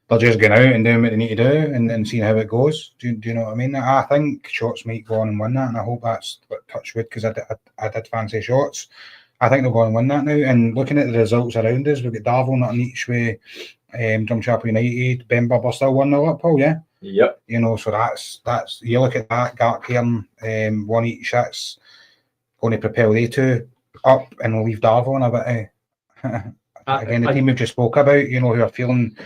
they're just going out and doing what they need to do and seeing how it goes. Do you know what I mean? I think Shorts might go on and win that, and I hope that's touch wood, because I did fancy Shorts. I think they'll go on and win that now. And looking at the results around us, we've got Darvel not in each way, Drumchapel United, Benburb are still 1-0 up, Paul, yeah? Yep. You know, so that's you look at that, Gartcairn, 1 each, that's going to propel they two up and leave Darvel in a bit of, again, the team we've just spoke about, you know, who are feeling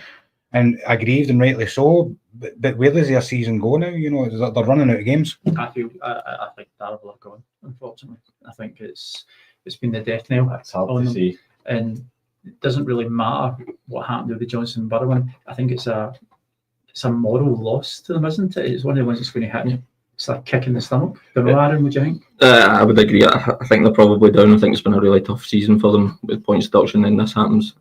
and aggrieved, and rightly so, but where does their season go now? You know, they're running out of games. I think Darvel are gone, unfortunately. I think it's been the death knell. That's hard to see. And it doesn't really matter what happened with the Johnson Burough one. I think it's a moral loss to them, isn't it? It's one of the ones that's going to hit you. It's like kick in the stomach. Don't know, Aaron, what do you think? I would agree. I think they're probably down. I think it's been a really tough season for them with points deduction, and this happens.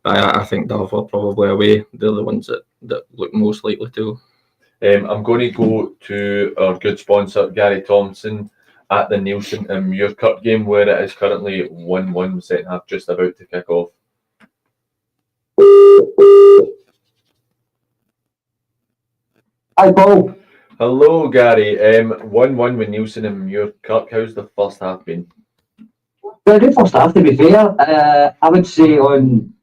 I think Darvel are probably away. They're the ones that look most likely to. I'm going to go to our good sponsor, Gary Thompson, at the Nielsen and Muirkirk game, where it is currently 1-1, second half just about to kick off. Hi, Paul. Hello, Gary. 1-1 with Nielsen and Muirkirk. How's the first half been? Well, good first half, to be fair. I would say on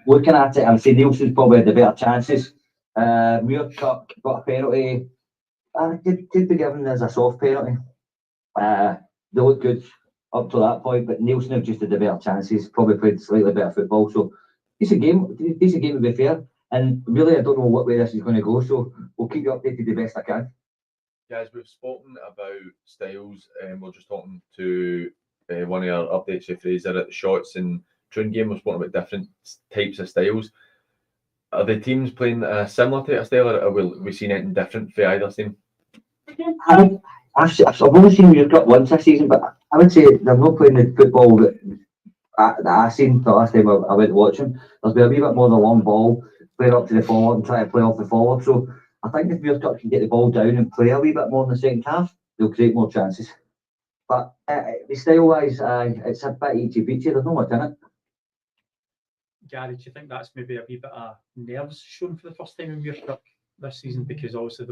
looking at it, I would say Nielsen's probably had the better chances. Muirkirk got a penalty. Could be given as a soft penalty. They look good up to that point, but Nielsen have just had the better chances, probably played slightly better football. So decent game to be fair. And really, I don't know what way this is going to go, so we'll keep you updated the best I can. Guys, we've spoken about styles, and we're just talking to one of our updates with Fraser at the Shots and Troon game. We're speaking about different types of styles. Are the teams playing a similar type of style, or will we seen anything different for either team? I've only seen Muirkirk once this season, but I would say they're not playing the football that I seen the last time I went to watch them. There's been a wee bit more of the long ball, play up to the forward and try to play off the forward. So I think if Muirkirk can get the ball down and play a wee bit more in the second half, they'll create more chances. But the style-wise, it's a bit eachy-peachy. There's not much in it. Gary, do you think that's maybe a wee bit of nerves shown for the first time in Muirkirk this season? Because obviously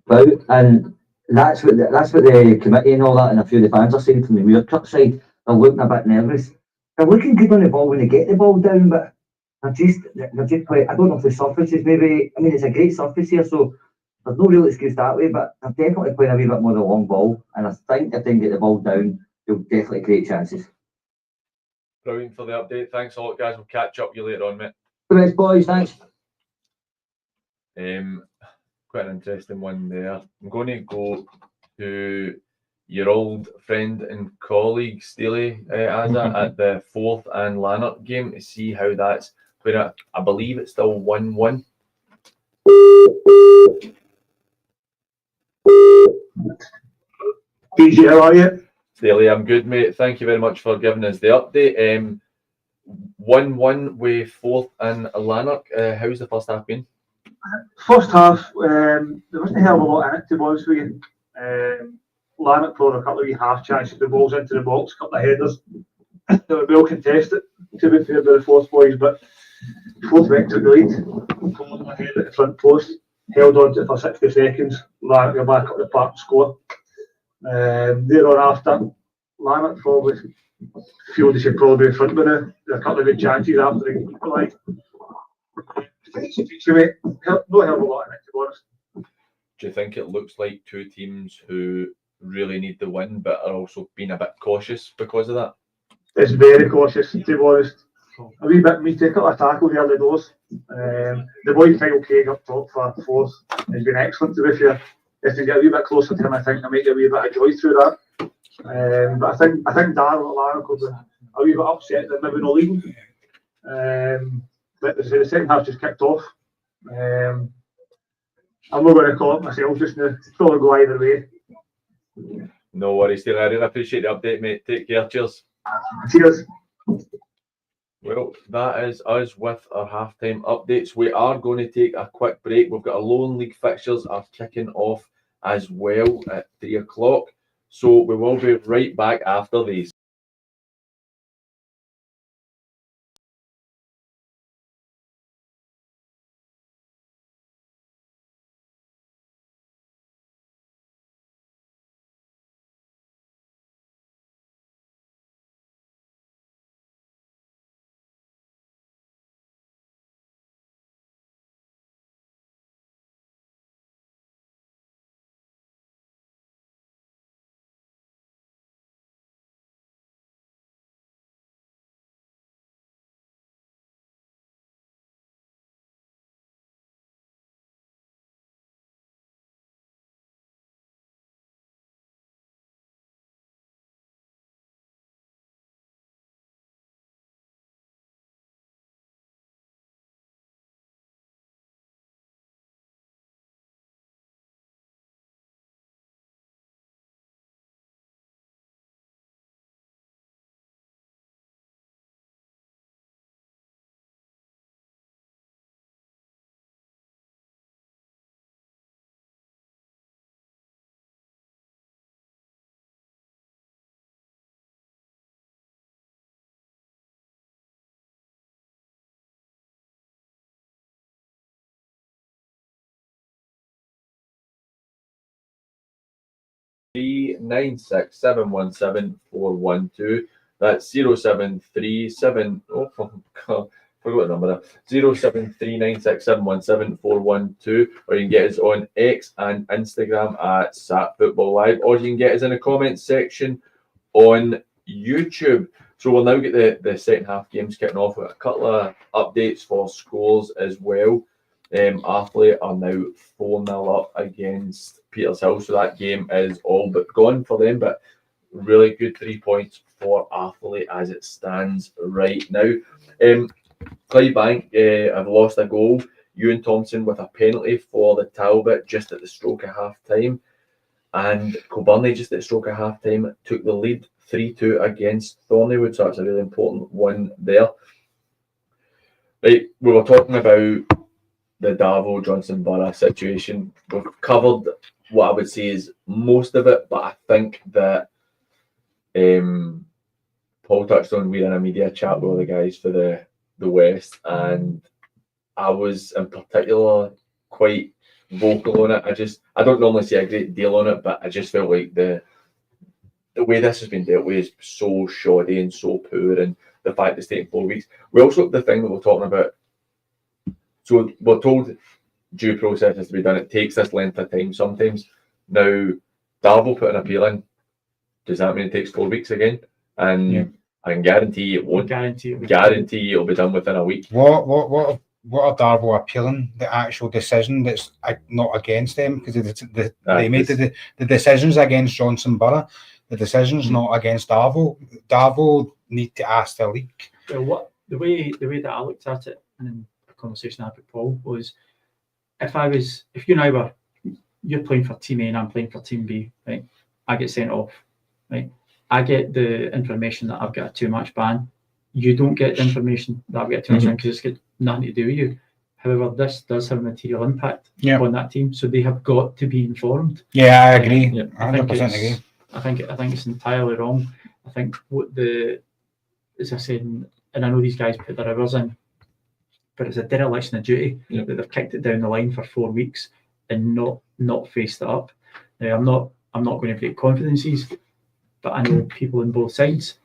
And that's what the committee and all that, and a few of the fans are saying from the Muirkirk side. They're looking a bit nervous. They're looking good on the ball when they get the ball down, but they're just playing. I don't know if the surface is maybe. I mean, it's a great surface here, so there's no real excuse that way. But they're definitely playing a wee bit more of the long ball, and I think if they can get the ball down, they'll definitely create chances. Brilliant for the update. Thanks a lot, guys. We'll catch up with you later on, mate. Thanks, boys. Thanks. Quite an interesting one there. I'm going to go to your old friend and colleague, Steely Azza, at the Forth and Lanark game to see how that's playing out. I believe it's still 1-1. PG, how are you? Steely, I'm good, mate. Thank you very much for giving us the update. 1-1 with Forth and Lanark. How's the first half been? First half, there wasn't a hell of a lot in it, to be honest with you. Lanark played a couple of wee half chances, the balls into the box, a couple of headers. They were well contested, to be fair, by the Forth boys, but Forth went to the lead, pulled them ahead at the front post, held on to it for 60 seconds, Lanark were back up the park to score. Thereafter, Lanark probably feel they should probably be in front of now. There are a couple of good chances after they equalised. No hell of a lot in it, to be honest. Do you think it looks like two teams who really need the win but are also being a bit cautious because of that? It's very cautious, to be honest. A wee bit me take up a tackle the early doors. The boy Kyle Craig up top for Forth has been excellent, to be fair. If they get a wee bit closer to him, I think they might get a wee bit of joy through that. But I think Darren at Lanark will be a wee bit upset that maybe not leading. But as I say, the second half just kicked off. I'm not going to call it myself just now. It's probably go either way. No worries, Steely. I really appreciate the update, mate. Take care. Cheers. Cheers. Well, that is us with our halftime updates. We are going to take a quick break. We've got our Lowland League fixtures are kicking off as well at 3 o'clock. So we will be right back after these. Three 9671741 That's 0737. Oh, God, forgot the number there. 0739671741, or you can get us on X and Instagram at Sat Football Live, or you can get us in the comments section on YouTube. So we'll now get the second half games kicking off with a couple of updates for scores as well. Athlete are now 4-0 up against Petershill, so that game is all but gone for them, but really good 3 points for Athlete as it stands right now. Clydebank have lost a goal. Ewan Thompson with a penalty for the Talbot just at the stroke of half time, and Kilburney just at the stroke of half time took the lead 3-2 against Thorneywood, so that's a really important one there. Right, we were talking about the Darvo Johnson Burough situation. We've covered what I would say is most of it, but I think that Paul touched on, we're in a media chat with all the guys for the West, and I was in particular quite vocal on it. I don't normally say a great deal on it, but I just felt like the way this has been dealt with is so shoddy and so poor, and the fact it's taking 4 weeks. We also, the thing that we're talking about, so we're told due process has to be done. It takes this length of time sometimes. Now, Darvo put an appeal in. Does that mean it takes 4 weeks again? And yeah. I can guarantee it won't. Guarantee it'll be done within a week. What are Darvo appealing? The actual decision that's not against them, because they made the decisions against Johnson Burough. The decision's not against Darvo. Darvo need to ask the league. Well, the way that I looked at it in a conversation I had with Paul was, if you and I were, you're playing for Team A and I'm playing for Team B, right? I get sent off, right? I get the information that I've got a 2-match ban. You don't get the information that I've got a 2-match ban because it's got nothing to do with you. However, this does have a material impact on that team, so they have got to be informed. Yeah, I agree. 100% agree. I think it's entirely wrong. I think as I said, and I know these guys put their hours in, but it's a dereliction of duty that they've kicked it down the line for 4 weeks and not faced it up. Now, I'm not going to break confidences, but I know people on both sides,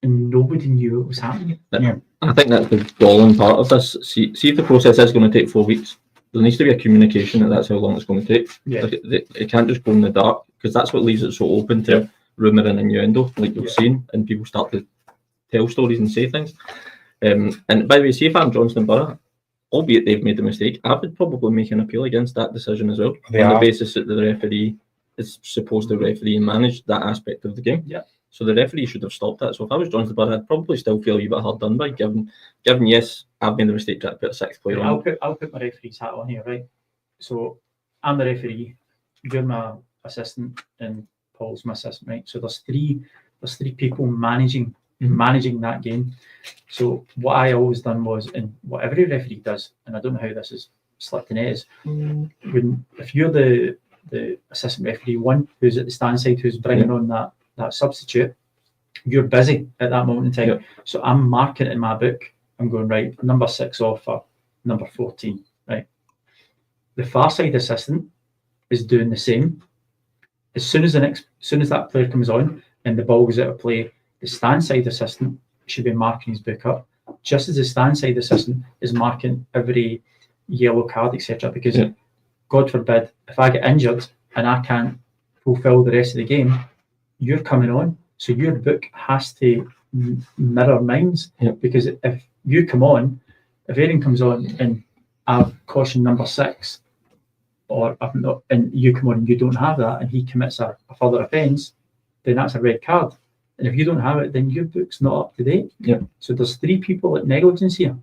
and nobody knew what was happening. Yeah. I think that's the galling part of this. See if the process is going to take 4 weeks. There needs to be a communication that's how long it's going to take. Yeah. Like it can't just go in the dark, because that's what leaves it so open to rumour and innuendo, like you've seen, and people start to tell stories and say things. And by the way, see if I'm Johnson Burough, albeit they've made a mistake, I would probably make an appeal against that decision as well, on the basis that the referee is supposed to referee and manage that aspect of the game. Yeah. So the referee should have stopped that. So if I was Johnson Burough, I'd probably still feel a wee bit hard done by, given yes, I've made the mistake to put a 6th player on. I'll put my referee's hat on here, right? So I'm the referee, you're my assistant, and Paul's my assistant, right? So there's three people managing managing that game. So what I always done was, and what every referee does, and I don't know how this is slipped in, is if you're the assistant referee one who's at the stand side who's bringing on that substitute, you're busy at that moment in time. Yeah. So I'm marking it in my book. I'm going, right, number 6 off for number 14, right? The far side assistant is doing the same. As soon as that player comes on and the ball goes out of play, the stand side assistant should be marking his book up, just as the stand side assistant is marking every yellow card, etc. Because God forbid, if I get injured and I can't fulfil the rest of the game, you're coming on, so your book has to mirror mine's. Because if you come on, if Aaron comes on and I've cautioned number 6, or I've not, and you come on and you don't have that, and he commits a further offence, then that's a red card. And if you don't have it, then your book's not up to date. So there's 3 people at negligence here,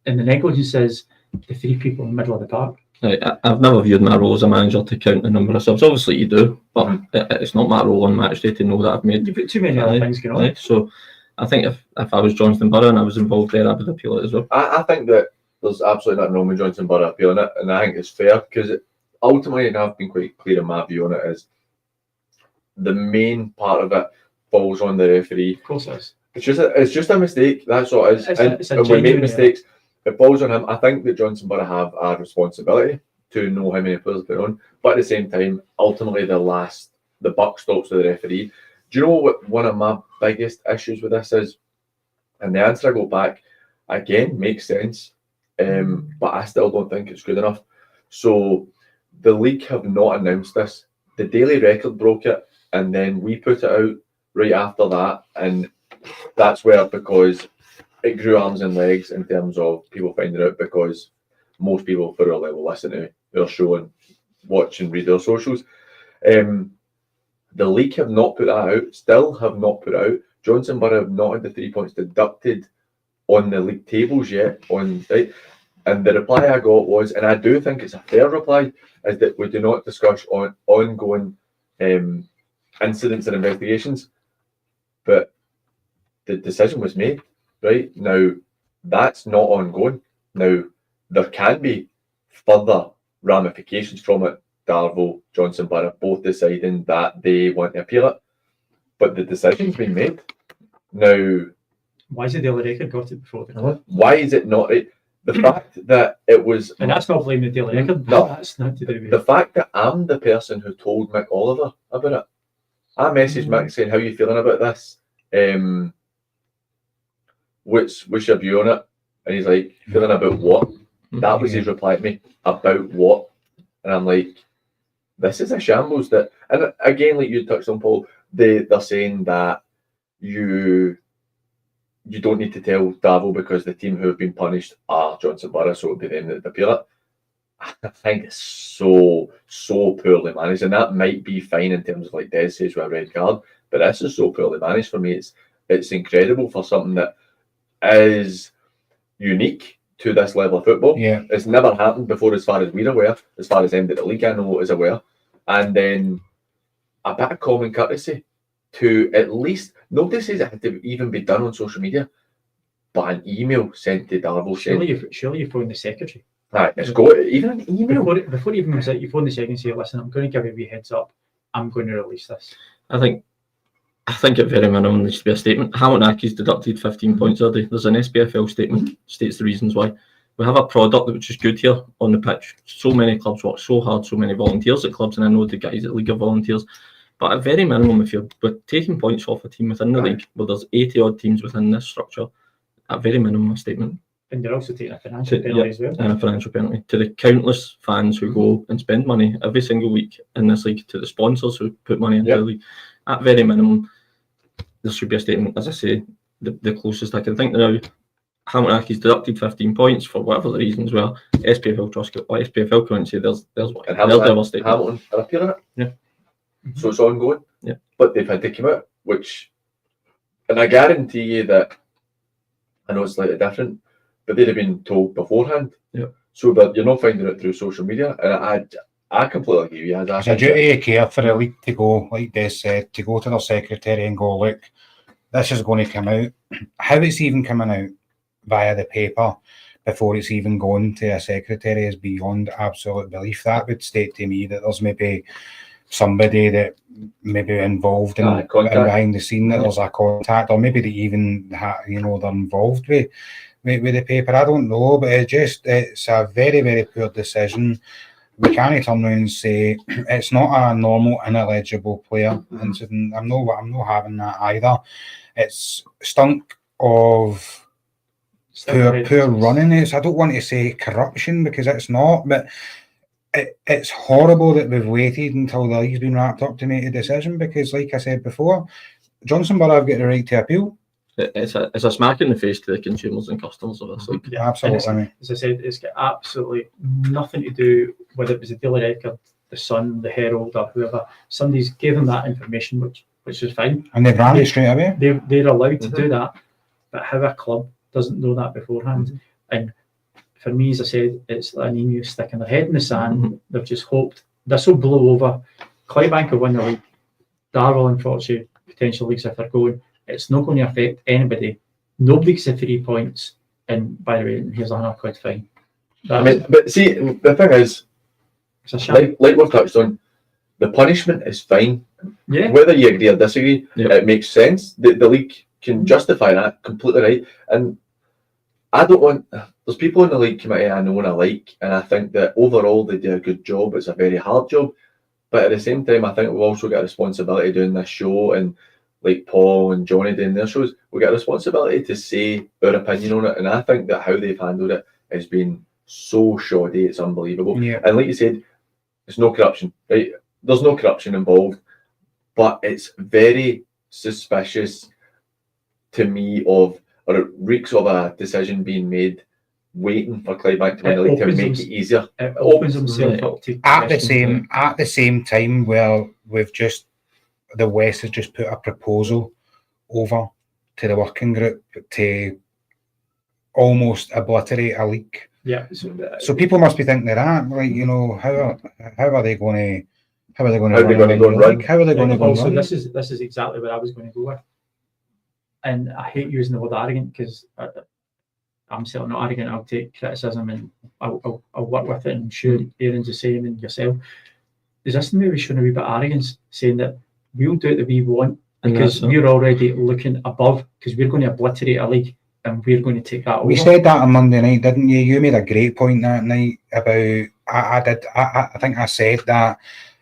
and the negligence is the 3 people in the middle of the park. I've never viewed my role as a manager to count the number of subs. Obviously you do, but it's not my role on match day to know that I've made. You've got too many other things going on. So I think if I was Johnson Burough and I was involved there, I would appeal it as well. I think that there's absolutely nothing wrong with Johnson Burough appealing it, and I think it's fair because ultimately, and I've been quite clear in my view on it, is the main part of it falls on the referee. Of course it is. It's just a mistake. That's what it is. And we make mistakes. It falls on him. I think that Johnson Burough have a responsibility to know how many players they're on, but at the same time, ultimately the buck stops with the referee. Do you know what one of my biggest issues with this is? And the answer I go back again makes sense, but I still don't think it's good enough. So the league have not announced this. The Daily Record broke it, and then we put it out right after that, and that's where, because it grew arms and legs in terms of people finding out, because most people for our level listen to our show and watch and read our socials. The league have not put that out, still have not put out. Johnson Burough have not had the 3 points deducted on the league tables yet. Right? And the reply I got was, and I do think it's a fair reply, is that we do not discuss on ongoing incidents and investigations. But the decision was made, right? Now, that's not ongoing. Now, there can be further ramifications from it. Darvel, Johnson Burough, both deciding that they want to appeal it. But the decision's been made. Now, why is the Daily Record got it before the club? Why is it not right? The fact that it was... And that's not blaming the Daily Record. No, that's not to do with the fact that I'm the person who told Mick Oliver about it. I messaged Mick saying, how are you feeling about this? What's your view on it? And he's like, feeling about what? That was his reply to me. About what? And I'm like, this is a shambles. That, and again, like you touched on, Paul, they're saying that you don't need to tell Darvel because the team who have been punished are Johnson Burough, so it would be them that appeal it. I think it's so poorly managed, and that might be fine in terms of, like Des says, with a red card, but this is so poorly managed for me. It's incredible for something that is unique to this level of football. Yeah. It's never happened before, as far as we're aware, as far as end of the league I know is aware. And then a bit of common courtesy to at least, nobody says it had to even be done on social media, but an email sent to Darvel. Surely you phone the secretary. Right, it's got even an email. Before it even comes out, you phone the secretary and say, listen, I'm going to give you a wee heads up. I'm going to release this. I think at very minimum there should be a statement. Hamilton Accies deducted 15 points a day. There's an SPFL statement, states the reasons why. We have a product which is good here on the pitch. So many clubs work so hard, so many volunteers at clubs, and I know the guys at League are volunteers. But at very minimum, if you're taking points off a team within the league, well, there's 80 odd teams within this structure, at very minimum a statement. And you're also taking a financial penalty as well. And a financial penalty to the countless fans who go and spend money every single week in this league, to the sponsors who put money into the league. At very minimum, there should be a statement. As I say, the closest I can think now, Hamilton Accies deducted 15 points for whatever the reasons were. SPFL Trust, or SPFL come and say there's their statement. Hamilton are appealing it. Yeah. So it's ongoing. Yeah. But they've had to come out, and I guarantee you that, I know it's slightly different, but they'd have been told beforehand. Yeah. So that you're not finding it through social media. And I completely agree with you. It's a duty of care for the league to go, like Des said, to go to their secretary and go, look, this is going to come out. How it's even coming out via the paper before it's even gone to a secretary is beyond absolute belief. That would state to me that there's maybe somebody that maybe involved in behind the scene, that there's a contact, or maybe they even they're involved with the paper. I don't know, but it's a very, very poor decision. We can't turn around and say it's not a normal ineligible player incident. I'm not having that either. It's stunk of poor running. I don't want to say corruption because it's not, but it's horrible that we've waited until the league's been wrapped up to make a decision, because, like I said before, Johnson Burough have got the right to appeal. It's a smack in the face to the consumers and customers of this league. Yeah, absolutely. As I said, it's got absolutely nothing to do whether it was the Daily Record, the Sun, the Herald, or whoever. Somebody's gave them that information, which is fine. And they've ran it straight away. They're allowed to do that, but how a club doesn't know that beforehand. And for me, as I said, it's an emu sticking their head in the sand. They've just hoped this will blow over. Clydebank will win the league. Darrell, unfortunately, potential leagues if they're going. It's not going to affect anybody. Nobody gets the 3 points. And by the way, here's £100 fine. But see, the thing is, like we've touched on, the punishment is fine. Yeah. Whether you agree or disagree, it makes sense. The league can justify that completely right. And I don't want. There's people in the league committee I know and I like, and I think that overall they do a good job. It's a very hard job, but at the same time, I think we've also got a responsibility doing this show, and like Paul and Johnny doing their shows, we got a responsibility to say our opinion on it. And I think that how they've handled it has been so shoddy, it's unbelievable. Yeah. And like you said, it's no corruption, right? There's no corruption involved, but it's very suspicious to me or it reeks of a decision being made waiting for Clydebank to win the league to make it easier. It opens himself up to at the same time where the West has just put a proposal over to the working group to almost obliterate a league. Yeah. So people must be thinking that, like, how are they going to How are they going to run? How are they going to go Also, run? this is exactly where I was going to go with. And I hate using the word arrogant because I'm certainly not arrogant. I'll take criticism and I'll work with it. And I'm sure Aaron's the same, and yourself. Is this maybe showing a wee bit of arrogance, saying that we'll do it the way we want because we're already looking above, because we're going to obliterate a league and we're going to take that over? We said that on Monday night, didn't you? You made a great point that night about. I think I said that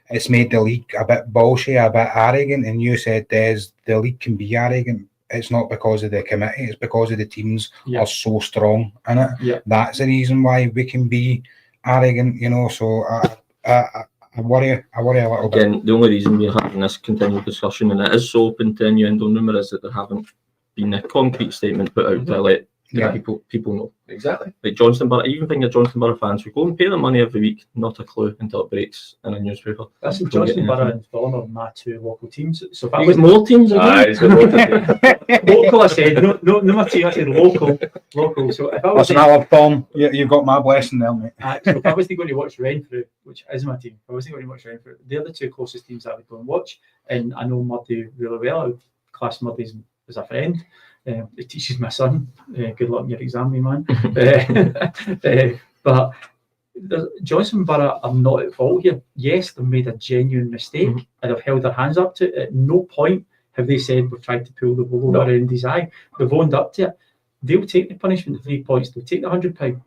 it's made the league a bit bullshit, a bit arrogant, and you said the league can be arrogant. It's not because of the committee, it's because of the teams are so strong in it. Yeah. That's the reason why we can be arrogant, so I worry a little bit. Again, the only reason we're having this continual discussion, and it is so open to innuendo and rumour, is that there haven't been a concrete statement put out to let people know. Exactly. Like Johnson Burough, I even think of Johnson Burough fans who go and pay their money every week, not a clue until it breaks in a newspaper. That's Johnson Burough and Fulham are my two local teams. So if I He's was got more teams local, I said no my team. I said local. So if I was Listen, I love Tom. You've got my blessing there, mate. So if I wasn't going to watch Renfrew, which is my team, if I wasn't going to watch Renfrew, they're the two closest teams I would go and watch. And I know Murdy really well. I would class Murdy as a friend. He teaches my son. Good luck in your exam, me man. But Johnson Burough are not at fault here. Yes, they've made a genuine mistake and have held their hands up to it. At no point have they said we've tried to pull the wool over Andy's eye. They've owned up to it. They'll take the punishment of 3 points. They'll take the £100.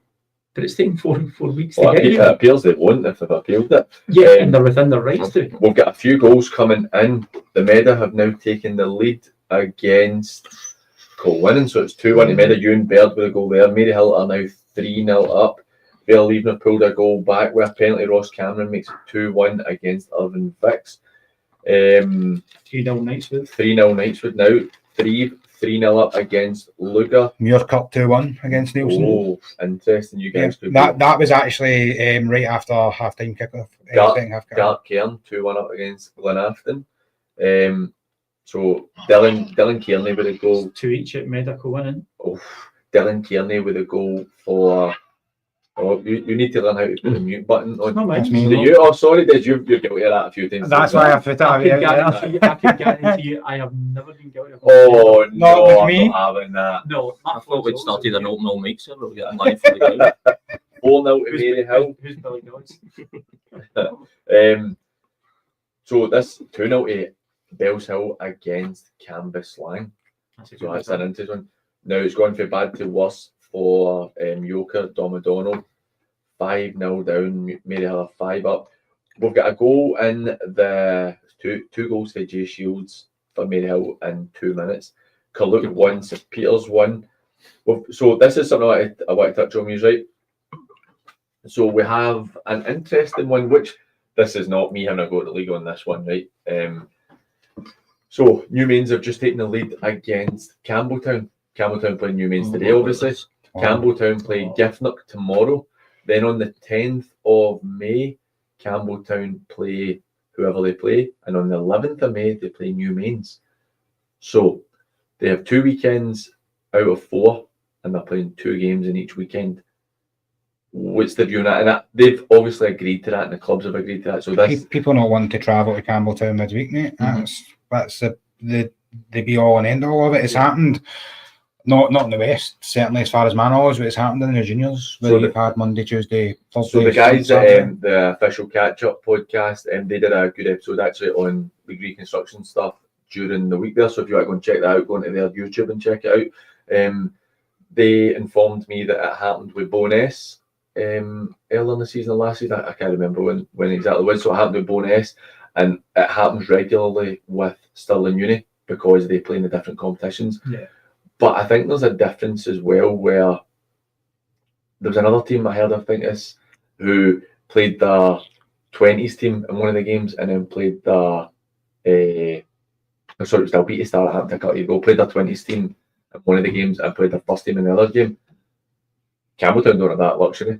But it's taken 4 weeks to get here. It appears they won't if they've appealed it. Yeah, and they're within their rights to. We've got a few goals coming in. The Meda have now taken the lead against winning, so it's 2-1 to Meda. Ewan Baird with a goal there. Mary Hill are now 3-0 up. Vale Leven have pulled a goal back with a penalty. Ross Cameron makes it 2-1 against Irvine Vicks. 3-0 Knightswood. 3-0 Knightswood now. 3-0 up against Lugar. Muir Cup 2-1 against Nielsen. Oh, interesting. You guys could that was actually right after half-time kickoff. Gart Cairn 2-1 up against Glenafton. So Dylan Kearney with a goal. 2 each at Medical winning. Oh, Dylan Kearney with a goal for Oh, you need to learn how to put the mute button on. Not mine. me. Do you? Oh, sorry, Des, you're guilty of that a few times. That's why I put it I away. can Yeah. guarantee you, I have never been guilty of Oh, Not no, with I'm me. not having that. no. I thought we'd started an open all mic server. We're getting live for the game. 4-0 to Mary Hill. Who's Billy Gods? So this 2-0 to Bells Hill against Canvas Slang. So that's an interesting one. Now it's gone from bad to worse for Yoker, Dom O'Donnell. 5-0 down, Mary Hill are 5 up. We've got a goal in the two goals for Jay Shields for Mary Hill in 2 minutes. Carluke 1, St Peters 1. So this is something I want to touch on, right? So we have an interesting one, which this is not me having a go at the league on this one, right? So New Mains have just taken the lead against Campbelltown. Campbelltown playing New Mains today, obviously. Campbelltown play Giffnock tomorrow. Then on the 10th of May, Campbelltown play whoever they play. And on the 11th of May, they play New Mains. So they have 2 weekends out of 4, and they're playing 2 games in each weekend. What's the view on that? And they've obviously agreed to that, and the clubs have agreed to that. So this People not wanting to travel to Campbelltown midweek, mate. That's the be all and end all of it. It's happened. Not in the West, certainly as far as my knowledge, but it's happened in the juniors where you've had Monday, Tuesday, Thursday. So the guys Saturday. at the official catch-up podcast, they did a good episode actually on the reconstruction stuff during the week there. So if you want to go and check that out, go onto their YouTube and check it out. They informed me that it happened with Boness earlier in the season, last season. I can't remember when exactly it was. So it happened with Boness, and it happens regularly with Stirling Uni because they play in the different competitions. Yeah. But I think there's a difference as well where there was another team I heard of, who played the 20s team in one of the games and then played the it was Dalbeattie Star at Hampton Cup. Played their 20s team in one of the games and played their first team in the other game. Campbelltown don't have that luxury.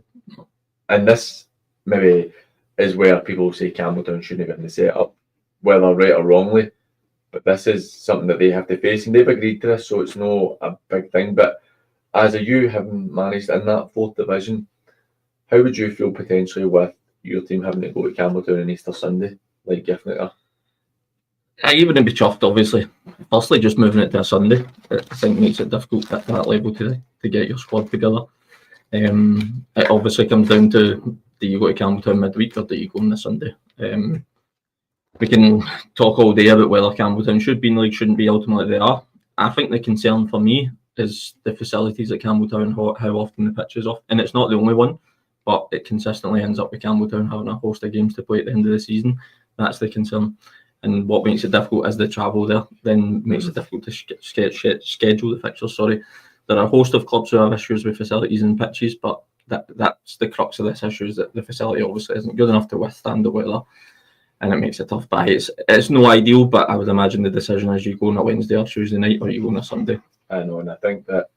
And this maybe is where people say Campbelltown shouldn't have been set up, whether right or wrongly. But this is something that they have to face, and they've agreed to this, so it's no a big thing. But as you having managed in that 4th division, how would you feel potentially with your team having to go to Campbelltown on Easter Sunday, like Giffnock? You wouldn't be chuffed, obviously. Firstly, just moving it to a Sunday, I think makes it difficult at that level to get your squad together. It obviously comes down to, do you go to Campbelltown midweek or do you go on the Sunday? We can talk all day about whether Campbelltown should be in the league, shouldn't be. Ultimately, they are. I think the concern for me is the facilities at Campbelltown, how often the pitch is off. And it's not the only one, but it consistently ends up with Campbelltown having a host of games to play at the end of the season. That's the concern. And what makes it difficult is the travel there, then makes it difficult to schedule the fixtures. There are a host of clubs who have issues with facilities and pitches, but that's the crux of this issue, is that the facility obviously isn't good enough to withstand the weather. And it makes it tough. But it's no ideal, but I would imagine the decision is you go on a Wednesday or Tuesday night or you go on a Sunday. I know, and I think that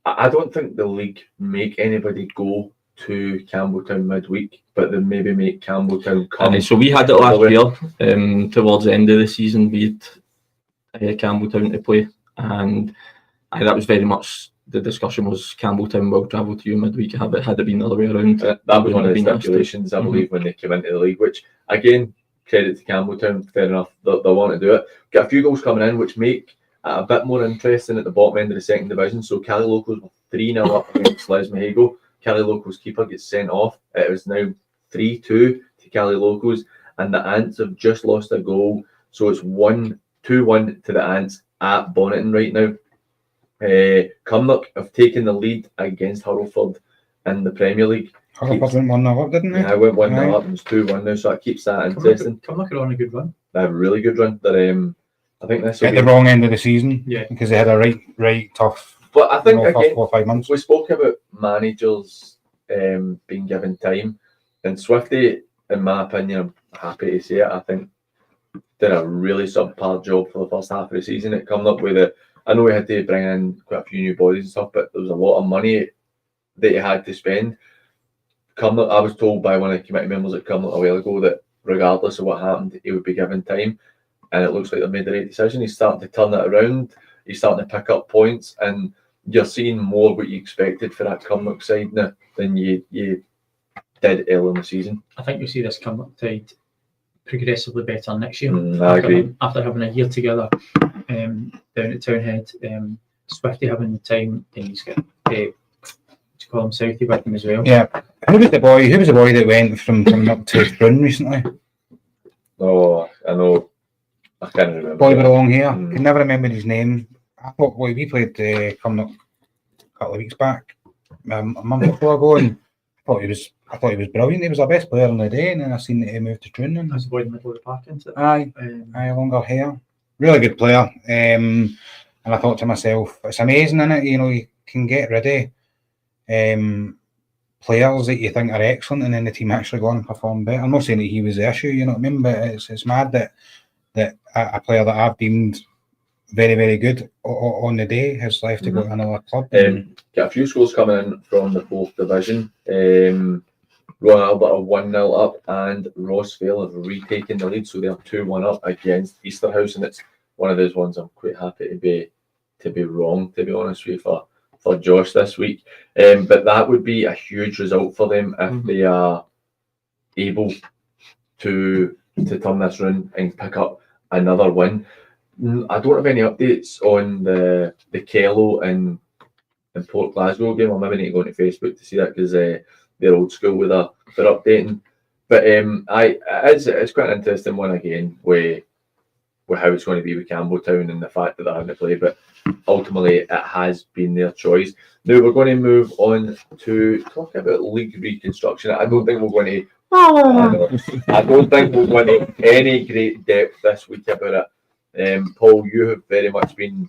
I don't think the league make anybody go to Campbelltown midweek, but they maybe make Campbelltown come. So we had it last year, towards the end of the season, we had Campbelltown to play, and that was very much the discussion was Campbelltown will travel to you midweek. Had it been the other way around, that was one of the stipulations, I believe, when they came into the league, which again, credit to Campbelltown, fair enough, they want to do it. Got a few goals coming in, which make it a bit more interesting at the bottom end of the 2nd division. So Cali Locals were 3-0 up against Les Mahago. Cali Locals keeper gets sent off. It was now 3-2 to Cali Locals, and the Ants have just lost a goal. So it's 2-1 to the Ants at Bonneton right now. Cumnock have taken the lead against Hurlford in the Premier League. Hurlford went 1-0 up, didn't they? Yeah, I went 1-0 up and it's 2-1 now, so it keeps that interesting. Cumnock are on a good run. They have a really good run. They're, I think this will At be the wrong end of the season, Yeah. because they had a right tough. But I think first again, 4 or 5 months. we spoke about managers being given time, and Swifty, in my opinion, I'm happy to say it, I think did a really subpar job for the first half of the season. It coming up with I know we had to bring in quite a few new bodies and stuff, but there was a lot of money that he had to spend. Cumnock, I was told by one of the committee members at Cumnock a while ago that regardless of what happened, he would be given time, and it looks like they made the right decision. He's starting to turn it around. He's starting to pick up points, and you're seeing more what you expected for that Cumnock side now than you did early in the season. I think you'll see this Cumnock side progressively better next year. I agree. After having a year together down at Townhead, Swifty having the time, and he's got to call him Southie with him as well. Yeah. Who was the boy that went from up to Brun recently? Oh, I know. I can't remember. Boy with the long hair. Can never remember his name. I thought we played Cumnock a couple of weeks back, a month or so ago, and I thought he was brilliant. He was our best player on the day, and then I seen that he moved to Troon. That's the boy in the middle of the park, isn't it? Aye, longer hair. Really good player. And I thought to myself, it's amazing, isn't it? You know, you can get rid of players that you think are excellent, and then the team actually go on and perform better. I'm not saying that he was the issue, you know what I mean? But it's mad that a player that I've deemed very, very good on the day has left to go to another club. Got a few scores coming in from the 4th division. Royal Albert are 1-0 up, and Rossvale have retaken the lead, so they're 2-1 up against Easterhouse, and it's one of those ones I'm quite happy to be wrong, to be honest with you, for Josh this week. But that would be a huge result for them if they are able to turn this round and pick up another win. I don't have any updates on the Kello and Port Glasgow game. I'll maybe need to go into Facebook to see that, because they're old school with their updating. But it's quite an interesting one again with how it's going to be with Campbelltown and the fact that they're having to play. But ultimately, it has been their choice. Now we're going to move on to talk about league reconstruction. I don't think we're going to. I don't think we're going to any great depth this week about it. Paul, you have very much been.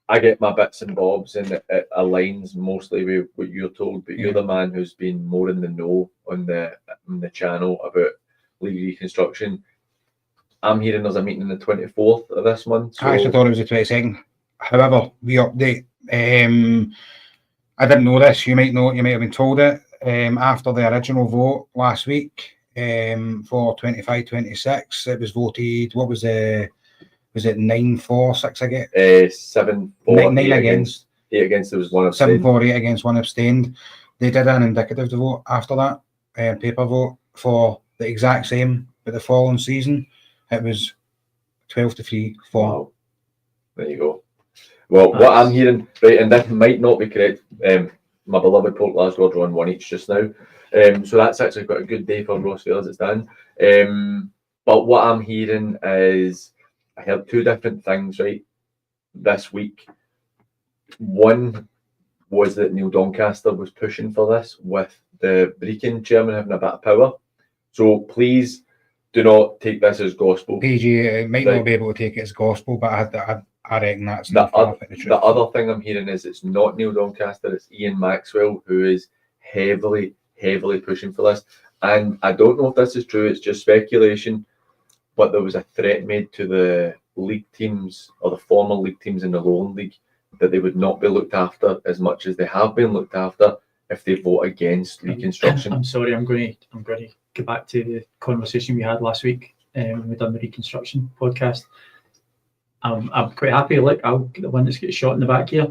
I get my bits and bobs, and it aligns mostly with what you're told. But you're the man who's been more in the know on the channel about league reconstruction. I'm hearing there's a meeting on the 24th of this month. So... I actually thought it was the 22nd. However, we update. I didn't know this. You might know. You might have been told it after the original vote last week for 25-26. It was voted. What was the? Was it 9-4-6 against? 7-4. 9 against. 8 against. There was one abstained. 7-4, 8 against, 1 abstained. They did an indicative vote after that paper vote for the exact same, but the following season it was 12-3 for. Wow. There you go. Well, what I'm hearing, right, and this might not be correct. My beloved Port Glasgow are drawing 1 each just now, so that's actually quite a good day for Rossvale as it stands. But what I'm hearing is, I heard 2 different things right this week. One was that Neil Doncaster was pushing for this with the Brecon chairman having a bit of power. So please do not take this as gospel. PG might not be able to take it as gospel, but I reckon that's the truth. The other thing I'm hearing is it's not Neil Doncaster, it's Ian Maxwell who is heavily pushing for this. And I don't know if this is true, it's just speculation, but there was a threat made to the league teams or the former league teams in the Lowland League that they would not be looked after as much as they have been looked after if they vote against reconstruction. I'm sorry, I'm going to go back to the conversation we had last week when we done the reconstruction podcast. I'm quite happy. Look, I'll get the one that's got shot in the back here.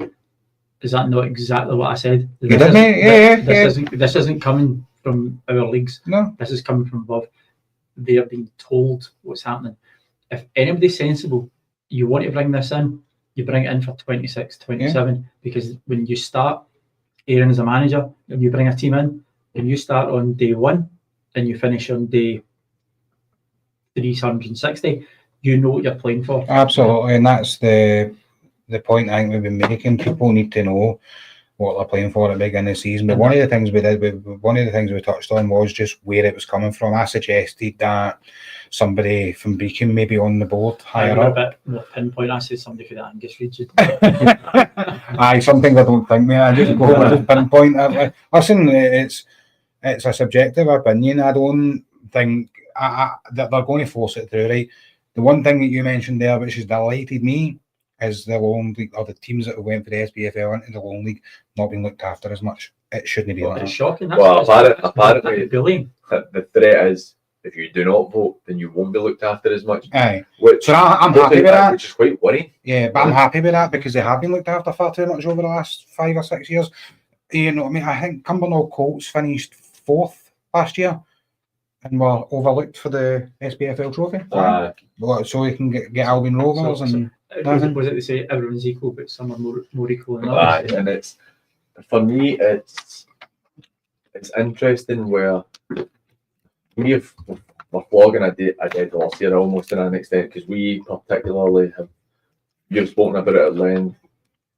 Is that not exactly what I said? This isn't coming from our leagues. No, this is coming from above. They are being told what's happening. If anybody's sensible, you want to bring this in, you bring it in for 26, 27, because when you start, Aaron as a manager, when you bring a team in, and you start on day 1 and you finish on day 360, you know what you're playing for. Absolutely, and that's the point I think we've been making. People need to know what they're playing for at the beginning of the season. But one of the things we touched on was just where it was coming from. I suggested that somebody from Brecon maybe on the board higher up. A bit more pinpoint. I said somebody for the Angus region. Aye, some things I don't think, mate. I just go just pinpoint. Listen, it's a subjective opinion. I don't think that they're going to force it through, right? The one thing that you mentioned there, which has delighted me, is the Lowland League, or the teams that went for the SPFL into the Lowland League not being looked after as much. It shouldn't be like that. It's shocking. Well, apparently the threat is if you do not vote, then you won't be looked after as much. Aye. Which So I'm happy with that. Which is quite worrying. Yeah, but I'm happy with that because they have been looked after far too much over the last 5 or 6 years. You know what I mean? I think Cumbernauld Colts finished 4th last year and were overlooked for the SPFL trophy. So we can get Albion Rovers and was it to say everyone's equal, but some are more equal than others? And it's, for me, it's interesting where we're flogging a dead horse here almost to an extent, because we particularly have, you've spoken about it at length,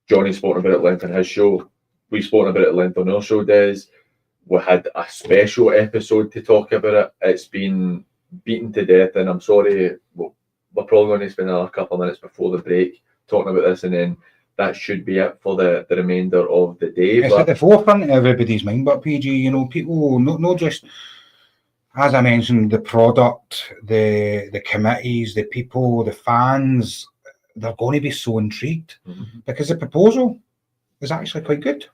Johnny's spoken about it at length on his show, we've spoken about it at length on our show, Des. We had a special episode to talk about it. It's been beaten to death, and I'm sorry, we're probably going to spend another couple of minutes before the break talking about this, and then that should be it for the remainder of the day. It's at the forefront of everybody's mind, but PG, you know, people, not just, as I mentioned, the product, the committees, the people, the fans, they're going to be so intrigued because the proposal is actually quite good.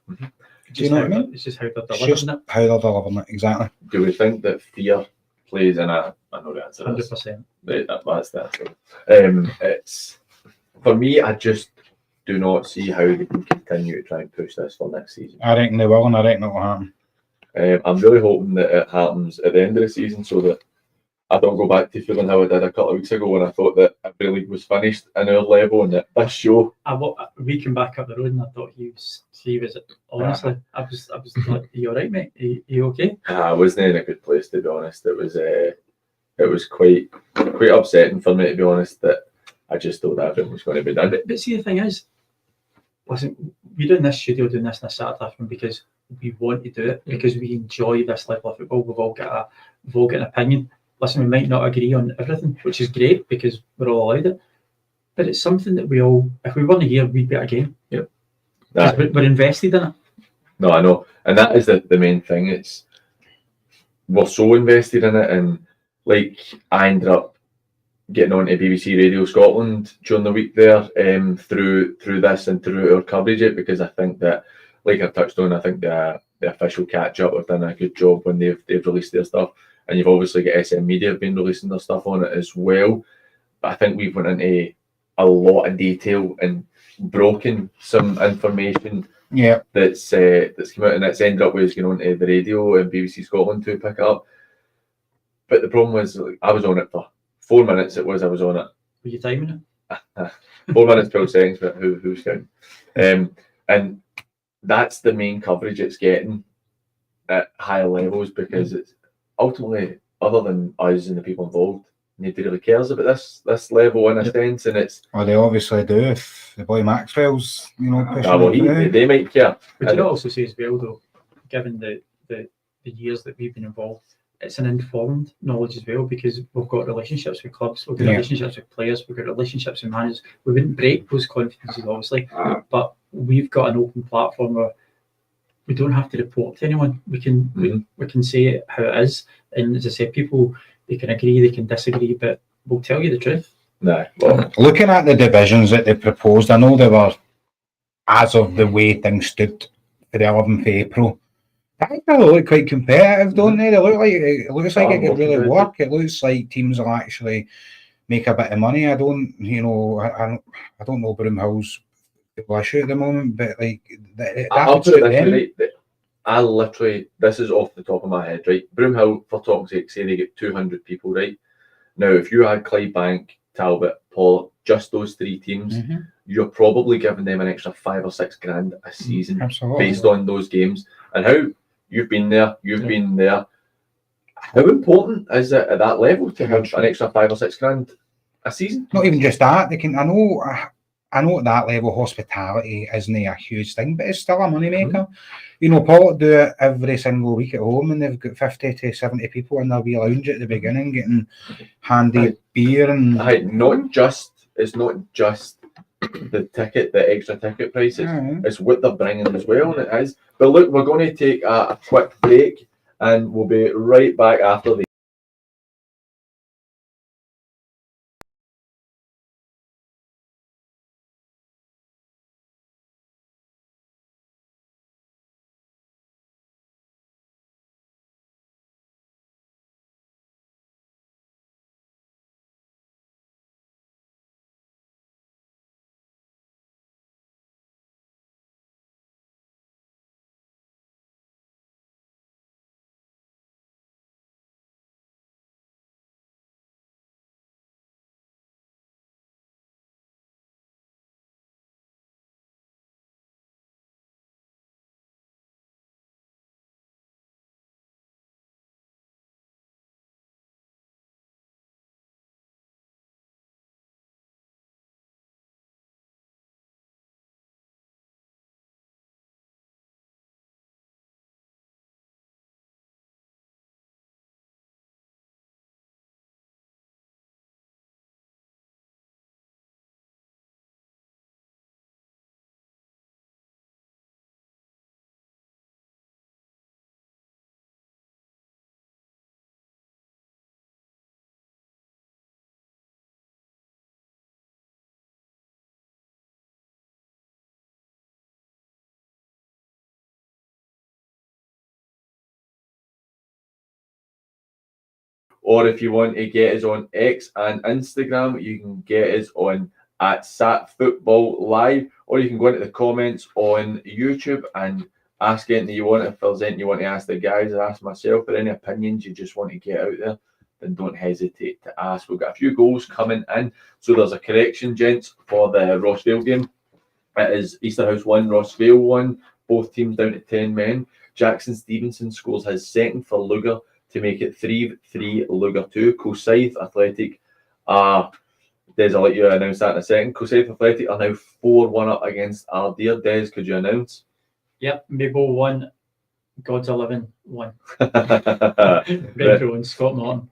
Do you know what I mean? It's just how they're delivering it. How they're delivering it, exactly. Do we think that fear plays in a? I know the answer. 100%. That's the answer. It's, for me, I just do not see how they can continue to try and push this for next season. I reckon they will, and I reckon it will happen. I'm really hoping that it happens at the end of the season, so that I don't go back to feeling how I did a couple of weeks ago when I thought that every league was finished in our level, and that this show. We came back up the road and I thought he was honestly. I was like, "Are you all right, mate? Are you okay?" I wasn't in a good place, to be honest. It was quite upsetting for me, to be honest, that I just thought that everything was going to be done. But see, the thing is, listen, we're doing this studio, doing this on a Saturday afternoon because we want to do it, because we enjoy this level of football. We've all got an opinion. Listen, we might not agree on everything, which is great because we're all allowed it. But it's something that we all, if we weren't here, we'd be at a game. Yep. We're invested in it. No, I know. And that is the main thing. It's, we're so invested in it. And like, I ended up getting onto BBC Radio Scotland during the week there, through this and through our coverage it, because I think that, like I touched on, I think the official catch up have done a good job when they've released their stuff. And you've obviously got SM Media have been releasing their stuff on it as well. But I think we've went into a lot of detail and broken some information that's come out, and it's ended up with us going onto the radio and BBC Scotland to pick it up. But the problem was, like, I was on it for 4 minutes. I was on it. Were you timing it? 4 minutes 12 seconds, but who's counting? And that's the main coverage it's getting at higher levels, because it's ultimately, other than us and the people involved, nobody really cares about this level in a sense, and it's. Well, they obviously do if the boy Maxwell's, pushing. Well, they might care. But you also say as well, though, given the years that we've been involved, it's an informed knowledge as well, because we've got relationships with clubs, we've got relationships with players, we've got relationships with managers. We wouldn't break those confidences, obviously, but we've got an open platform where we don't have to report to anyone. We can say it how it is, and as I said, people, they can agree, they can disagree, but we'll tell you the truth. Looking at the divisions that they proposed, I know they were, as of the way things stood for the 11th of April, I think they look quite competitive, don't they? They look like it could really work. It looks like teams will actually make a bit of money. I don't know Broomhill's issue at the moment, but like I'll put it this way, right? I literally, this is off the top of my head, right? Broomhill, for talk's sake, say they get 200 people, right? Now, if you had Clydebank, Talbot, Paul, just those three teams, you're probably giving them an extra $5 or $6 grand a season. Absolutely. Based on those games. And how you've been there, been there. How important is it at that level to have an extra $5 or $6 grand a season? Not even just that. They can. I know at that level, hospitality isn't a huge thing, but it's still a moneymaker. Paul do it every single week at home, and they've got 50 to 70 people in their wee lounge at the beginning, getting handy beer and. It's not just the ticket, the extra ticket prices. It's what they're bringing as well, and it is. But look, we're going to take a quick break, and we'll be right back after the. Or if you want to get us on X and Instagram, you can get us on @SatFootballLive, or you can go into the comments on YouTube and ask anything you want. If there's anything you want to ask the guys or ask myself, or any opinions you just want to get out there, then don't hesitate to ask. We've got a few goals coming in. So there's a correction, gents, for the Rossvale game. It is Easterhouse 1, Rossvale 1. Both teams down to 10 men. Jackson Stevenson scores his second for Lugar to make it 3-3 Lugar 2. Cosyth Athletic are, Des, I'll let you announce that in a second. Cosyth Athletic are now 4-1 up against Ardere. Des, could you announce? Yep, Maple 1, God's 11 1. Right. And Scott Norton.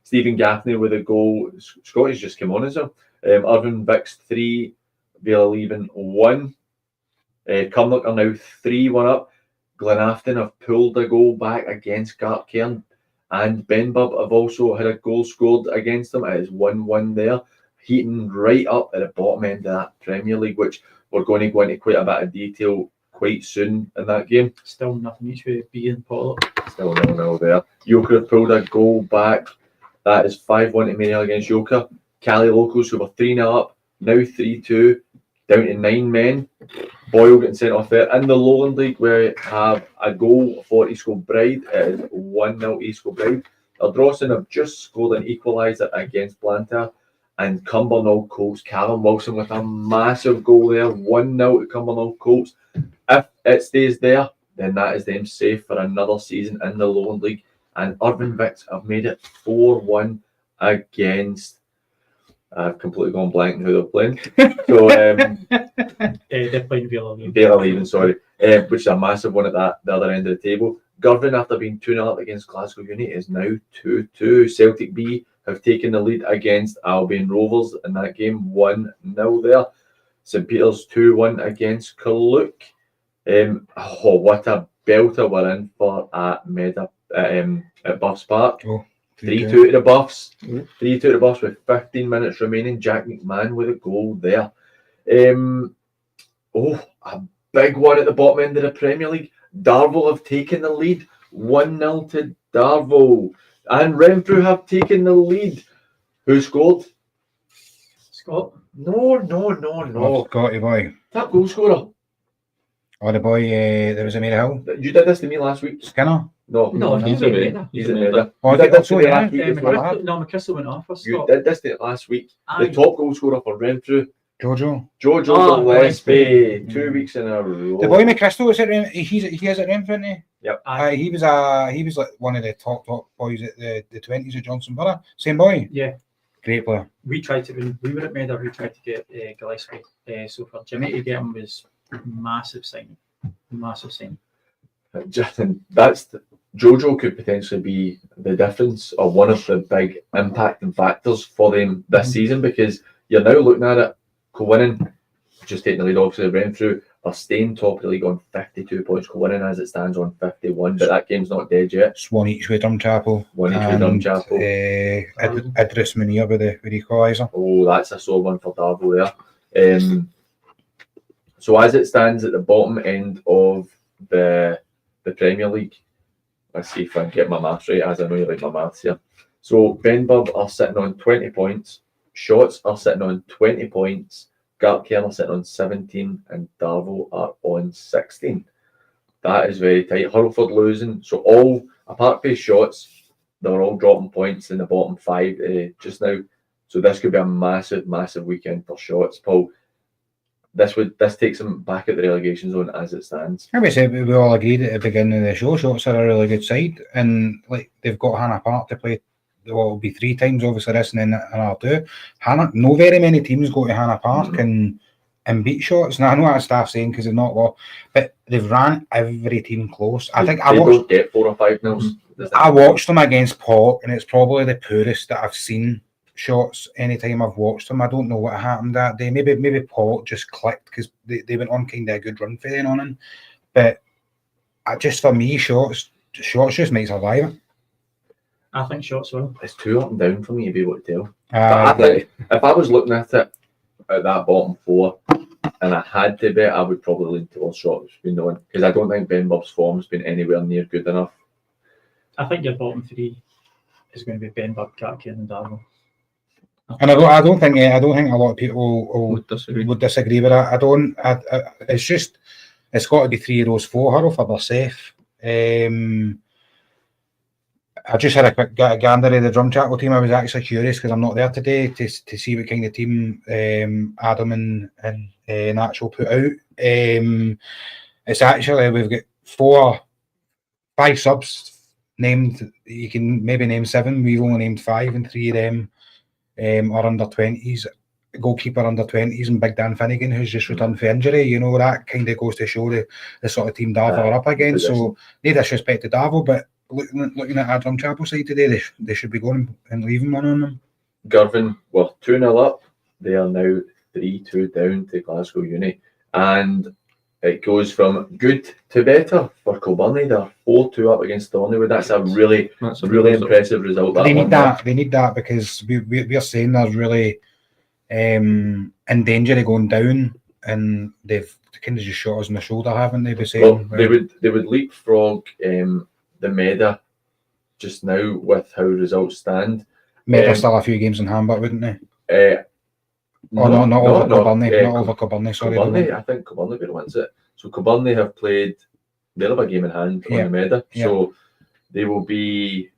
Stephen Gaffney with a goal. Scotty's just come on as well. Irvin Vicks 3, Vale 1. Cumnock are now 3-1 up. Glenafton have pulled a goal back against Gartcairn, and Benburb have also had a goal scored against them. It is 1-1 there. Heaton right up at the bottom end of that Premier League, which we're going to go into quite a bit of detail quite soon in that game. Still nothing each way, B and Pollock. Still 0-0 there. Yoker have pulled a goal back. That is 5-1 to Maryhill against Yoker. Cali Locals, who were 3-0 up, now 3-2, down to 9 men. Boyle getting sent off there. In the Lowland League, we have a goal for East Kilbride. It is 1-0 East Kilbride. Ardrossan have just scored an equaliser against Blantyre. And Cumbernauld Colts, Callum Wilson with a massive goal there. 1-0 to Cumbernauld Colts. If it stays there, then that is them safe for another season in the Lowland League. And Irvin Vicks have made it 4-1 against... I've completely gone blank on who they're playing. So They're playing Vale Even, sorry. Which is a massive one at the other end of the table. Girvan, after being 2-0 up against Glasgow Uni, is now 2-2. Celtic B have taken the lead against Albion Rovers in that game, 1-0 there. St Peter's 2-1 against Carluke. What a belter we're in for at Buffs Park. 3-2 to the Buffs. 3-2 to the Buffs with 15 minutes remaining. Jack McMahon with a goal there. A big one at the bottom end of the Premier League. Darvel have taken the lead. 1-0 to Darvel. And Renfrew have taken the lead. Who scored? Scott? No. Scotty boy. That goal scorer. Oh, the boy, there was a Maryhill. You did this to me last week. Skinner. No, he's away. away. He's away. Oh, You did this to me yeah. last week as well. McChrystal went off for You Scott. did this to it last week. The top goal scorer for Renfrew, Jojo. Jojo Gillespie, 2 weeks in a row. The boy McChrystal is at he is at Renfrew, isn't he? Yep. He was like one of the top boys at the 20s at Johnson Burough. Same boy. Yeah. Great player. We tried to, when we were at Medar, we tried to get Gillespie. So for Jimmy to get him was massive signing. Jojo could potentially be the difference, or one of the big impacting factors for them this season, because you're now looking at it, Kilwinning just taking the lead, obviously Renfrew are staying top of the league on 52 points. Kilwinning as it stands on 51, but that game's not dead yet. It's one each way Drumchapel. Idris Munir with the equaliser. Oh, that's a sore one for Darvel there. So as it stands at the bottom end of the Premier League, let's see if I can get my maths right, as I know you like my maths here. So Benburb are sitting on 20 points, Shotts are sitting on 20 points, Gartcairn are sitting on 17, and Darvel are on 16. That is very tight. Hurlford losing, so all, apart from Shotts, they're all dropping points in the bottom 5 just now. So this could be a massive weekend for Shotts, Paul. This takes them back at the relegation zone as it stands. I would say we all agreed at the beginning of the show, Shotts are a really good side, and like they've got Hannah Park to play. Well, it'll be 3 times obviously this and then another 2. Hannah, no very many teams go to Hannah Park and beat Shotts. Now I know that staff saying because they've not got, but they've ran every team close. I think I don't get 4 or 5 nils. I watched them against Port, and it's probably the poorest that I've seen Shotts anytime I've watched them. I don't know what happened that day. Maybe Port just clicked because they went on kind of a good run for then on. But just for me, Shotts just might survive it. I think Shotts will. It's too up and down for me to be able to tell. I think if I was looking at it at that bottom 4 and I had to bet, I would probably lean towards Shotts, because I don't think Benburb's form's been anywhere near good enough. I think your bottom 3 is going to be Ben Bobcat, Kieran Darwell. And I don't think a lot of people Would disagree. would disagree with that. It's just, it's got to be 3 of those 4 hurl for they're safe. I just had a quick gander of the Drumchapel team. I was actually curious because I'm not there today to see what kind of team Adam and Natural put out. It's actually, we've got 5 subs named. You can maybe name 7. We've only named 5, and 3 of them are under 20s. Goalkeeper under 20s, and Big Dan Finnegan, who's just returned for injury. You know, that kind of goes to show the sort of team Darvel are up against. So, no disrespect to Darvel, but looking at our Drumchapel side today, they should be going and leaving one on them. Girvan were 2-0 up. They are now 3-2 down to Glasgow Uni. And it goes from good to better for Kilbirnie. They're 4-2 up against Thorneywood. That's a really impressive result. They need that because we're saying they're really in danger of going down, and they've kind of just shot us in the shoulder, haven't they? They would leapfrog the Meda just now with how results stand. Meda still a few games in hand, but wouldn't they? Not over Kilbirnie. Sorry, Kilbirnie, I think Kilbirnie wins it. So Kilbirnie have played. They'll have a game in hand on the Meda, so they will be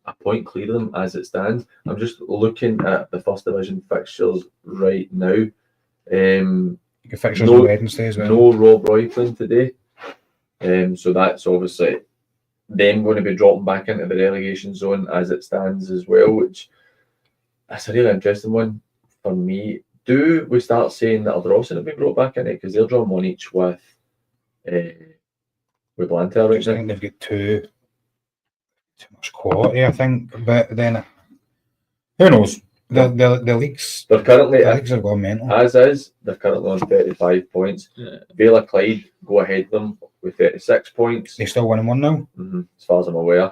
a point clear of them as it stands. I'm just looking at the first division fixtures right now. Fixtures on Wednesday as well. No Rob Roy playing today, so that's obviously them going to be dropping back into the relegation zone as it stands as well, which that's a really interesting one for me. Do we start saying that Ardrossan have been brought back in it because they're drawing 1 each with Blantyre right now? I think they've got too much quality, I think, but then who knows? The leagues. They're currently the leagues have gone mental. As is. They're currently on 35 points. Vela Clyde go ahead of them with 36 points. They're still winning one now. As far as I'm aware.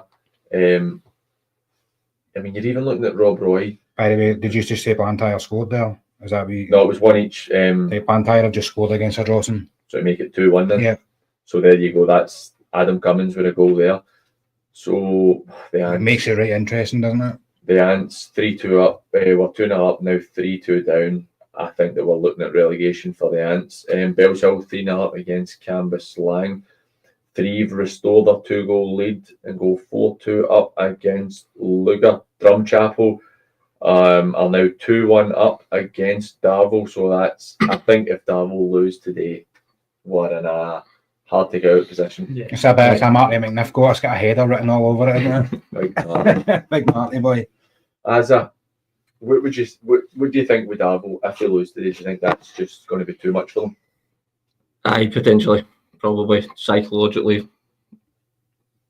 I mean, you're even looking at Rob Roy. By the way, did you just say Blantyre scored there? Is that No, it was 1 each. Blantyre have just scored against Ardrossan. So to make it 2-1 then. Yeah. So there you go. That's Adam Cummins with a goal there. So it makes it right interesting, doesn't it? The Ants 3-2 up. We're 2-0 up now, 3-2 down. I think that we're looking at relegation for the Ants. Bellshill 3-0 up against Cambuslang. Threave restore their 2-goal lead and go 4-2 up against Lugar. Drumchapel are now 2-1 up against Darvel. So that's, I think if Darvel lose today, we're in a hard to get out position. Yeah. It's a bit like Marty McNiff got. It's got a header written all over it, isn't it? Big Marty boy. What do you think with Darvel if they lose today? Do you think that's just going to be too much for them? Aye, potentially, probably psychologically.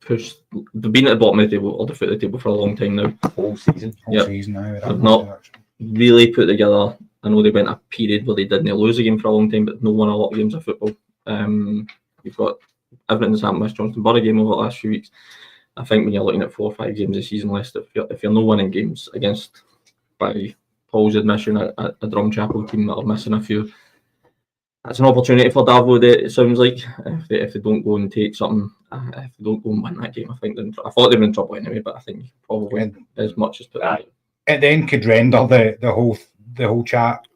They've been at the bottom of the table or the foot of the table for a long time now. Whole season. Season now. They've not really put together. I know they went a period where they didn't lose a game for a long time, but no won a lot of games of football. You've got everything that's happened with Johnson Burough game over the last few weeks. I think when you're looking at 4 or 5 games a season left, if you're not winning games against, by Paul's admission, a Drumchapel team that are missing a few, that's an opportunity for Darvel. It sounds like if they don't go and take something, if they don't go and win that game, I thought they were in trouble anyway, but I think probably as much as put it then could render the whole chat,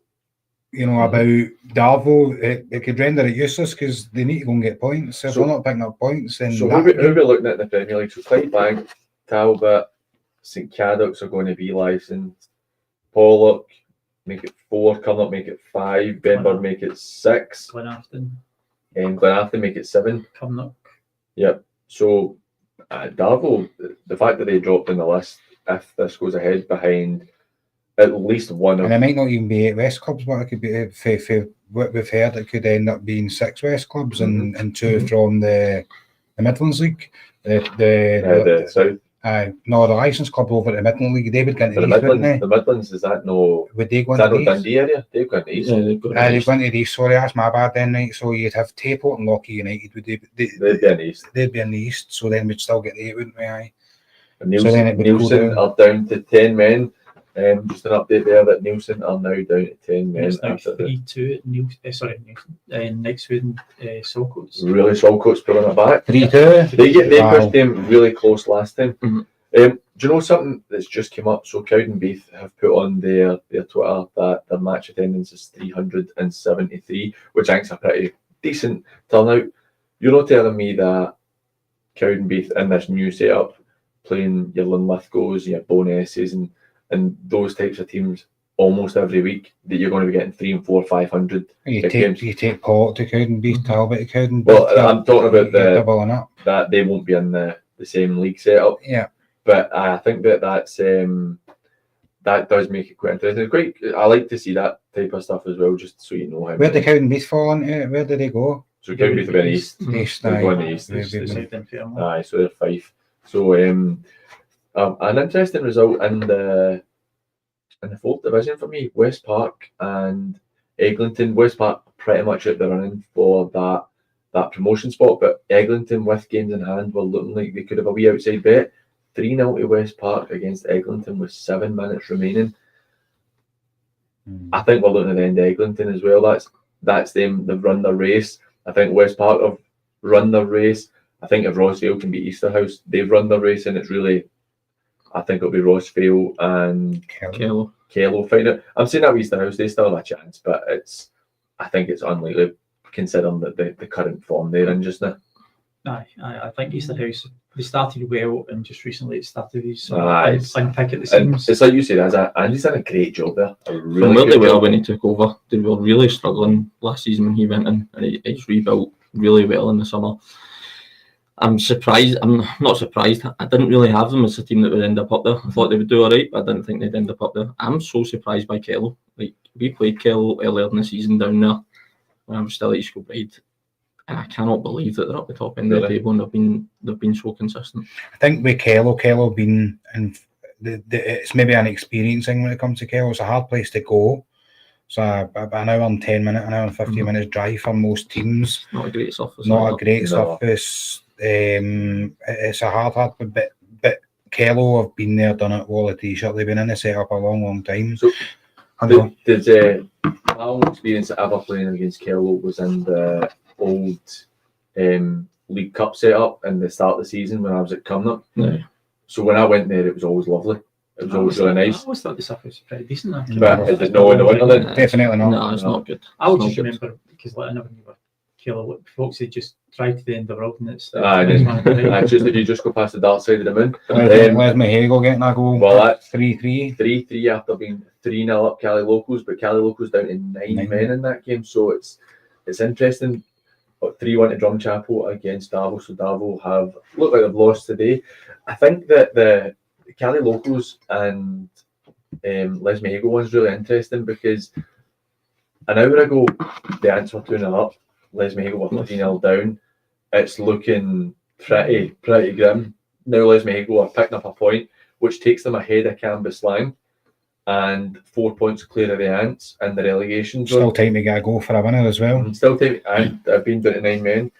about Darvel. It could render it useless because they need to go and get points. If they're not picking up points, then who are we looking at in the Premier League? So Clydebank, Talbot, St Cadoc's are going to be licensed. Pollock make it 4, Cumnock make it 5, Benburn make it 6, Glenafton make it 7. Cumnock. Yep. So Darvel, the fact that they dropped in the list, if this goes ahead behind at least one of, and it might not even be 8 West clubs, but it could be what we've heard, it could end up being 6 West clubs and 2 from the Midlands League. The South. No, the licensed club over at the Midland League, they would go into the East, wouldn't they? The Midlands, is that no? Would they go into the East? Dundee area? They've gone to the East. Yeah, they've gone to the East. Sorry, that's my bad then, right? So you'd have Tayport and Lockheed United. They'd be in the East. They'd be in the East, so then we'd still get the 8, wouldn't we? Aye. Nielsen are down to 10 men. Just an update there that Nielsen are now down to 10 men. It's now 3-2 at Nixwood and Saltcoats. Really, Saltcoats pulling it back. 3-2. They pushed them really close last time. Do you know something that's just come up? So Cowdenbeath have put on their Twitter that their match attendance is 373, which I think is a pretty decent turnout. You're not telling me that Cowdenbeath in this new setup, playing your Linlithgows, your Bonesses, and those types of teams almost every week, that you're going to be getting 300 and 400, 500 games. You take Port to Cowdenbeath, Talbot to Cowdenbeath. Well, I'm talking about doubling up. that they won't be in the same league setup. Yeah. But I think that's that does make it quite interesting. I like to see that type of stuff as well, just so you know how. Where did Cowdenbeath fall into it? Where did they go? So Cowdenbeath have been east. They're going east. Aye, so they're Fife. So an interesting result in the 4th division for me. West Park and Eglinton. West Park pretty much out the running for that promotion spot, but Eglinton, with games in hand, were looking like they could have a wee outside bet. 3-0 to West Park against Eglinton with 7 minutes remaining. I think we're looking at the end of Eglinton as well. That's them. They've run their race. I think West Park have run their race. I think if Rossvale can beat Easterhouse, they've run their race, and it's really, I think it'll be Rossvale and Kello fighting it. I'm saying that with Easterhouse, they still have a chance, but I think it's unlikely considering that the current form they're in just now. I think Easterhouse, they started well, and just recently it started these thing pick at the And seams. it's like you said, Andy's done a great job there. From where they were when he took over, they were really struggling last season when he went in, and he's rebuilt really well in the summer. I'm surprised. I'm not surprised. I didn't really have them as a team that would end up there. I thought they would do all right, but I didn't think they'd end up there. I'm so surprised by Kello. Like, we played Kello earlier in the season down there when I was still at East Kilbride, and I cannot believe that they're up the top end of the table, and they've been so consistent. I think with Kello been, and it's maybe an experience thing when it comes to Kello. It's a hard place to go. So an hour and 10 minutes, an hour and 15 minutes drive for most teams. Not a great surface. Surface. It's a hard, but Kello have been there, done it, wore the t-shirt. They've been in the setup a long time. So my own experience ever playing against Kello was in the old League Cup setup in the start of the season when I was at Cumnock. Yeah. So when I went there, it was always lovely. It was always really nice. I always thought the surface was pretty decent. But it did not in the winter then. Definitely not. No, it's not good. I would just remember, because like, I never knew what Kello, folks had just tried to the end of the world, and it's just if you just go past the dark side of the moon. Where's Mahego getting a goal? Well, that's 3-3. 3-3 after being 3-0 up Cali Locals, but Cali Locals down to 9 men in that game. So it's interesting. 3-1 to Drumchapel against Davo. So Davo have looked like they've lost today. I think that the Cali Locals and Les Mahego one's really interesting because an hour ago the Ants were 2-0 up. Les Mahego were 3-0 down. It's looking pretty grim. Now Les Mahego are picking up a point, which takes them ahead of Cambuslang and 4 points clear of the Ants and the relegation zone. Still time to get a goal for a winner as well. Still time, and I've been down to 9 men.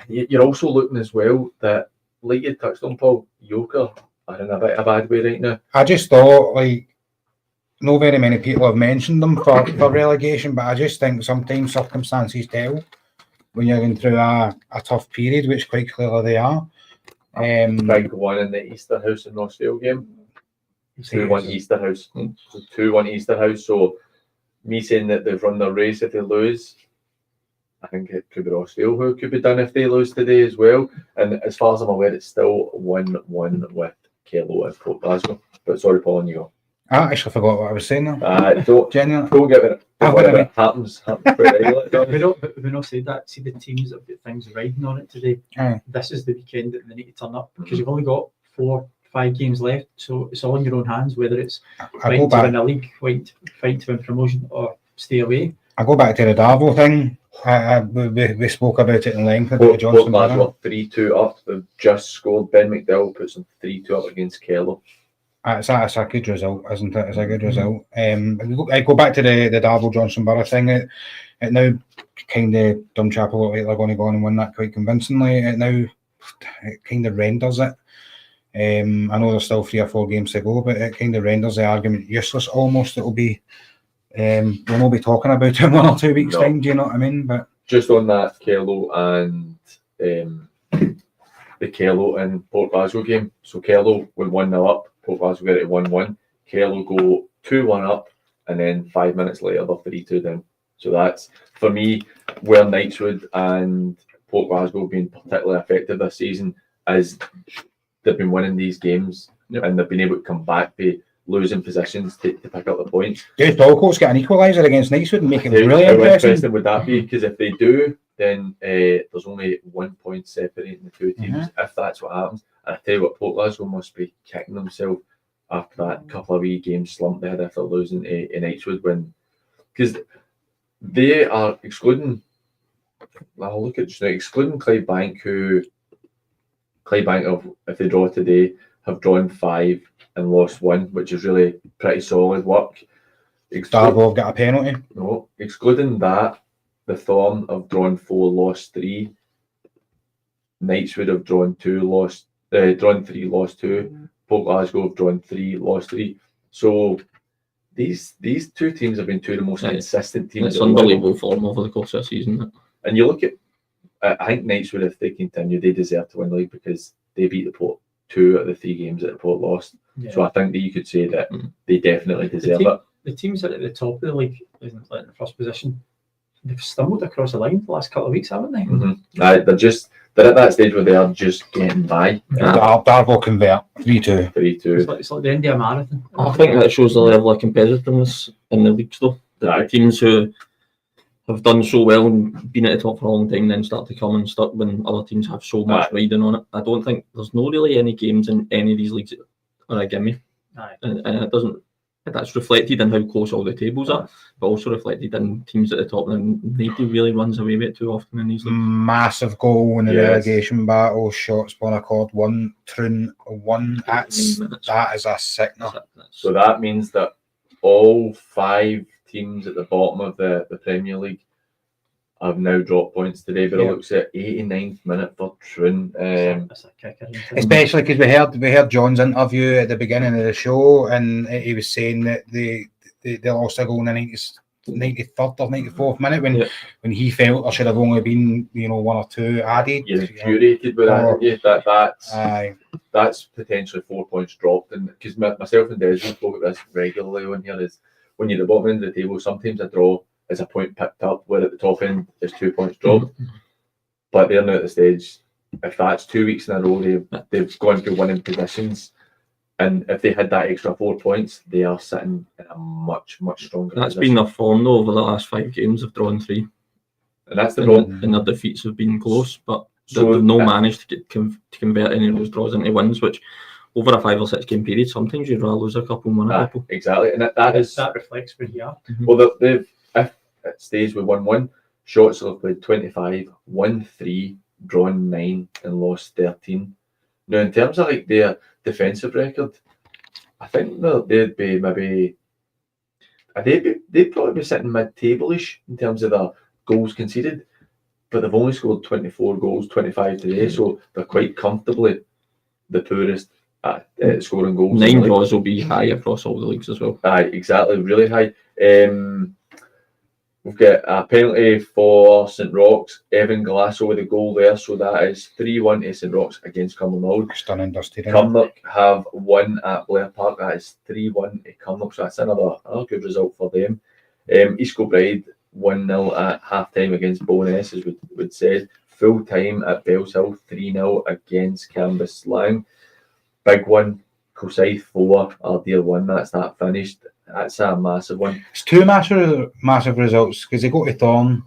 You're also looking as well that, like you touched on, Paul, Yoker are in a bit of a bad way right now. I just thought, like, not very many people have mentioned them for relegation, but I just think sometimes circumstances tell when you're going through a tough period, which quite clearly they are. Big one in the Easterhouse and Rossvale game. 2-1 Easterhouse. 2-1 Easterhouse. So me saying that they've run their race if they lose, I think it could be Rossvale who could be done if they lose today as well. And as far as I'm aware, it's still 1-1 with Kello and Port Glasgow. But sorry, Paul, on you go. I actually forgot what I was saying there. Don't get it. It happens quite regularly. We not said that. See the teams that have got things riding on it today. This is the weekend that they need to turn up because you've only got 4-5 games left, so it's all in your own hands. Whether it's fighting to win a league, fight to win promotion, or stay away. I go back to the Darvo thing. We spoke about it in length about Johnson Burough 3-2 up. They've just scored. Ben McDowell puts them 3-2 up against Kello. It's a good result, isn't it? It's a good result. I go back to the Darvo Johnson Burough thing. It now kind of Drumchapel look like they're going to go on and win that quite convincingly. It kind of renders it. I know there's still 3 or 4 games to go, but it kind of renders the argument useless almost. It'll be we'll not be talking about it in 1 or 2 weeks' time. Do you know what I mean? But just on that, Kello and the Kello and Port Glasgow game. So Kello went 1-0 up, Port Glasgow get it 1-1. Kello go 2-1 up, and then 5 minutes later they're 3-2 down. So that's, for me, where Knightswood and Port Glasgow have been particularly effective this season, as they've been winning these games and they've been able to come back to losing positions to pick up the points. Dave Dalcott's get an equaliser against Knightswood and make it really How interesting. interesting would that be? Because if they do, then there's only 1 point separating the two teams, if that's what happens. And I tell you what, Port Glasgow must be kicking themselves after that couple of wee games slump they had after losing to Knightswood, because they are excluding Clydebank, who if they draw today, have drawn 5 and lost 1, which is really pretty solid work. Darbo have got a penalty. No, excluding that, the Thorn have drawn 4, lost 3. Knightswood have drawn 3, lost 2. Port Glasgow have drawn 3, lost 3. So these two teams have been two of the most consistent teams. It's unbelievable form over the course of the season. And you look at, I think Knightswood, if they continue, they deserve to win the league because they beat the Port 2 out of the 3 games that the Port lost. Yeah. So I think that you could say that they definitely deserve it. The teams that are at the top of the league, in the first position, they've stumbled across the line the last couple of weeks, haven't they? They're at that stage where they are just getting by. Darbo convert 3-2. 3-2. It's like the India Marathon. I think that shows the level of competitiveness in the leagues, though. The teams who have done so well and been at the top for a long time then start to come unstuck when other teams have so much riding on it. I don't think there's no really any games in any of these leagues that are a gimme. And it doesn't. That's reflected in how close all the tables are, but also reflected in teams at the top, and nobody really runs away with it too often in these leagues. Massive goal in the relegation battle, shots on accord, 1, Troon 1. That is a sickener. So that means that all 5 teams at the bottom of the Premier League have now dropped points today, but it looks at 89th minute for Troon. That's a kicker. Especially because we heard John's interview at the beginning of the show, and he was saying that they lost a goal in the 93rd or 94th minute when he felt there should have only been 1 or 2 added. You're infuriated with that. That's potentially 4 points dropped, and because myself and Desmond spoke about this regularly on here, is when you're at the bottom end of the table, sometimes a draw is a point picked up, where at the top end is 2 points dropped. But they're now at the stage, if that's 2 weeks in a row, they've gone through winning positions, and if they had that extra 4 points, they are sitting in a much stronger That's position. been their form though over the last 5 games. They've drawn 3, and that's the problem. And their defeats have been close, but they've not managed to convert any of those draws into wins, which over a 5 or 6 game period, sometimes you'd rather lose a couple and win a couple. Exactly, and that reflects where you are. Well, they've it stays with 1-1. Shots have played 25, won 3, drawn 9, and lost 13. Now, in terms of like their defensive record, I think they'd be maybe they'd probably be sitting mid-table-ish in terms of their goals conceded, but they've only scored 24 goals, 25 today, so they're quite comfortably the poorest at scoring goals. 9 draws will be high across all the leagues as well. Exactly, really high. We've got a penalty for St Roch's. Evan Galasso with a goal there, so that is 3-1 to St Roch's against Cumbernauld. Stunning dusty. Cumnock have won at Blair Park. That is 3-1 to Cumnock, so that's another good result for them. East Kilbride 1-0 at half time against Bowness, as we said. Full time at Bellshill 3-0 against Cambuslang. Big one, Kilsyth 4, Ardere 1. That's that finished. That's a massive one. It's 2 massive results because they go to Thorn.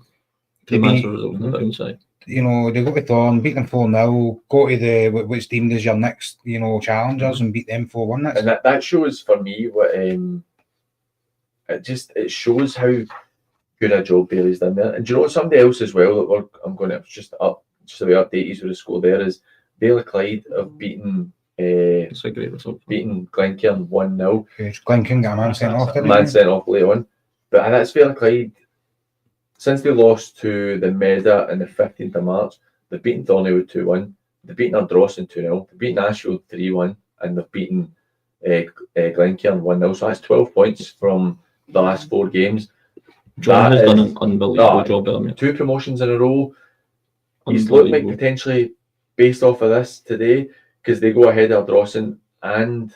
2 massive results on the downside. They go to Thorn, beat them 4-0, go to what's deemed as your next, challengers and beat them 4-1. And that shows for me what it shows how good a job Bailey's done there. And do you know somebody else as well that I'm going to just the way update you with the score there is Bailey Clyde have beaten. It's a great result. Beating Glencairn 1-0. Glencairn got a man sent off. Man sent off late on. But that's Bailey Clyde. Since they lost to the Meda on the 15th of March, they've beaten Thornhill 2-1. They've beaten Ardrossan 2-0. They've beaten Ashfield 3-1. And they've beaten Glencairn 1-0. So that's 12 points from the last 4 games. John has done an unbelievable job there. 2 promotions in a row. He's looking like potentially based off of this today, because they go ahead of Dawson and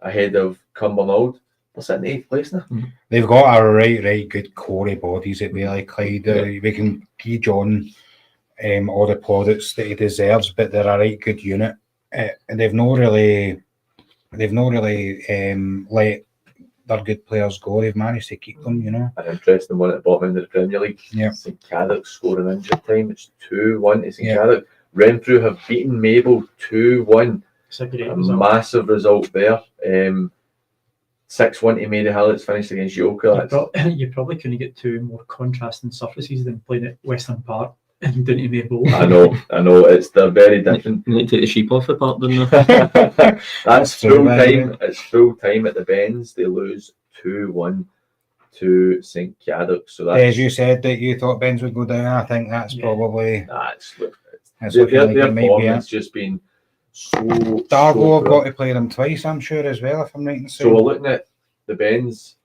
ahead of Cumbernauld, they're sitting in 8th place now. They've got a right good core of bodies at Bailey Clyde. We can give John all the plaudits that he deserves, but they're a right good unit, and they've not really let their good players go. They've managed to keep them, An interesting one at the bottom end of the Premier League. Yeah. St Caddock scoring injury time. It's 2-1 to St Caddock. Renfrew have beaten Mabel 2-1. It's a great result. Massive result there. 6-1 to Maryhill. It's finished against Yoker. You probably couldn't get two more contrasting surfaces than playing at Western Park and down to Maple. I know. They're very different. You need to take the sheep off the park, don't you? That's full time. It's full time at the Bens. They lose 2-1 to St Caddock. So that's, as you said that you thought Bens would go down. I think that's probably their form has just been so. Dargo have got to play them twice, I'm sure, as well, if I'm right in saying. So we're looking at the Bens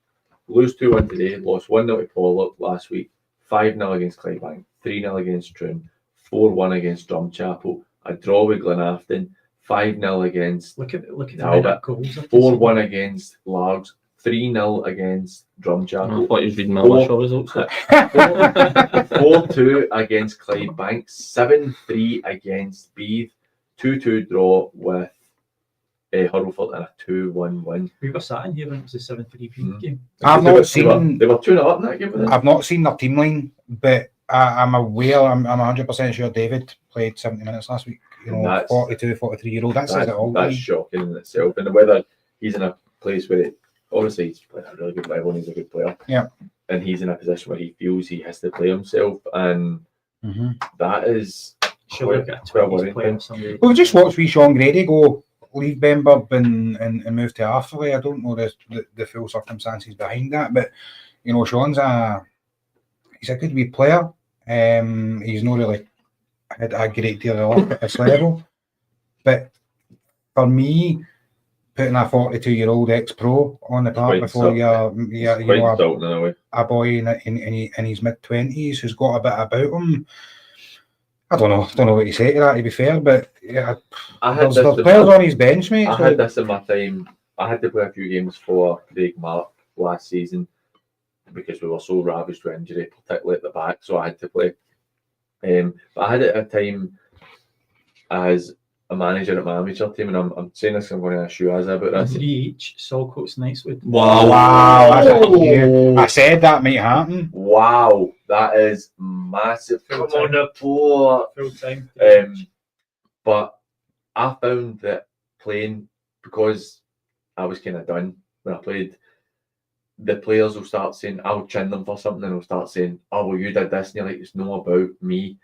lose 2-1 today, lost 1-0 to Pollock last week, 5-0 against Clydebank, 3-0 against Troon, 4-1 against Drumchapel, a draw with Glenafton, 5-0 against Talbot, 4-1 against Largs, 3-0 against Drumchapel. I thought you was reading my Wishaw results. 4-2 against Clydebank, 7-3 against Beath, 2-2 draw with Hurlford and a 2-1 win. We were sat in here when it was a 7-3 game. I've not seen. They were 2-0 up in that game. I've not seen their team line, but I'm aware. I'm 100% sure David played 70 minutes last week. 42, 43-year-old. That says it all. That's shocking in itself. And whether he's in a place where obviously he's playing at a really good level and he's a good player. Yeah. And he's in a position where he feels he has to play himself, and that is. We've just watched wee Sean Grady go leave Benburb and move to Arthurlie. I don't know the full circumstances behind that, but Sean's he's a good wee player. He's not really had a great deal of luck at this level, but for me, putting a 42-year-old ex-pro on the park before a boy in his mid-20s who's got a bit about him. I don't know what you say to that, to be fair, but there's players on his bench, mate. I had this in my time. I had to play a few games for Craig Mark last season because we were so ravaged with injury, particularly at the back, so I had to play. But I had it at a time as a manager at my amateur team, and I'm saying this, I'm going to ask you as about this. 3 each, Saltcoats, Knightswood. Wow, I said that might happen. Wow, that is massive. Come on, the poor full time. But I found that playing, because I was kind of done when I played, the players will start saying, I'll chin them for something, and they'll start saying, oh, well, you did this, and you're like, it's not about me.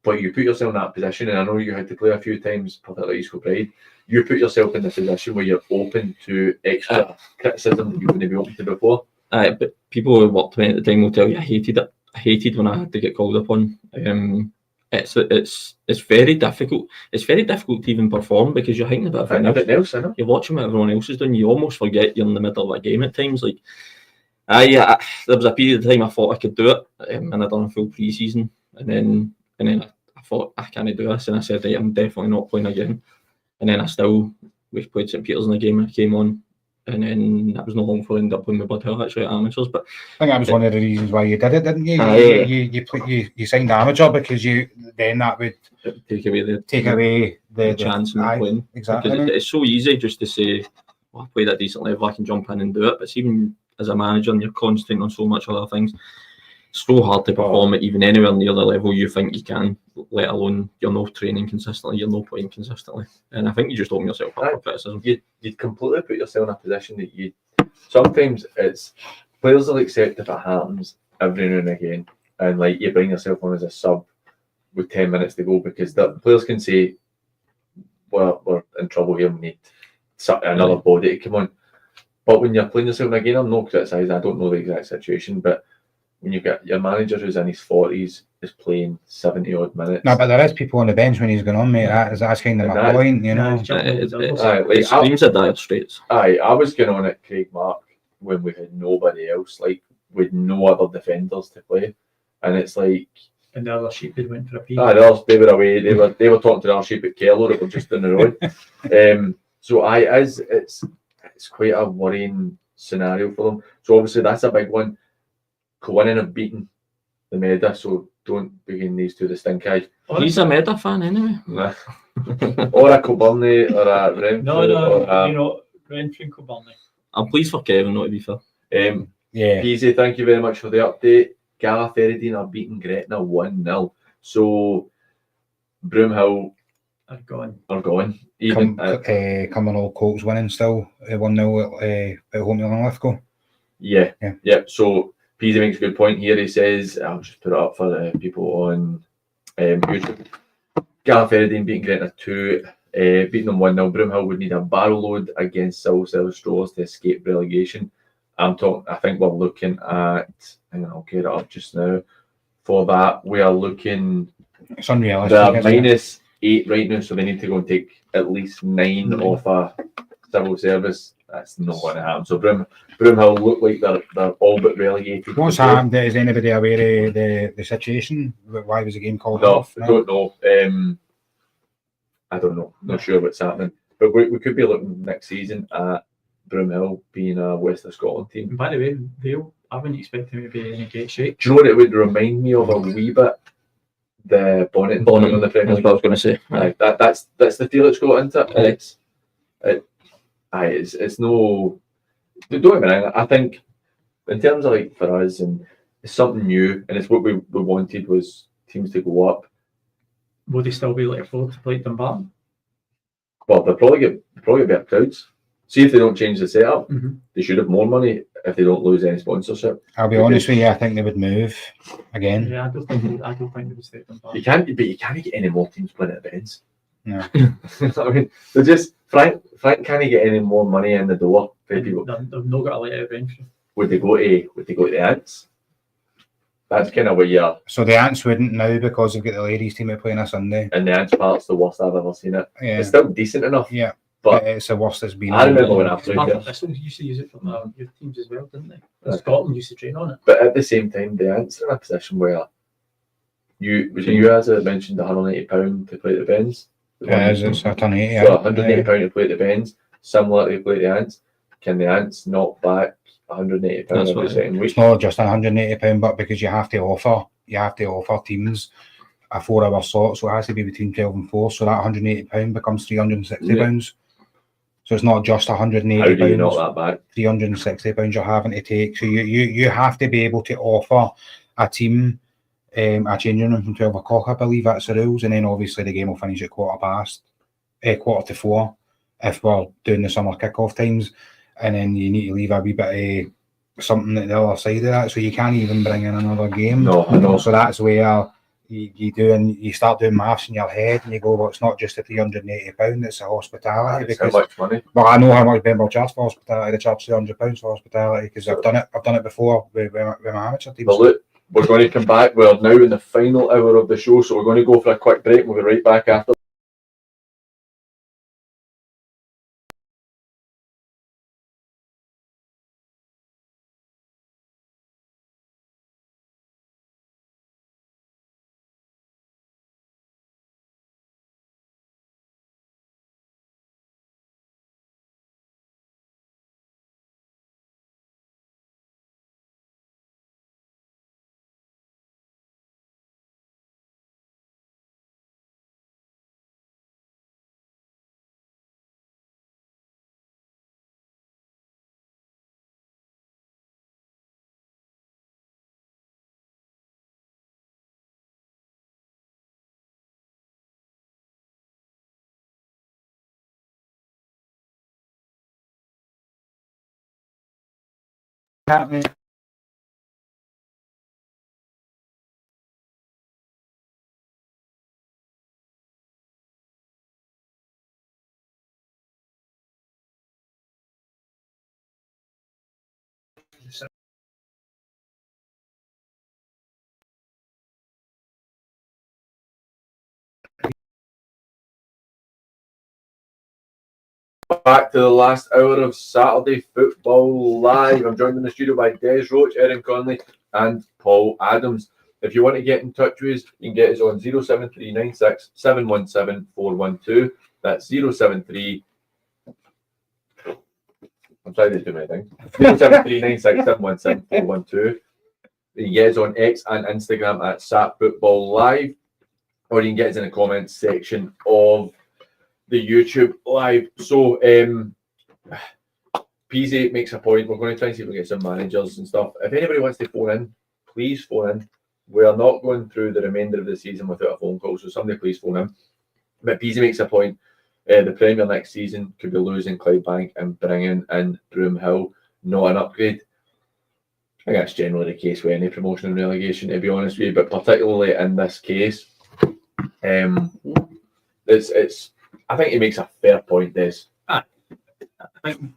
But you put yourself in that position, and I know you had to play a few times, particularly at East Kilbride. You put yourself in the position where you're open to extra criticism that you wouldn't be open to before. But people who worked with me at the time will tell you I hated it. I hated when I had to get called upon. It's very difficult. It's very difficult to even perform because you're thinking about everything else. You're watching what everyone else is doing. You almost forget you're in the middle of a game at times. Like, there was a period of time I thought I could do it, and I done a full pre-season, and then I thought I can't do this, and I said, right, I'm definitely not playing again. And then we played St Peters in the game, and I came on, and then that was no long before I ended up playing with Bloodhill actually at amateurs. But I think that was one of the reasons why you did it, didn't you? You signed amateur because then that would take away the chance of playing. Exactly. Because it's so easy just to say, well, I played at a decent level, I can jump in and do it. But it's even as a manager, and you're concentrating on so much other things, it's so hard to perform at even anywhere near the level you think you can, let alone you're not training consistently, you're not playing consistently. And I think you just open yourself up for criticism. You'd completely put yourself in a position that sometimes it's players will accept if it happens every now and again, and like you bring yourself on as a sub with 10 minutes to go because the players can say, we're in trouble here, we need another body to come on. But when you're playing yourself in a game, I'm not criticising, I don't know the exact situation, but when you get your manager who's in his 40s is playing 70 odd minutes. No, but there is people on the bench when he's going on, mate. That's kind of my point, you know. It screams at dire straits. I was going on at Craig Mark when we had nobody else, like with no other defenders to play, and it's like And the other sheep had went for a pee. They were away. They were talking to the other sheep at Kello that were just in the road. So it's quite a worrying scenario for them. So obviously that's a big one. Coinning have beaten the Meda, so don't begin these two the stink eye. He's a Meda fan anyway. Nah. Or a Coburnie or a Renfrew. No, Renfrew and Coburnie. I'm pleased for Kevin, not to be fair. Peasy, thank you very much for the update. Gala Ferradine are beating Gretna 1-0. So Broomhill are gone. Even Cumbernauld Colts winning still 1-0 at home to Linlithgow. Yeah. So Peasy makes a good point here. He says, I'll just put it up for the people on YouTube. Gala Ferradine beating Gretna 2, beating them 1-0. Broomhill would need a barrel load against Civil Service Strollers to escape relegation. I think we're looking at, hang on, I'll get it up just now. For that, we are looking. It's unrealistic. They're -8 right now, so they need to go and take at least 9 off a Civil Service. That's not going to happen. So Broomhill look like they're all but relegated. What's happened? Is anybody aware of the situation? Why was the game called off? I don't know. I don't know. Not sure what's happening. But we could be looking next season at Broomhill being a West of Scotland team. And by the way, I wouldn't expect them to be in a great shape. Do you know what it would remind me of a wee bit? The Bonnet on the Premier League. That's what I was going to say. That's the feel it's got into it. It's no. Don't get me wrong. I think in terms of like for us, and it's something new, and it's what we wanted was teams to go up. Would they still be able to afford to play Dumbarton? Well, they'll probably get better crowds. See if they don't change the setup, they should have more money if they don't lose any sponsorship. I'll be honest with you, I think they would move again. Yeah, I don't think they would stay Dumbarton. You can't get any more teams playing at Ben's. No. I mean, they're just Frank can't get any more money in the door for people. They've not got a let out eventually. Would they go to the Ants? That's kind of where you're. So the Ants wouldn't now because they've got the ladies team playing on Sunday. And the Ants part's the worst I've ever seen it. Yeah. It's still decent enough. Yeah. But it's the worst it's been. I remember when I played there. Bristol used to use it for youth teams as well, didn't they? Scotland used to train on it. But at the same time, the Ants are in a position where you guys that mentioned £180 to play at the Bens. Yeah, it's a ton 80. So £180 to play at the Bens, similar to play at the Ants. Can the Ants knock back £180 every second week? It's not just £180, but because you have to offer teams a 4-hour slot, so it has to be between 12 and 4. So that £180 becomes £360. So it's not just £180. How do you knock that back? £360 you're having to take. So you have to be able to offer a team a changing room from 12 o'clock, I believe that's the rules, and then obviously the game will finish at quarter to 4 if we're doing the summer kickoff times, and then you need to leave a wee bit of something at the other side of that, so you can't even bring in another game. No, I know. So that's where you start doing maths in your head, and you go, well, it's not just the £380, it's the hospitality. That's how much money? Well, I know how much Benbow charge for hospitality. They charge £300 for hospitality because I've done it before with my amateur teams. But look, we're going to come back. We're now in the final hour of the show, so we're going to go for a quick break. We'll be right back after. Back to the last hour of Saturday Football Live. I'm joined in the studio by Des Roach, Erin Conley, and Paul Adams. If you want to get in touch with us, you can get us on 07396 717 412. That's 073. I'm trying to do my thing. 07396 717 412. You can get us on X and Instagram at SAP Football Live, or you can get us in the comments section of the YouTube Live. So, PZ makes a point. We're going to try and see if we can get some managers and stuff. If anybody wants to phone in, please phone in. We are not going through the remainder of the season without a phone call, so somebody please phone in. But PZ makes a point. The Premier next season could be losing Clydebank and bringing in Broomhill, not an upgrade. I think that's generally the case with any promotion and relegation, to be honest with you, but particularly in this case, it's. I think he makes a fair point, Des. I think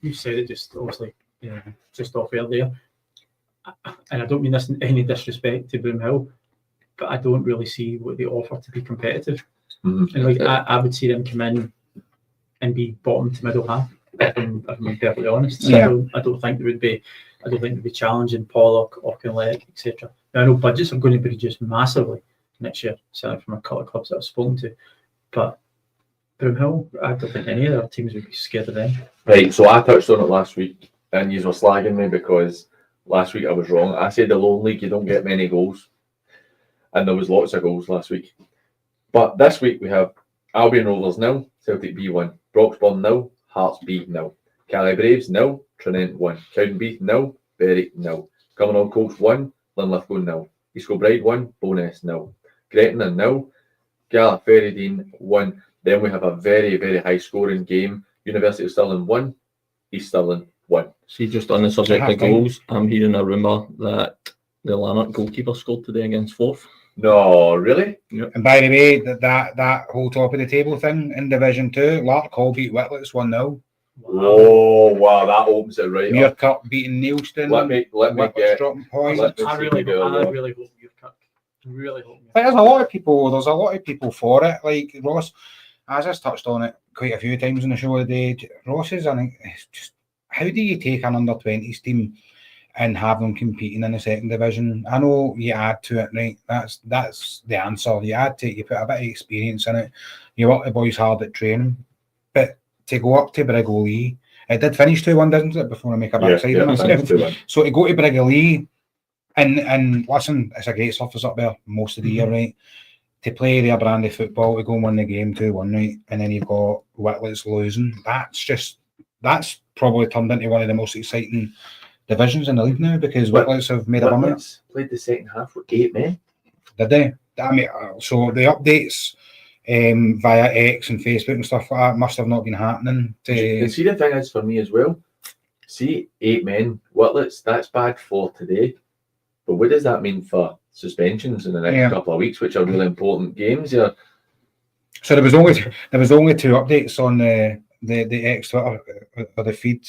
you said it just obviously, just off air there, and I don't mean this in any disrespect to Broomhill, but I don't really see what they offer to be competitive. And like I would see them come in and be bottom to middle half. If I'm perfectly honest, so I don't think there would be. I don't think they'd be challenging Pollock, Auchinleck, etc. Now I know budgets are going to be reduced massively next year, certainly from a couple of clubs that I've spoken to, but Broomhill, I don't think any of their teams would be scared of them. Right, so I touched on it last week, and you were slagging me because last week I was wrong. I said the Lowland League, you don't get many goals, and there was lots of goals last week. But this week we have Albion Rovers 0, Celtic B 1, Broxburn 0, Hearts B 0, Calais Braves 0, Trinent 1, Cowdenbeath 0, Berwick 0, Cumbernauld Colts 1, Linlithgow 0, East Kilbride 1, Bowness 0, Gretna 0, Gala Ferrydean 1. Then we have a very, very high scoring game. University of Stirling 1, East Stirling 1. See, just on the subject of goals, I'm hearing a rumour that the Lanark goalkeeper scored today against Forth. No, really? Yep. And by the way, that whole top of the table thing in Division 2, Lark Hall beat Whitlets 1-0. Oh, wow, that opens it right Muir up. Cup beating Neilston. Let me get dropping points. I really hope Muir Cup. Really hope. There's a lot of people for it. Like Ross, as I touched on it quite a few times in the show today, Ross's, I think, it's just how do you take an under-20s team and have them competing in the second division? I know you add to it, right? That's the answer. You add to it, you put a bit of experience in it, you work the boys hard at training, but to go up to Briggley, it did finish 2-1, didn't it, before I make a backside of myself? So to go to Briggley, and listen, it's a great surface up there most of the year, right? To play their brand of football, to go and win the game 2-1, right? And then you've got Whitlets losing. That's probably turned into one of the most exciting divisions in the league now, because Whitlets have made a run. Whitlets played the second half with 8 men. Did they? I mean, so the updates via X and Facebook and stuff like that must have not been happening. And see, the thing is for me as well, see 8 men, Whitlets, that's bad for today. But what does that mean for suspensions in the next couple of weeks, which are really important games here? So there was only 2 updates on the X Twitter or the feed.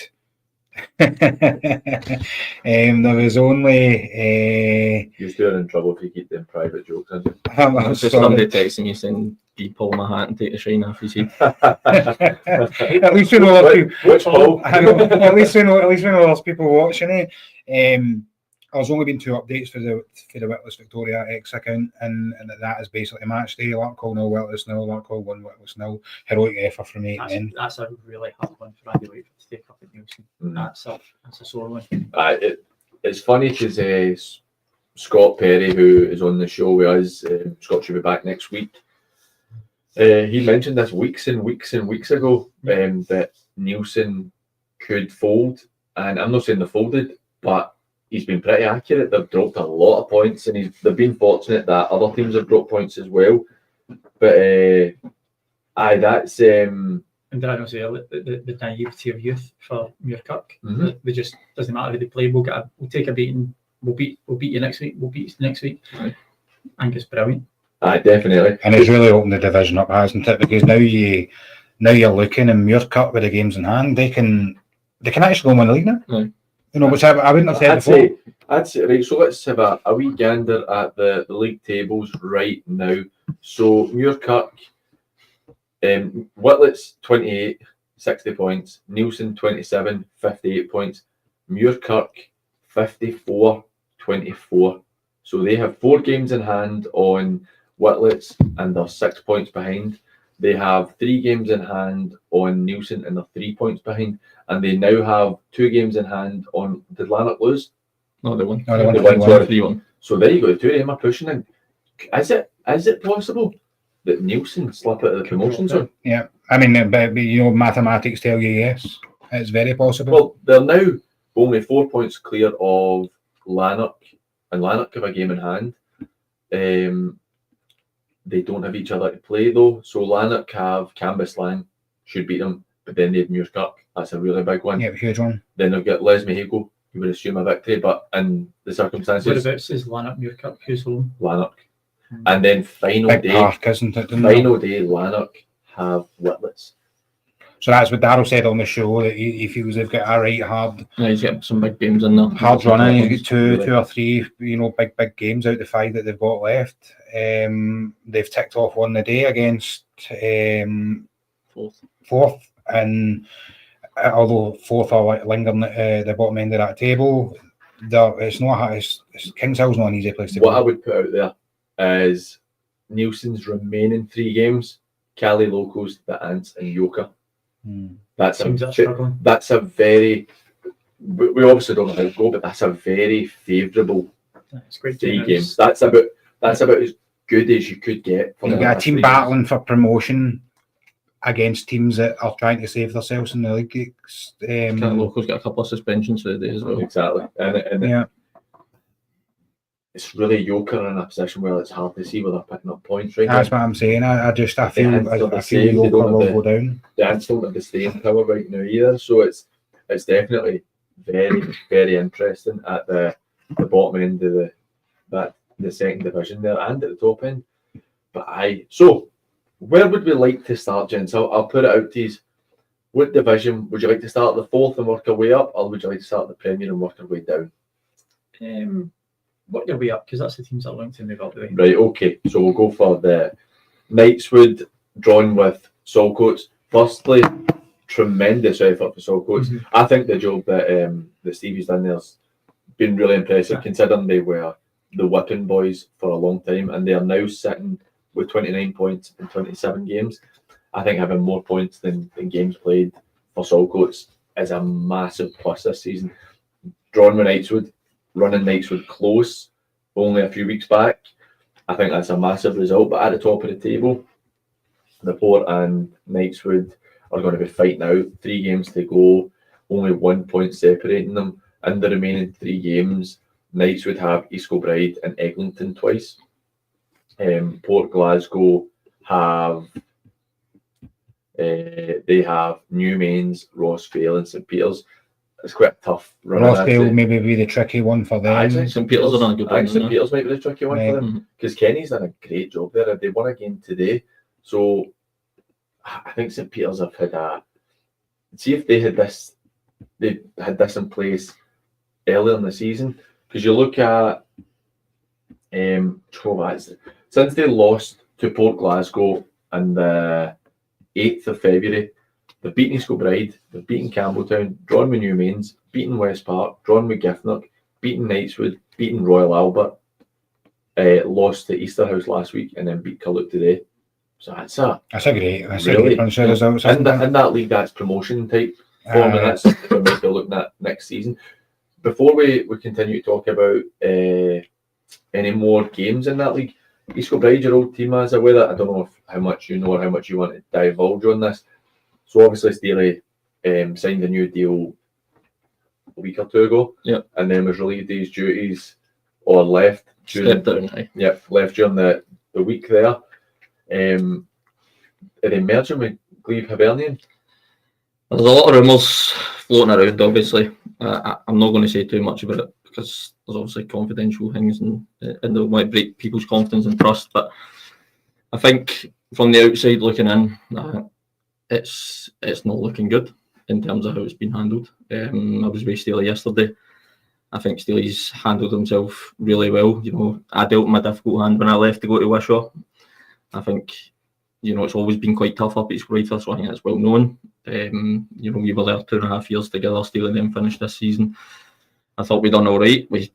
There was only. You're still in trouble if you keep them private jokes, aren't you? I'm just somebody texting you saying, "Be pull my hat and take the shine off his head." At least we know which Paul? At least we know there's people watching it. There's only been 2 updates for the Whitlets Victoria X account, and that is basically matchday. Larkhall 0, Whitlets 0, Larkhall 1, Whitlets 0. Heroic effort from 8 men. That's a really hard one for Andy White to take up at Nielsen. That's a sore one. It's funny because Scott Perry, who is on the show with us, Scott should be back next week. He mentioned this weeks and weeks and weeks ago that Nielsen could fold, and I'm not saying they folded, but he's been pretty accurate. They've dropped a lot of points, and they've been fortunate that other teams have dropped points as well. But that's and Daniel said the naivety of youth for Muirkirk. They just doesn't matter who they play. We'll take a beating. We'll beat you next week. We'll beat you next week. Right. I think it's brilliant. Definitely. And it's really opened the division up, hasn't it? Because now you're looking, and Muirkirk with the games in hand, they can actually go and win the league now. Right. You know, which I wouldn't have said before. I'd say, right, so let's have a wee gander at the league tables right now. So Muirkirk, Whitlets 28, 60 points. Nielsen 27, 58 points. Muirkirk 54, 24. So they have 4 games in hand on Whitlets and they're 6 points behind. They have 3 games in hand on Nielsen and they're 3 points behind. And they now have 2 games in hand on. Did Lanark lose? No, they won. No, they won They won 3-1. 3-1. So there you go. The 2 of them are pushing in. Is it possible that Nielsen slip out of the promotion zone? Yeah, I mean, but mathematics tell you yes, it's very possible. Well, they're now only 4 points clear of Lanark, and Lanark have a game in hand. They don't have each other to play though, so Lanark have Cambuslang, should beat them, but then they have Muirkirk. That's a really big one. Yeah, huge one. Then they've got Les Mexico. You would assume a victory, but in the circumstances, Whereabouts is Lanark Muirkirk? Who's home? Lanark. And then final Big day, park, isn't it? Didn't it? final day, Lanark have Whitlets. So that's what Darryl said on the show, that he feels they've got a right hard He's got some big games in there. hard running. He's got two Really. or three, big games out of the 5 that they've got left. They've ticked off one a day against fourth, and although fourth are lingering at the bottom end of that table, it's Kings Hill's not an easy place to What I go. would put out there is Nielsen's remaining 3 games: Cali Locals, the Ants, and Yoker. That's Teams that are struggling. that's a very. We obviously don't know how to go, but that's a very favourable It's great 3 games. That's about as good as you could get. For You've the got a last team 3 battling for promotion against teams that are trying to save themselves in the league. Locals got a couple of suspensions today as games. well. Exactly, and Yeah, it's really Yoker in a position where it's hard to see where they're picking up points right that's now. what I'm saying. I feel Ants are the I feel same, they Yoker don't will have go down. The Ants don't have the staying power right now either, so it's definitely very, very interesting at the bottom end of the second division there and at the top end. So where would we like to start, gents? I'll put it out to you. What division would you like to start at the 4th and work our way up, or would you like to start at the Premier and work our way down? Work your way up, because that's the teams that are looking to move up the way. Right, okay. So we'll go for the Knightswood drawn with Saltcoats. Firstly, tremendous effort for Saltcoats. I think the job that Stevie's done there's been really impressive, considering they were the whipping boys for a long time, and they are now sitting with 29 points in 27 games. I think having more points than games played for Saltcoats is a massive plus this season. Drawn with Knightswood, running Knightswood close only a few weeks back. I think that's a massive result. But at the top of the table, the Port and Knightswood are going to be fighting out. 3 games to go, only 1 point separating them. In the remaining 3 games, Knightswood have East Kilbride and Eglinton twice. Port Glasgow have they have Newmains, Rossvale, and St Peters. It's quite a tough run. Rossvale maybe be the tricky one for them. St Peters are on a good I think run. St Peters might be the tricky one for them because Kenny's done a great job there. They won a game today, so I think St Peters have had a. See if they had this in place earlier in the season, because you look at since they lost to Port Glasgow on the 8th of February, they've beaten East Kilbride, they've beaten Campbelltown, drawn with Newmains, beaten West Park, drawn with Giffnock, beaten Knightswood, beaten Royal Albert, lost to Easterhouse last week, and then beat Culloch today. So that's a great bunch of results. In that league, that's promotion type form, and that's what we might be looking at next season. Before we continue to talk about any more games in that league, East Kilbride, your old team, as aware that I don't know how much you know or how much you want to divulge on this. So obviously Steely signed a new deal a week or 2 ago, and then was relieved of his duties or left during the week there. Are they merging with Glebe Hibernian? There's a lot of rumours floating around, obviously. I'm not going to say too much about it because there's obviously confidential things and they might break people's confidence and trust. But I think from the outside looking in, it's not looking good in terms of how it's been handled. I was with Steely yesterday. I think Steely's handled himself really well. You know, I dealt him a difficult hand when I left to go to Wishaw. I think, you know, it's always been quite tough up at East Kilbride, so I think that's well known. You know, we were there 2.5 years together, Steely then finished this season. I thought we'd done all right. We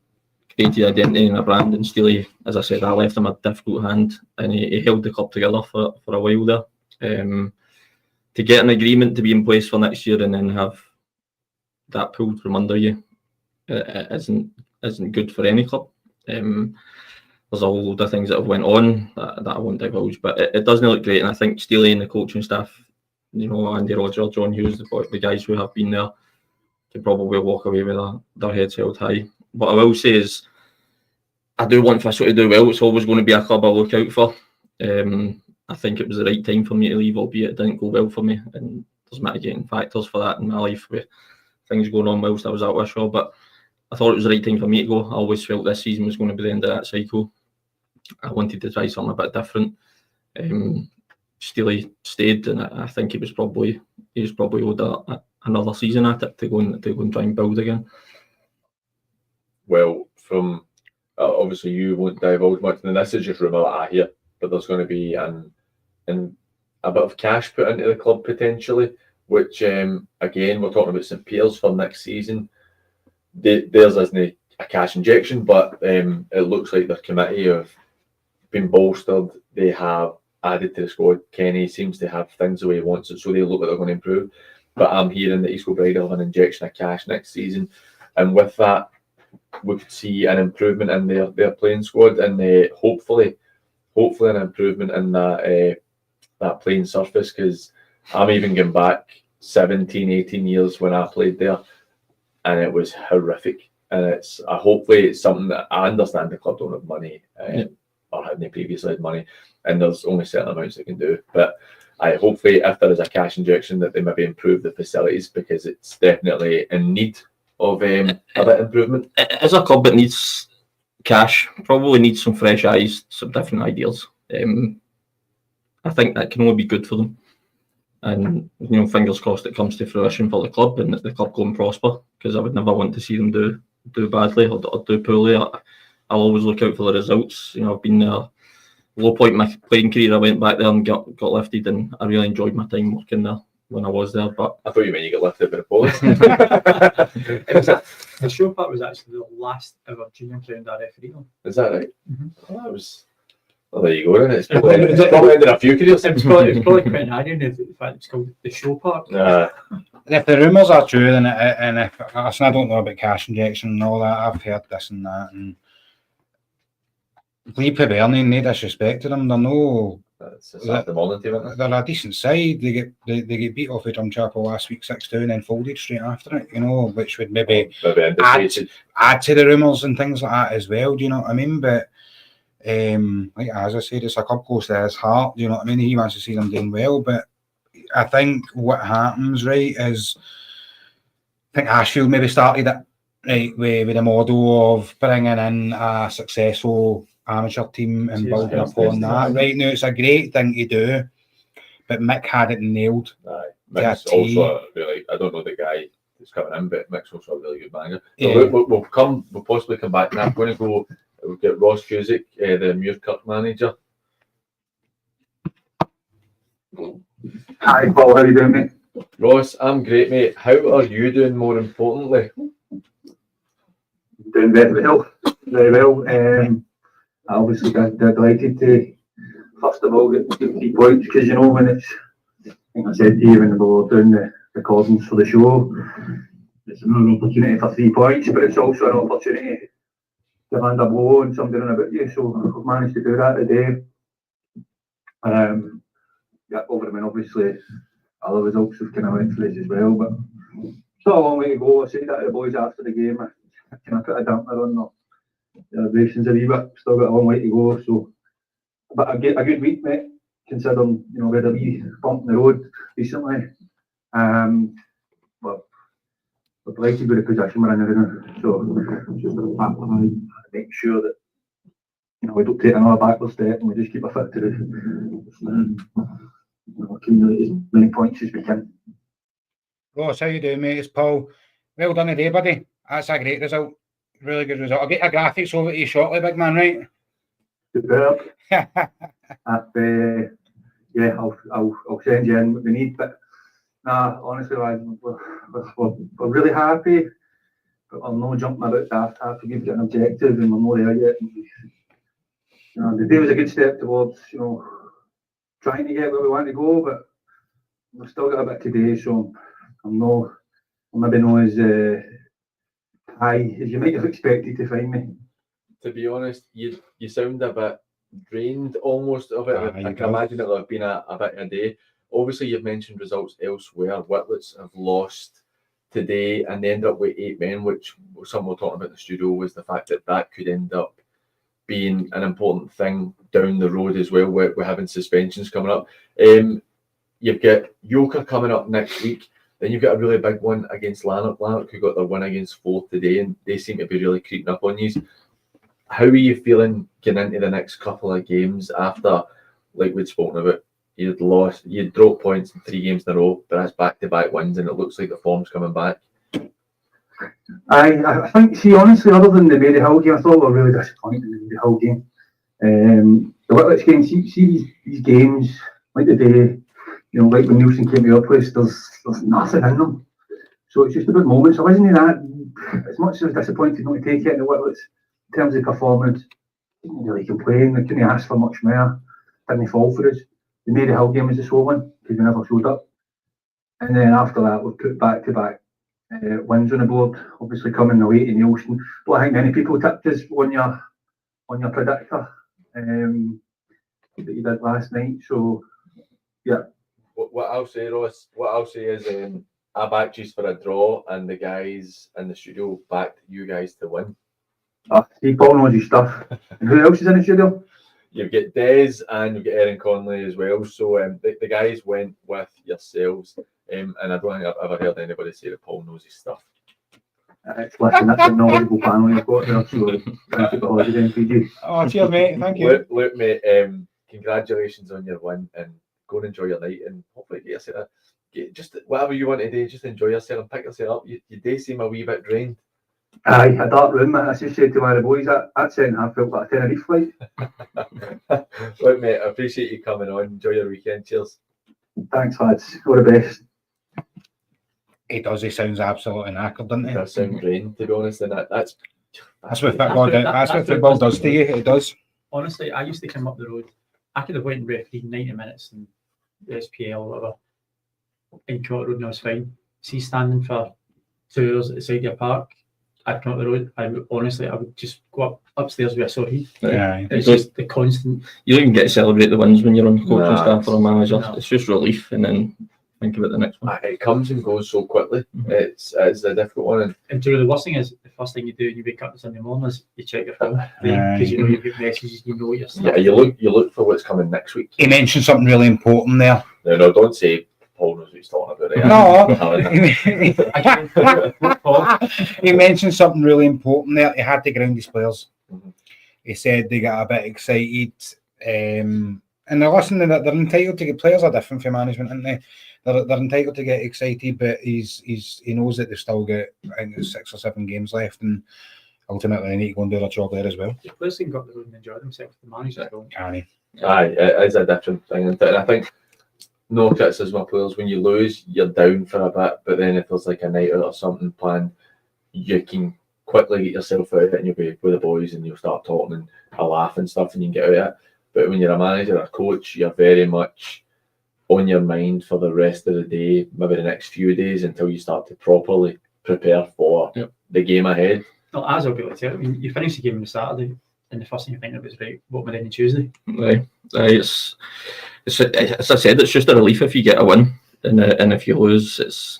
created identity and a brand, and Steely, as I said, I left him a difficult hand, and he held the club together for a while there. To get an agreement to be in place for next year and then have that pulled from under you isn't good for any club. There's a whole load of things that have went on that I won't divulge, but it doesn't look great. And I think Steely and the coaching staff, Andy Roger, John Hughes, the guys who have been there, can probably walk away with their heads held high. What I will say is, I do want Thistle to do well. It's always going to be a club I look out for. I think it was the right time for me to leave, albeit it didn't go well for me. And there's mitigating factors for that in my life with things going on whilst I was at Wishaw. But I thought it was the right time for me to go. I always felt this season was going to be the end of that cycle. I wanted to try something a bit different. Steely stayed, and I think he was probably owed another season at it to go and try and build again. Well, from obviously you won't divulge much, and this is just rumour that I hear, but there's going to be a bit of cash put into the club potentially, which again we're talking about St Peter's for next season. Theirs isn't a cash injection, but it looks like their committee have been bolstered. They have added to the squad. Kenny seems to have things the way he wants it, so they look like they're going to improve. But I'm hearing that East Kilbride will have an injection of cash next season, and with that, we could see an improvement in their playing squad, and hopefully an improvement in that playing surface. Because I'm even going back 17, 18 years when I played there, and it was horrific. And hopefully it's something that I understand the club don't have money or hadn't previously had money, and there's only certain amounts they can do. But hopefully if there is a cash injection that they maybe improve the facilities, because it's definitely in need of a bit of improvement. As a club that needs cash, probably needs some fresh eyes, some different ideas. I think that can only be good for them. And fingers crossed it comes to fruition for the club and that the club go and prosper, because I would never want to see them do badly or do poorly. I'll always look out for the results. I've been there. Low point in my playing career, I went back there and got lifted, and I really enjoyed my time working there when I was there. But I thought you meant you got lifted by the police. The show part was actually the last ever junior crowned a referee on. Is that right? Mm-hmm. Oh, that was. Well, there you go. Then it's probably ended a few careers. It's probably quite handy the fact it's called the show part. If the rumours are true, and if I don't know about cash injection and all that, I've heard this and that, and Lee Piverny, no disrespect to them, they're no. They're a decent side. They get beat off at Drumchapel last week 6-2 and then folded straight after it. Which would maybe add to the rumours and things like that as well. Do you know what I mean? But like as I said, it's a club close to his heart. Do you know what I mean? He wants to see them doing well. But I think what happens, right, is I think Ashfield maybe started it right with a model of bringing in a successful amateur team and building upon that. Right now, it's a great thing to do, but Mick had it nailed. Mick's also I don't know the guy that's coming in, but Mick's also a really good manager. So we'll possibly come back. Now I'm going to go. We'll get Ross Cusick, the Muirkirk manager. Hi Paul, how are you doing, mate? Ross, I'm great, mate. How are you doing? More importantly, doing very well. I obviously got delighted to first of all get 3 points, because when it's, I think I said to you when we were doing the recordings for the show, it's an opportunity for 3 points, but it's also an opportunity to land a blow on somebody on about you. So I've managed to do that today. Over them, and obviously other results have kind of went for us as well, but it's not a long way to go. I said that to the boys after the game. I kind of put a dampener on the celebrations a wee bit. Still got a long way to go, so but a good week, mate, considering we had a wee bump in the road recently. But we're delighted with the position we're in now, so just make sure that we don't take another backward step and we just keep our foot to the accumulate as many points as we can. Ross, how you doing, mate? It's Paul. Well done today, buddy. That's a great result. Really good result. I'll get your graphics over to you shortly, big man, right? Superb. I'll send you in what we need. But honestly, lads, we're really happy. I'm not jumping about daft after we've got an objective and we're not there yet. The day was a good step towards, trying to get where we want to go, but we've still got a bit to do, so I'm maybe not as high as you might have expected to find me. To be honest, you sound a bit drained almost of it. I can imagine it'll have been a bit of a day. Obviously, you've mentioned results elsewhere. Whitlets have lost today and they end up with 8 men, which some were talking about in the studio was the fact that could end up being an important thing down the road as well. We're having suspensions coming up. You've got Yoker coming up next week. Then you've got a really big one against Lanark. Lanark who got their win against Forth today, and they seem to be really creeping up on you. How are you feeling getting into the next couple of games after, like we'd spoken about, you'd dropped points in 3 games in a row, but that's back-to-back wins, and it looks like the form's coming back. I think, see, honestly, other than the Maryhill game, I thought we were really disappointed in the Maryhill game. The Whitlets game, see these games, like the day, like when Nielsen came to our place, there's nothing in them. So it's just about moments. I wasn't that, as much as I was disappointed not to take it in the Whitlets, in terms of performance, didn't really complain. I couldn't ask for much more. Didn't fall for us. The Maryhill game was a sore one because we never showed up. And then after that, we've put back-to-back wins on the board, obviously coming away to Nielsen. But I think many people tipped us on your predictor that you did last night. So, yeah. What I'll say, Ross, is I backed you for a draw, and the guys in the studio backed you guys to win. Steve Paul knows his stuff. And who else is in the studio? You've got Des and you've got Erin Conley as well. So the guys went with yourselves, and I don't think I've ever heard anybody say that Paul knows his stuff. Listen, that's a knowledgeable panel you've got there. So thank you for holiday, PG. Oh, cheers, mate. Thank you. Look, mate, congratulations on your win, and go and enjoy your night, and hopefully get yourself just whatever you want to do, just enjoy yourself and pick yourself up. You do seem a wee bit drained. Aye, a dark room. I just said to one of the boys that centre half felt like a Tenerife flight. Look, mate, I appreciate you coming on. Enjoy your weekend. Cheers. Thanks, lads. All the best. He does. He sounds absolutely knackered, doesn't he? That sounds drained, to be honest, and that's what football does. That's what football does to you. It does. Honestly, I used to come up the road. I could have went and refereed 90 minutes in the SPL or whatever in Cott Road, and I was fine. See, standing for 2 hours at the side of your park, I'd come up the road. I would just go upstairs with a sore heat. Yeah, it's just the constant. You don't even get to celebrate the wins when you're on coaching staff or a manager. No. It's just relief, and then think about the next one. It comes and goes so quickly. Mm-hmm. It's a difficult one. And the worst thing is, the first thing you do when you wake up on Sunday morning is you check your phone because you know you've got messages, you know what you're stuff. Yeah, you look for what's coming next week. He mentioned something really important there. No, don't say Paul knows what he's talking about. No, he mentioned something really important there. He had to ground his players. Mm-hmm. He said they got a bit excited, and they're entitled to get. Players are different for management, aren't they? They're entitled to get excited, but he knows that they've still got, I think there's 6 or 7 games left, and ultimately they need to go and do their job there as well. The players can go up the road and enjoy themselves. The managers don't. Can he? Aye, it's a different thing, and I think no criticism of players. When you lose, you're down for a bit, but then if there's like a night out or something planned, you can quickly get yourself out of it, and you'll be with the boys, and you'll start talking and a laugh and stuff, and you can get out of it. But when you're a manager or a coach, you're very much on your mind for the rest of the day, maybe the next few days, until you start to properly prepare for the game ahead. No, as I'll be able to tell, I mean, you finish the game on the Saturday, and the first thing you think of is, right, what am I doing on Tuesday? Right. It's as I said, it's just a relief if you get a win, and if you lose, it's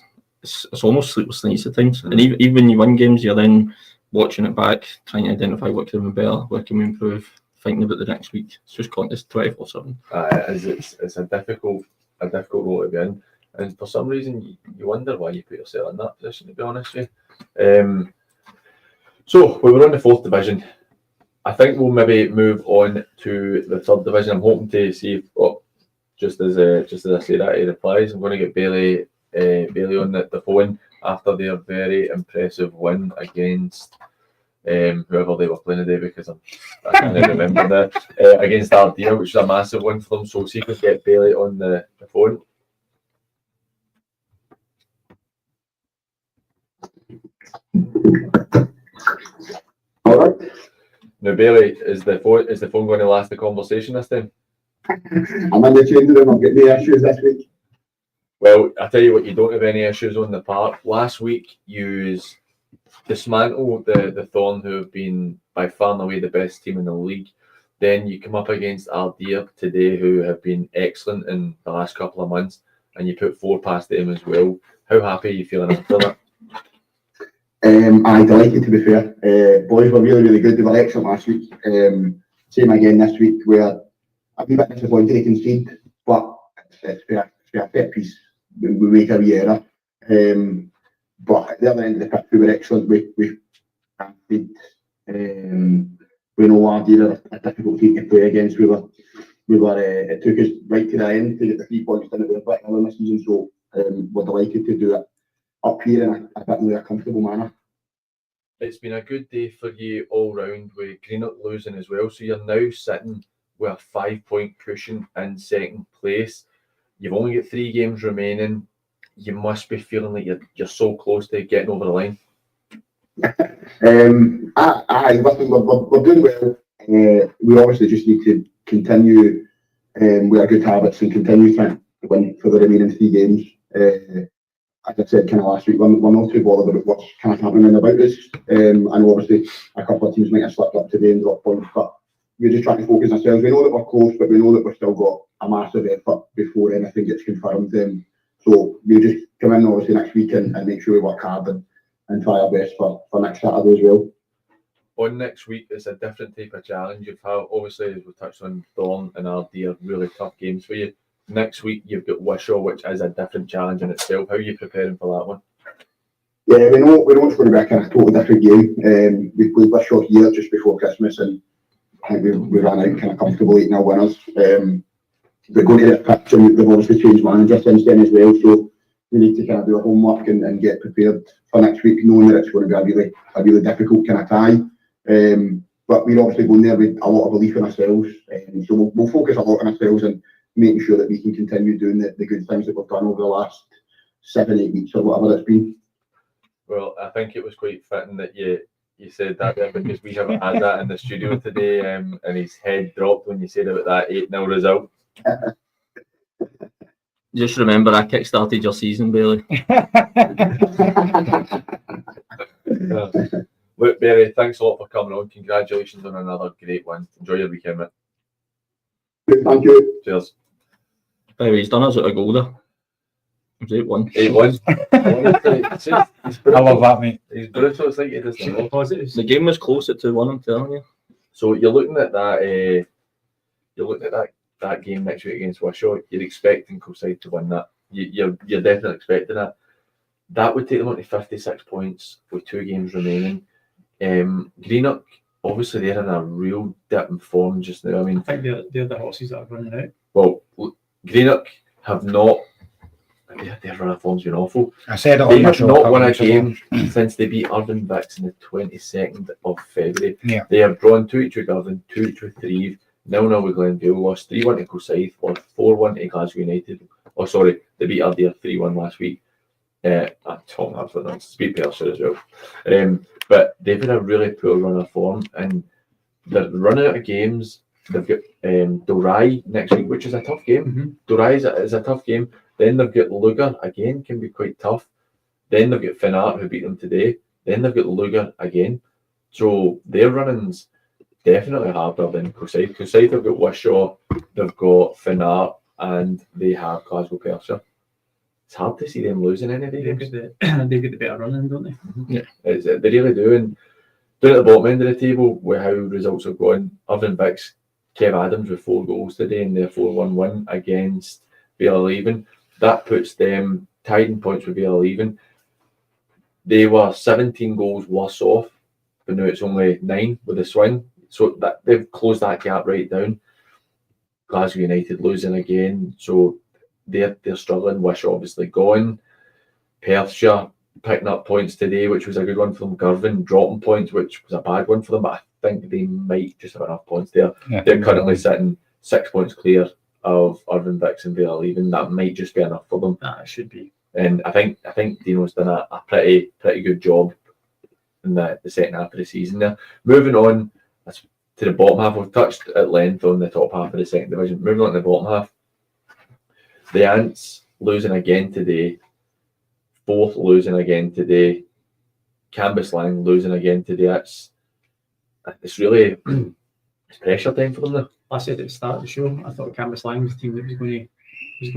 almost sleepless nights at times. And even when you win games, you're then watching it back, trying to identify what can we be better, what can we improve, thinking about the next week. It's just contest 24/7. It's a difficult role to be in, and for some reason you wonder why you put yourself in that position, to be honest with you. So we were on the 4th division. I think we'll maybe move on to the 3rd division. I'm hoping to see if, just as I say that, he replies. I'm going to get Bailey on the phone after their very impressive win against whoever they were playing today, because I can't remember that, against Ardea, which was a massive win for them. So see if we can get Bailey on the phone. All right. Now, Bailey, is the phone going to last the conversation this time? I'm in the changing room. I'm getting the issues this week. Well, I tell you what, you don't have any issues on the park. Last week, you dismantled the Thorn, who have been by far and away the best team in the league. Then you come up against Ardea today, who have been excellent in the last couple of months, and you put 4 past them as well. How happy are you feeling after that? I'm delighted, to be fair. Boys were really, really good. They were excellent last week. Same again this week, where I've been a bit disappointed they concede, but it's fair set piece. We make a wee error. But at the other end of the pitch, we were excellent. We know Ardea are a difficult team to play against. It took us right to the end to get the 3 points done. It was a bit early in the season, so we're delighted to do it up here in a bit more comfortable manner. It's been a good day for you all round, with Greenock losing as well. So you're now sitting with a 5-point cushion in second place. You've only got 3 games remaining. You must be feeling like you're so close to getting over the line. Listen, we're doing well. We obviously just need to continue with our good habits and continue trying to win for the remaining 3 games. As I said kind of last week, we're not too bothered about what's kind of happening about us. I know obviously a couple of teams might have slipped up today and dropped points, but we're just trying to focus ourselves. We know that we're close, but we know that we've still got a massive effort before anything gets confirmed. So we just come in obviously next week and make sure we work hard and try our best for next Saturday as well. On next week, it's a different type of challenge. You've had, obviously, as we touched on, Thorn and Ardea, really tough games for you. Next week, you've got Wishaw, which is a different challenge in itself. How are you preparing for that one? Yeah, we know it's going to be a kind of totally different game. We played Wishaw here just before Christmas, and I think we ran out kind of comfortable 8-0 winners. They're going to get a pitch, and they've obviously changed manager since then as well, so we need to kind of do our homework and get prepared for next week, knowing that it's going to be a really difficult kind of tie. But we're obviously going there with a lot of belief in ourselves, so we'll focus a lot on ourselves and making sure that we can continue doing the good things that we've done over the last 7-8 weeks or whatever it's been. Well, I think it was quite fitting that you said that there, because we have Azza in the studio today, and his head dropped when you said about that 8-0 result. Just remember, I kick-started your season, Bailey. Look, Barry, thanks a lot for coming on. Congratulations on another great win. Enjoy your weekend, mate. Thank you. Cheers. By the way, he's done us out a goal there. It was 8-1. I love that, mate. He's brutal. It's like he does the Positives. The game was close at 2-1, I'm telling you. So you're looking at that. That game next week against Wishaw. You're expecting Kilsyth to win that. You're definitely expecting that. That would take them on to 56 points with 2 games remaining. Greenock, obviously, they're in a real dip in form just now. I mean, I think they're the horses that are running out. Well, Greenock have not. Their run of form's been awful. I said it They on my have show. not won a game since they beat Irvine Vicks on the 22nd of February. Yeah. They have drawn 2-2 with Irvine, 2-2 with Threave, 0-0 with Glenvale, lost 3-1 to Kilsyth, lost 4-1 to Glasgow United. Oh, sorry, they beat Ardea 3-1 last week. Tom Hartford, Speed Perser as well. But they've had a really poor run of form, and they're running out of games. They've got Dorai next week, which is a tough game. Mm-hmm. Dorai is a tough game. Then they've got Lugar again, can be quite tough. Then they've got Finnart, who beat them today. Then they've got Lugar again. So their running's definitely harder than Kilsyth. Kilsyth have got Wishaw, they've got Finnart, and they have Glasgow Persia. It's hard to see them losing any of these games. They've got the better running, don't they? Yeah, they really do. And down at the bottom end of the table, with how results have gone, Irvine Vicks, Kev Adams with 4 goals today in their 4-1 win against Bealleven. That puts them tied in points with Bealleven. They were 17 goals worse off, but now it's only 9 with a swing. So that they've closed that gap right down. Glasgow United losing again, so they're struggling. Wish obviously gone. Perthshire picking up points today, which was a good one for them. Girvan dropping points, which was a bad one for them, but I think they might just have enough points there. Yeah. They're currently sitting 6 points clear of Irvine Vicks and Bealleven. That might just be enough for them. It should be. And I think Dino's done a pretty good job in the second half of the season there. Moving on to the bottom half, we've touched at length on the top half of the second division. Moving on to the bottom half, the Ants losing again today, Forth losing again today, Cambuslang losing again today. It's really it's pressure time for them now. I said at the start of the show, I thought Cambuslang was the team that was going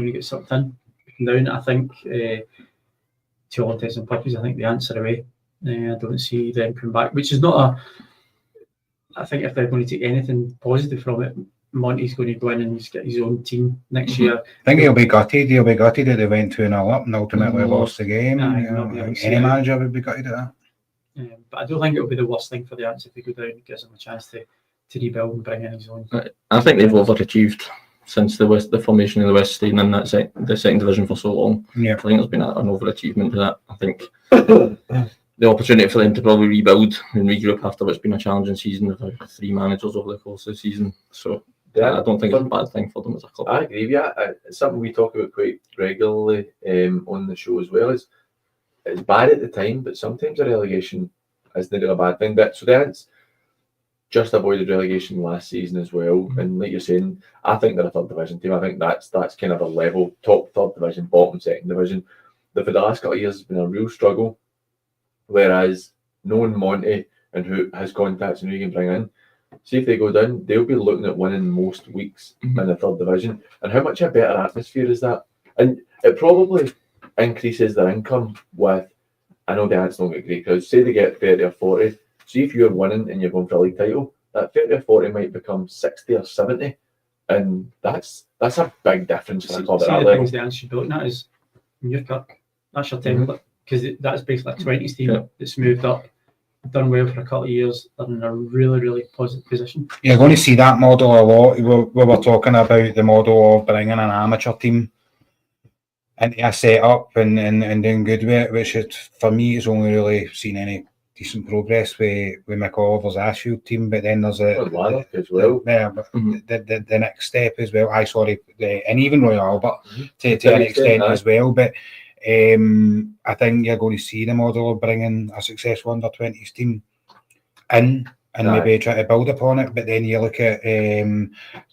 to get sucked in and down. I think, to all intents and purposes, I think the Ants are away. I don't see them coming back, which is not a. I think if they're going to take anything positive from it, Monty's going to go in and he's get his own team next year. I think he'll be gutted. He'll be gutted that they went 2-0 up and ultimately lost the game. I think any manager would be gutted at that. But I don't think it'll be the worst thing for the Ants if they go down. It gives them a chance to rebuild and bring in his own. I think they've overachieved since the formation of the West staying in the second division for so long. Yeah. I think there's been an overachievement to that. I think the opportunity for them to probably rebuild and regroup after what's been a challenging season with 3 managers over the course of the season. So I don't think it's a bad thing for them as a club. I agree with you. It's something we talk about quite regularly on the show as well. It's bad at the time, but sometimes a relegation isn't a bad thing. So the Ants just avoided relegation last season as well. And like you're saying, I think they're a third division team. I think that's kind of a level, top third division, bottom second division. But for the last couple of years, it's been a real struggle. Whereas knowing Monty and who has contacts and who he can bring in, see if they go down, they'll be looking at winning most weeks in the third division. And how much a better atmosphere is that? And it probably increases their income with, I know the Ants don't get great crowds, say they get 30 or 40. See if you're winning and you're going for a league title, that 30 or 40 might become 60 or 70. And that's a big difference for a club at that the level. things the Ants should be looking at is Muirkirk. That's your template. Because that's basically a 20s team that's moved up, done well for a couple of years, they're in a really, really positive position. You're going to see that model a lot. We were talking about the model of bringing an amateur team into a setup and doing good with it, which for me has only really seen any decent progress with McOliver's Ashfield team. But then there's the next step as well. And even Royal Albert to an extent as well. But I think you're going to see the model of bringing a successful under-20s team in and maybe try to build upon it. But then you look at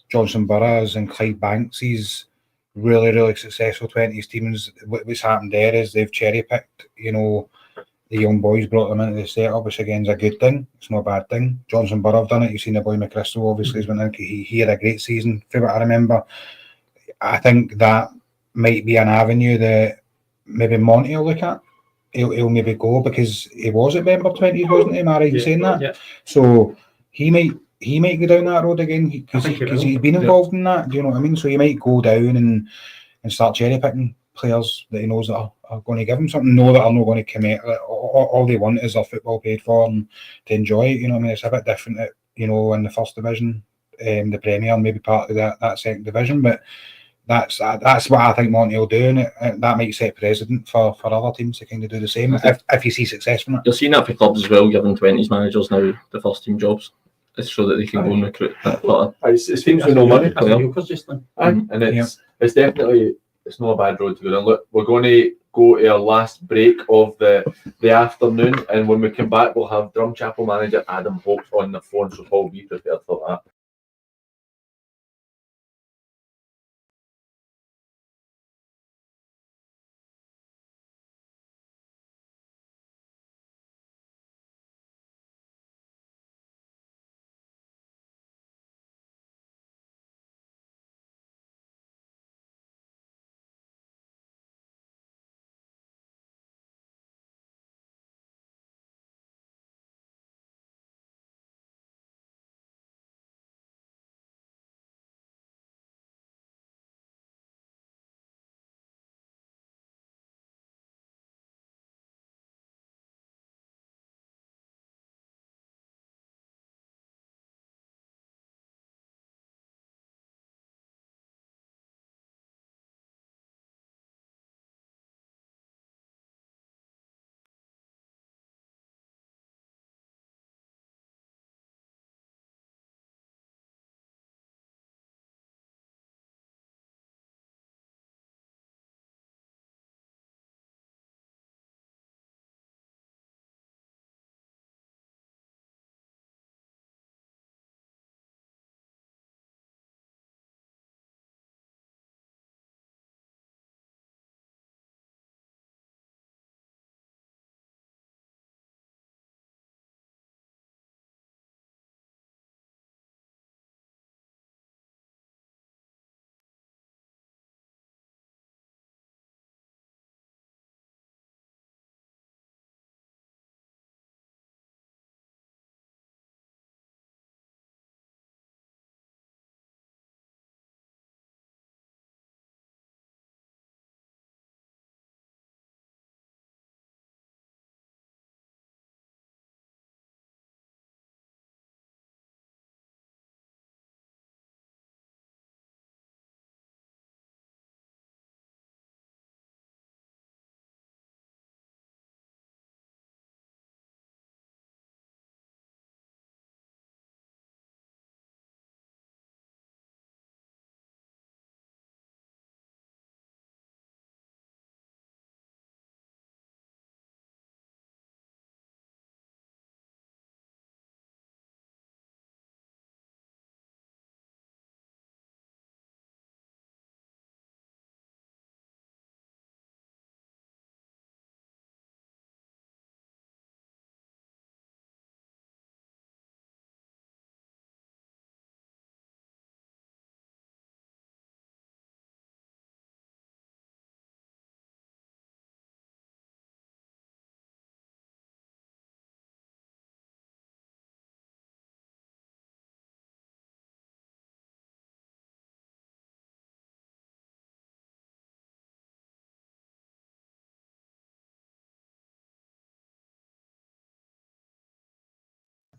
Johnson Burough and Clyde Banks's really, really successful 20s teams. What's happened there is they've cherry-picked, the young boys, brought them into the setup, which again is a good thing. It's not a bad thing. Johnson Burough have done it. You've seen the boy McChrystal, obviously, has went in. He had a great season, from what I remember. I think that might be an avenue that maybe Monty will look at. He'll maybe go because he was at member 20s, wasn't he? Am I right in saying that? Yeah. So he might go down that road again because he's been involved in that. Do you know what I mean? So he might go down and start cherry picking players that he knows that are going to give him something, know that are not going to commit. All they want is their football paid for and to enjoy it. You know what I mean? It's a bit different, in the first division, the Premier, maybe part of that second division, but. That's what I think Monty will do, and that might set precedent for other teams to kind of do the same if you see success from it. You're seeing that for clubs as well, giving 20s managers now the first team jobs, so that they can go and recruit. It seems with no money. And it's definitely not a bad road to go down. Look, we're going to go to our last break of the afternoon, and when we come back, we'll have Drumchapel manager Adam Hope on the phone. So Paul, be prepared for that.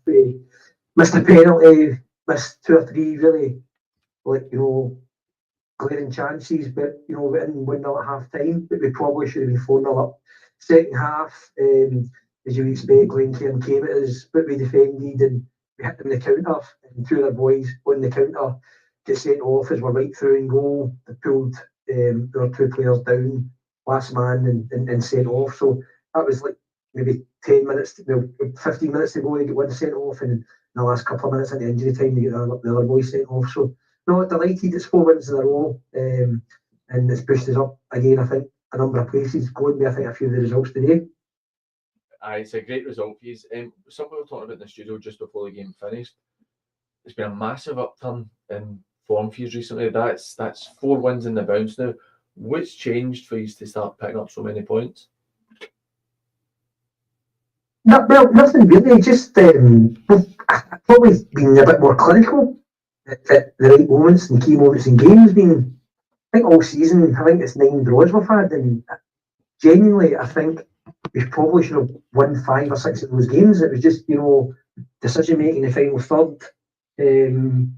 We missed a penalty, missed 2 or 3 really, glaring chances, but we didn't win at half time, but we probably should have been 4-0 up. Second half, as you would expect, Glencairn came at us, but we defended and we hit them in the counter, and 2 of their boys on the counter get sent off as we're right through in goal. They pulled our 2 players down, last man, and sent off. So that was maybe 10 minutes, 15 minutes to go, they get 1 sent off, and in the last couple of minutes into injury time, they get the other boys sent off. So, no, delighted, it's 4 wins in a row, and it's pushed us up again, I think, a number of places, going with, I think, a few of the results today. It's a great result for you. Something we were talking about in the studio just before the game finished. It's been a massive upturn in form for you recently. That's 4 wins in the bounce now. What's changed for you to start picking up so many points? Well, nothing really. Just I've probably been a bit more clinical at the right moments and key moments in games. I think all season, I think it's 9 draws we've had, and genuinely, I think we probably should have won 5 or 6 of those games. It was just, decision making the final third.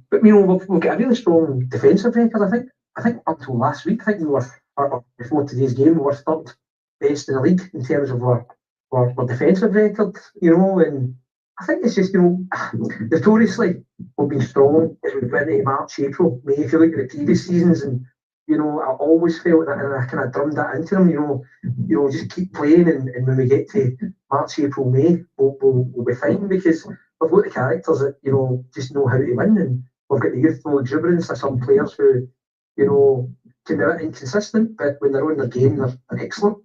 But we've got a really strong defensive record. I think up until last week, I think we were, or before today's game, we were 3rd best in the league in terms of our defensive record. And I think it's just, notoriously we've been strong as we've been into March, April, May. If you look at the previous seasons, and I always felt that, and I kind of drummed that into them. Just keep playing, and when we get to March, April, May, we'll be fine, because we've got the characters that just know how to win, and we've got the youthful exuberance of some players who can be a bit inconsistent, but when they're on their game, they're excellent.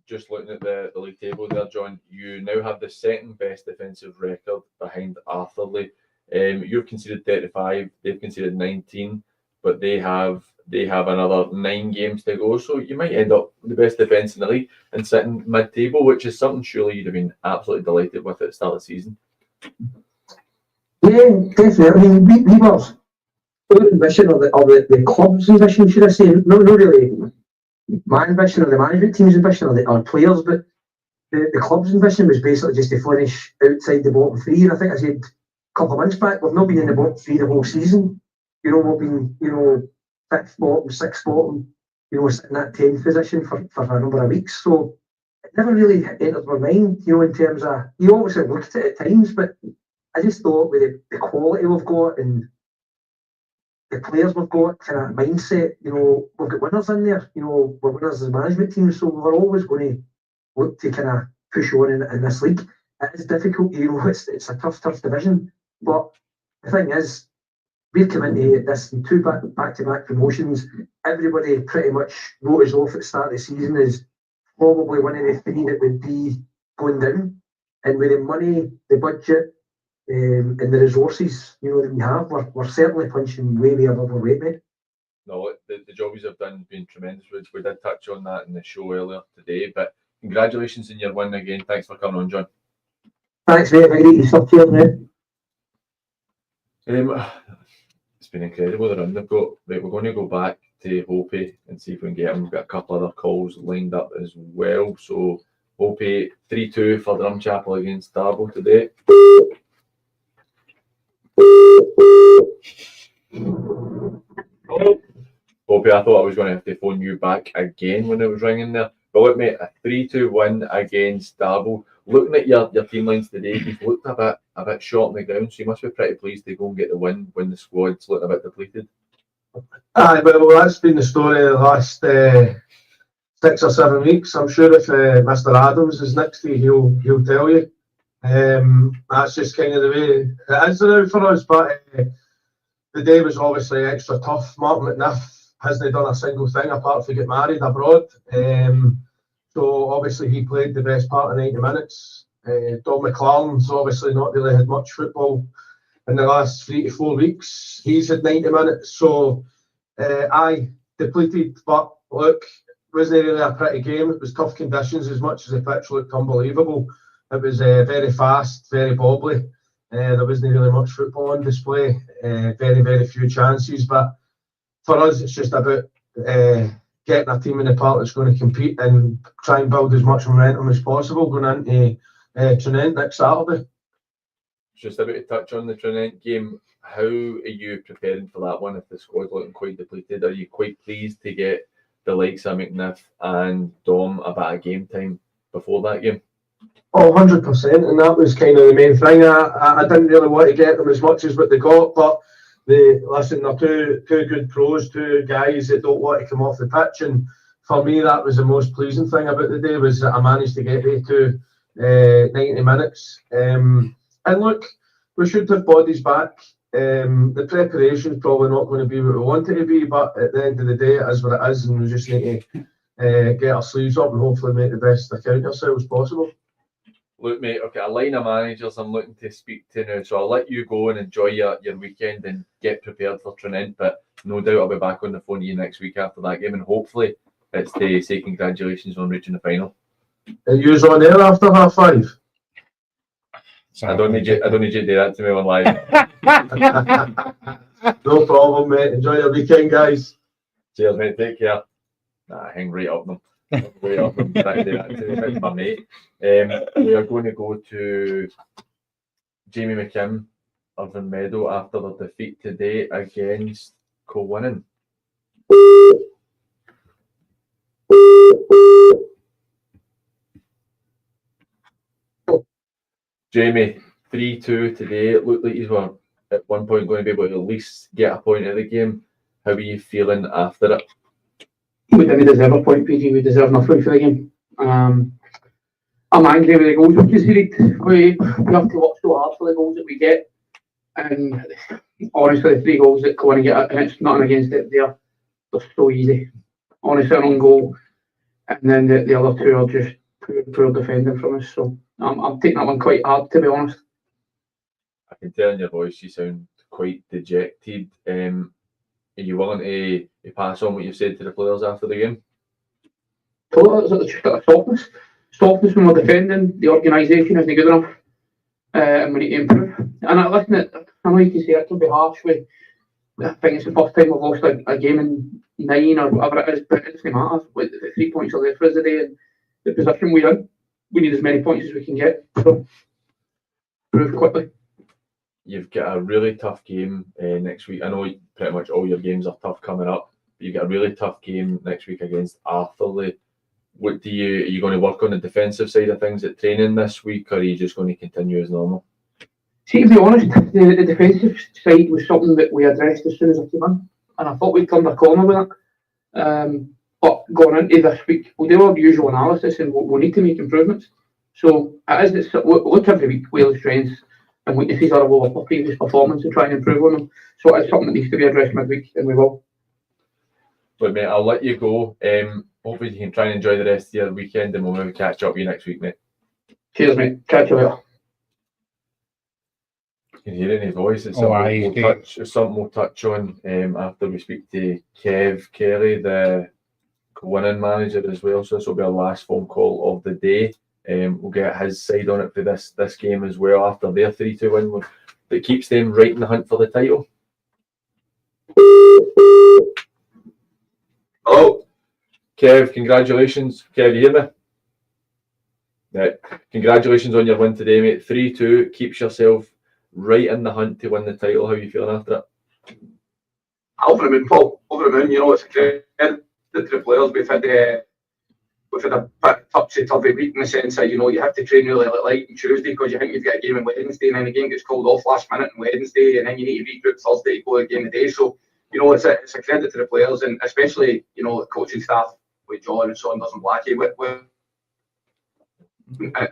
Just looking at the league table there, John, you now have the 2nd best defensive record behind Arthurlie. You've conceded 35, they've conceded 19, but they have another 9 games to go. So you might end up with the best defence in the league and sitting mid-table, which is something surely you'd have been absolutely delighted with at the start of the season. Yeah, definitely. I mean, we were our ambition, or the club's ambition, should I say? Not really my ambition or the management team's ambition or our players, but the club's ambition was basically just to finish outside the bottom 3. And I think I said a couple of months back, we've not been in the bottom 3 the whole season. We've been 5th bottom, 6th bottom, sitting in that 10th position for a number of weeks. So it never really entered my mind, in terms of, you obviously looked at it at times, but I just thought with the quality we've got and the players we've got, kind of mindset, we've got winners in there, we're winners as a management team, so we're always going to look to kind of push on in this league. It is difficult, it's a tough division, but the thing is, we've come into this in 2 back-to-back promotions. Everybody pretty much wrote us off at the start of the season as probably one of the 3 that would be going down, and with the money, the budget, and the resources that we have, we're certainly punching way above our weight, mate. No, the job you have done has been tremendous. We did touch on that in the show earlier today, but congratulations on your win again. Thanks for coming on, John. Thanks, mate. Have a great stuff. Cheers, mate. It's been incredible the run they've got. Right, we're going to go back to Hopi and see if we can get them. We've got a couple other calls lined up as well. So Hopi 3-2 for Drumchapel against Darbo today. Hopi, I thought I was going to have to phone you back again when it was ringing there. But look, mate, a 3-2 win against Darbo. Looking at your team lines today, you've looked a bit short on the ground, so you must be pretty pleased to go and get the win when the squad's looked a bit depleted. Aye, well, that's been the story of the last 6 or 7 weeks. I'm sure if Mr. Adams is next to you, he'll tell you. That's just kind of the way it is now for us. But the day was obviously extra tough. Mark McNiff hasn't done a single thing apart from get married abroad. So obviously he played the best part of 90 minutes. Dom McLaren's obviously not really had much football in the last 3 to 4 weeks. He's had 90 minutes. So aye, depleted. But look, it wasn't really a pretty game. It was tough conditions as much as the pitch looked unbelievable. It was very fast, very bobbly. There wasn't really much football on display. Very few chances. But for us, it's just about getting a team in the park that's going to compete and try and build as much momentum as possible going into Trinent next Saturday. Just about to touch on the Trinent game. How are you preparing for that one if the squad's looking quite depleted? Are you quite pleased to get the likes of McNiff and Dom a bit of game time before that game? Oh, 100%, and that was kind of the main thing. I didn't really want to get them as much as what they got, but they're two good pros, two guys that don't want to come off the pitch, and for me that was the most pleasing thing about the day, was that I managed to get they to 90 minutes. And look, we should have bodies back. The preparation is probably not going to be what we want it to be, but at the end of the day, it is what it is, and we just need to get our sleeves up and hopefully make the best account of ourselves possible. Look, mate, okay, a line of managers I'm looking to speak to now, so I'll let you go and enjoy your weekend and get prepared for Trinent, but no doubt I'll be back on the phone to you next week after that game, and hopefully it's to say congratulations on reaching the final. Are you on air after 5:30? I don't need you to do that to me on live. No problem, mate. Enjoy your weekend, guys. Cheers, mate. Take care. Nah, hang right up them. Right up them. Trying to do that to me. That's my mate. We are going to go to Jamie McKim, Irvine Meadow, after their defeat today against Co-Winning. Jamie, 3-2 today. It looked like you were at one point going to be able to at least get a point out of the game. How are you feeling after it? We didn't deserve a point, PG. We deserve nothing for the game. I'm angry with the goals we conceded. We have to work so hard for the goals that we get. And honestly, the 3 goals that go in and get, and it's nothing against it, they're so easy. Honestly, an own goal. And then the other 2 are just poor defending from us. So I'm taking that one quite hard, to be honest. I can tell in your voice you sound quite dejected. Are you willing to pass on what you've said to the players after the game? Totally, it's just a softness when we're defending. The organisation isn't good enough, and we need to improve. And I know you can say it can be harsh. I think it's the first time we've lost a game in 9 or whatever it is, but it doesn't matter. The 3 points are there for us today, and the position we're in, we need as many points as we can get. So, improve quickly. You've got a really tough game next week. I know pretty much all your games are tough coming up, but you've got a really tough game next week against Arthurlie. Are you going to work on the defensive side of things at training this week, or are you just going to continue as normal? See, to be honest, the defensive side was something that we addressed as soon as I came in, and I thought we'd turned a corner with it. But going into this week, we'll do our usual analysis and we'll need to make improvements. So we look every week where the strengths and weaknesses are of our previous performance and try and improve on them. So it's something that needs to be addressed midweek, and we will. But mate, I'll let you go. Hopefully you can try and enjoy the rest of your weekend, and we'll maybe catch up with you next week, mate. Cheers, mate. Catch you later. You can hear it in his voice. It's something we'll touch on after we speak to Kev Kelly, the winning manager as well. So this will be our last phone call of the day. We'll get his side on it for this game as well after their 3-2 win that keeps them right in the hunt for the title. Oh, Kev, congratulations. Kev, you hear me? Yeah. Congratulations on your win today, mate. 3-2 keeps yourself right in the hunt to win the title. How are you feeling after it? Over the moon, Paul. Over the moon. You know, it's a credit to the players. We've had a bit topsy-turvy week in the sense that, you know, you have to train really late on Tuesday because you think you've got a game on Wednesday, and then the game gets called off last minute on Wednesday, and then you need to regroup Thursday to go again the day. So, you know, it's a credit to the players, and especially, you know, the coaching staff with John and Saunders and Blackie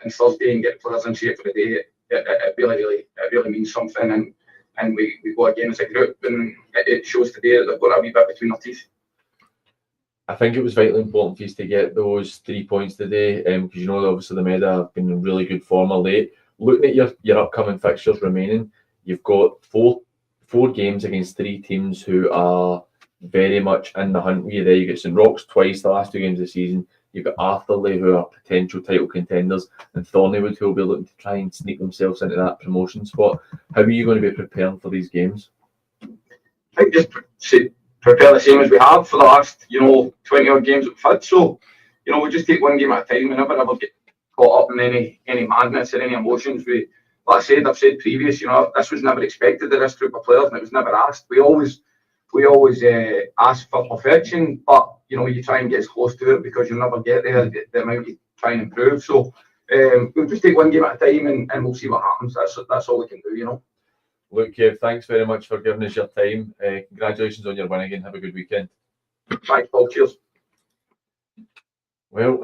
and Thursday, and get players in shape for the day. It really means something, and we go again as a group, and it shows today that they've got a wee bit between their teeth. I think it was vitally important for you to get those 3 points today, because you know obviously the Meda have been in really good form of late. Looking at your upcoming fixtures remaining, you've got four games against 3 teams who are very much in the hunt with you there. You get St Roch's twice the last 2 games of the season. You've got Arthurlie, who are potential title contenders, and Thorneywood, who will be looking to try and sneak themselves into that promotion spot. How are you going to be preparing for these games? I think just prepare the same as we have for the last, 20 odd games we've had. So, we'll just take one game at a time. We never ever get caught up in any madness or any emotions. We like I've said previous, this was never expected of this group of players, and it was never asked. We always ask for perfection, but you try and get as close to it because you'll never get there. The amount you try and improve. So we'll just take one game at a time, and we'll see what happens. That's all we can do. Look, Kev, thanks very much for giving us your time. Congratulations on your win again. Have a good weekend. Thanks, Paul. Cheers. Well,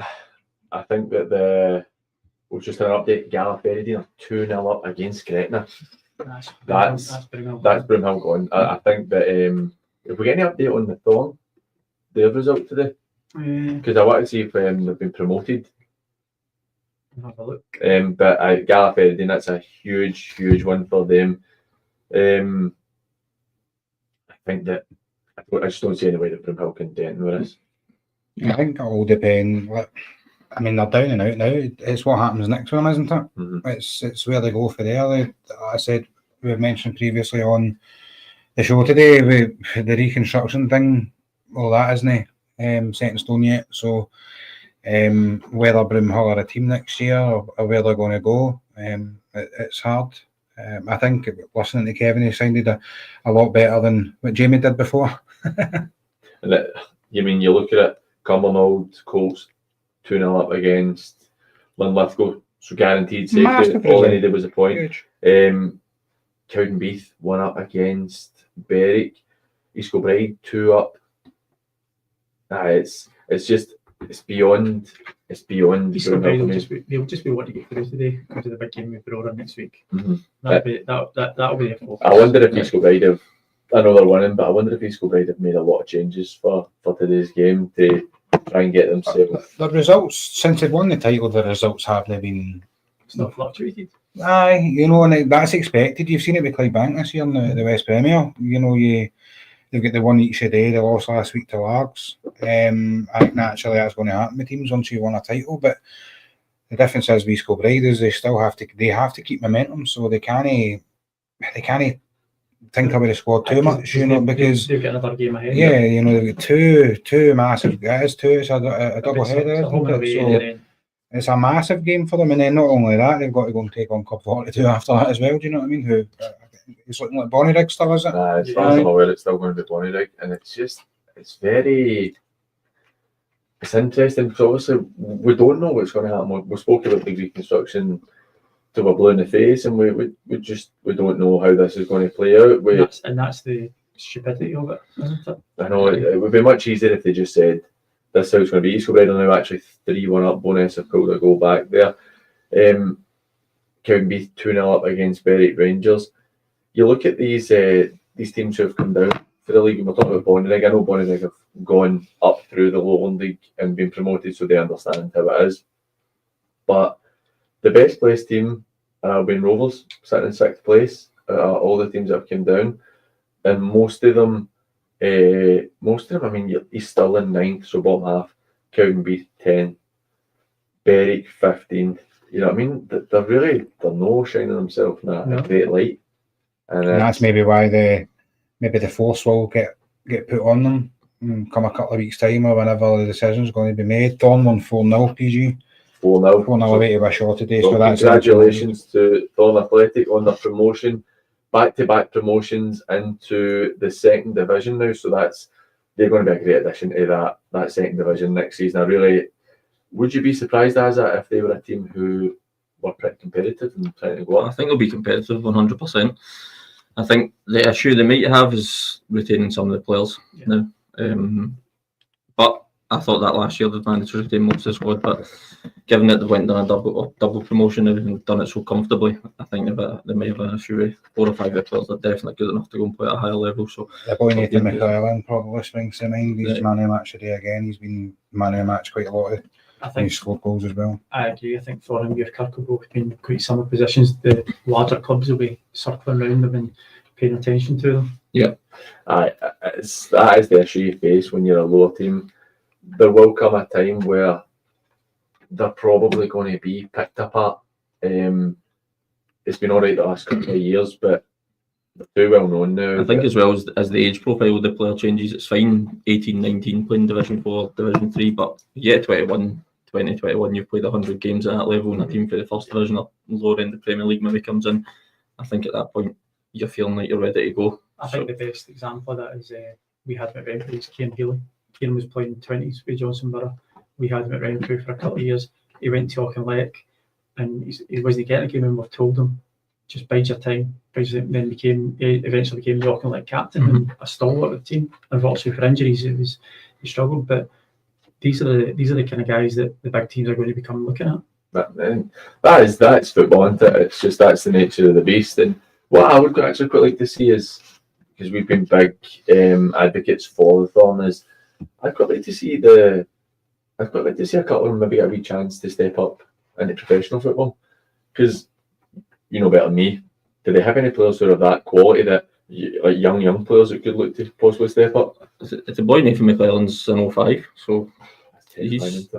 I think that we'll just an update. Gallifrey are 2-0 up against Gretna. That's Broomhill gone. I think that if we get any update on the Thorn, their result today, because I want to see if they've been promoted. Have a look. But Gallifrey, that's a huge win for them. I think that I just don't see any way that Broomhill can dent with this. I think it will depend. I mean, they're down and out now. It's what happens next one, isn't it? Mm-hmm. It's where they go for there. Like I said, we've mentioned previously on the show today, with the reconstruction thing. Well, that isn't set in stone yet. So whether Broomhill are a team next year or where they're going to go, it's hard. I think listening to Kevin, he sounded a lot better than what Jamie did before. And you mean you look at it, Cumbernauld, Colts 2-0 up against Linlithgow, so guaranteed safety. All they needed was a point. Cowdenbeath 1 up against Berwick. East Kilbride 2 up. It's beyond. They'll just be wanting to get through today because of the big game with Brora next week. Mm-hmm. That'll be their focus. I wonder if East Kilbride have. I know they're winning, but I wonder if East Kilbride have made a lot of changes for today's game to try and get themselves. The results since they've won the title, the results haven't been. It's not fluctuated. Aye, and that's expected. You've seen it with Clydebank this year in the West Premier. They've got the one each a day. They lost last week to Largs. I think naturally that's going to happen with teams once you won a title. But the difference is with East Kilbride is they have to keep momentum, so they can't think about the squad too much, because they've got another game ahead. Yeah, they've got two massive guys. It's a double header. So it's a massive game for them, and then not only that, they've got to go and take on Club 42 after that as well. Do you know what I mean? Who it's looking like Bonnyrigg still, is it? As far as I'm aware, it's still going to be Bonnyrigg, and it's interesting because obviously we don't know what's going to happen. We spoke about the reconstruction till we're blue in the face, and we don't know how this is going to play out. That's the stupidity of it, isn't it? I know it would be much easier if they just said this is how it's going to be. East Kilbride are now actually 3-1 up. Bonus have pulled a goal back there. Cowdenbeath 2-0 up against Berwick Rangers. You look at these teams who have come down for the league, and we're talking about Bonnyrigg. I know Bonnyrigg have gone up through the Lowland League and been promoted, so they understand how it is. But the best placed team have been Rovers, sitting in 6th place. All the teams that have come down, and most of them. I mean, he's still in 9th, so bottom half. Cowdenbeath 10, Berwick 15. You know what I mean? They're no shining themselves in a great light, and that's maybe why the force will get put on them come a couple of weeks' time or whenever the decision's going to be made. Thorn won 4-0 PG. 4-0 away to a shot today. So that's congratulations to Thorn Athletic on their promotion. Back-to-back promotions into the 2nd division now, so they're going to be a great addition to that 2nd division next season. Would you be surprised if they were a team who were pretty competitive and trying to go up? I think they'll be competitive 100%. I think the issue they might have is retaining some of the players now. But I thought that last year they'd managed to retain most of the squad, but given that they went down a double promotion and done it so comfortably, I think they may have an issue with 4 or 5 of the players that are definitely good enough to go and play at a higher level. So the boy Nathan McClellan probably springs to mind. He's man of the match today again. He's been man of the match quite a lot. I think he's scored goals as well. I agree. I think for him, your Kirk will both be in quite similar positions. The larger clubs will be circling around them and paying attention to them. Yeah, that is the issue you face when you're a lower team. There will come a time where they're probably going to be picked apart. It's been all right the last couple of years, but they're too well known now. I think as well as the age profile of the player changes, it's fine 18, 19 playing Division 4, Division 3, but 21, 2021, you've played 100 games at that level, and a team for the first division or lower end of the Premier League maybe comes in. I think at that point you're feeling like you're ready to go. I think the best example of that is we had him at Renfrew, Kieran Healy. Kieran was playing 20s with Johnson Burough. We had him at Renfrew for a couple of years. He went to Auchinleck and he wasn't getting a game, and we've told him, just bide your time. Then eventually became the Auchinleck captain and a stalwart of the team. Unfortunately for injuries, he struggled. But these are the kind of guys that the big teams are going to become looking at. That's football, isn't it? It's just that's the nature of the beast. And what I would actually quite like to see is, because we've been big advocates for the Thorn, is I'd quite like to see a couple of them maybe get a wee chance to step up into professional football. Because you know better than me, do they have any players who are of that quality that like young players that could look to possibly step up? It's a boy Nathan McClelland's an 05, so he must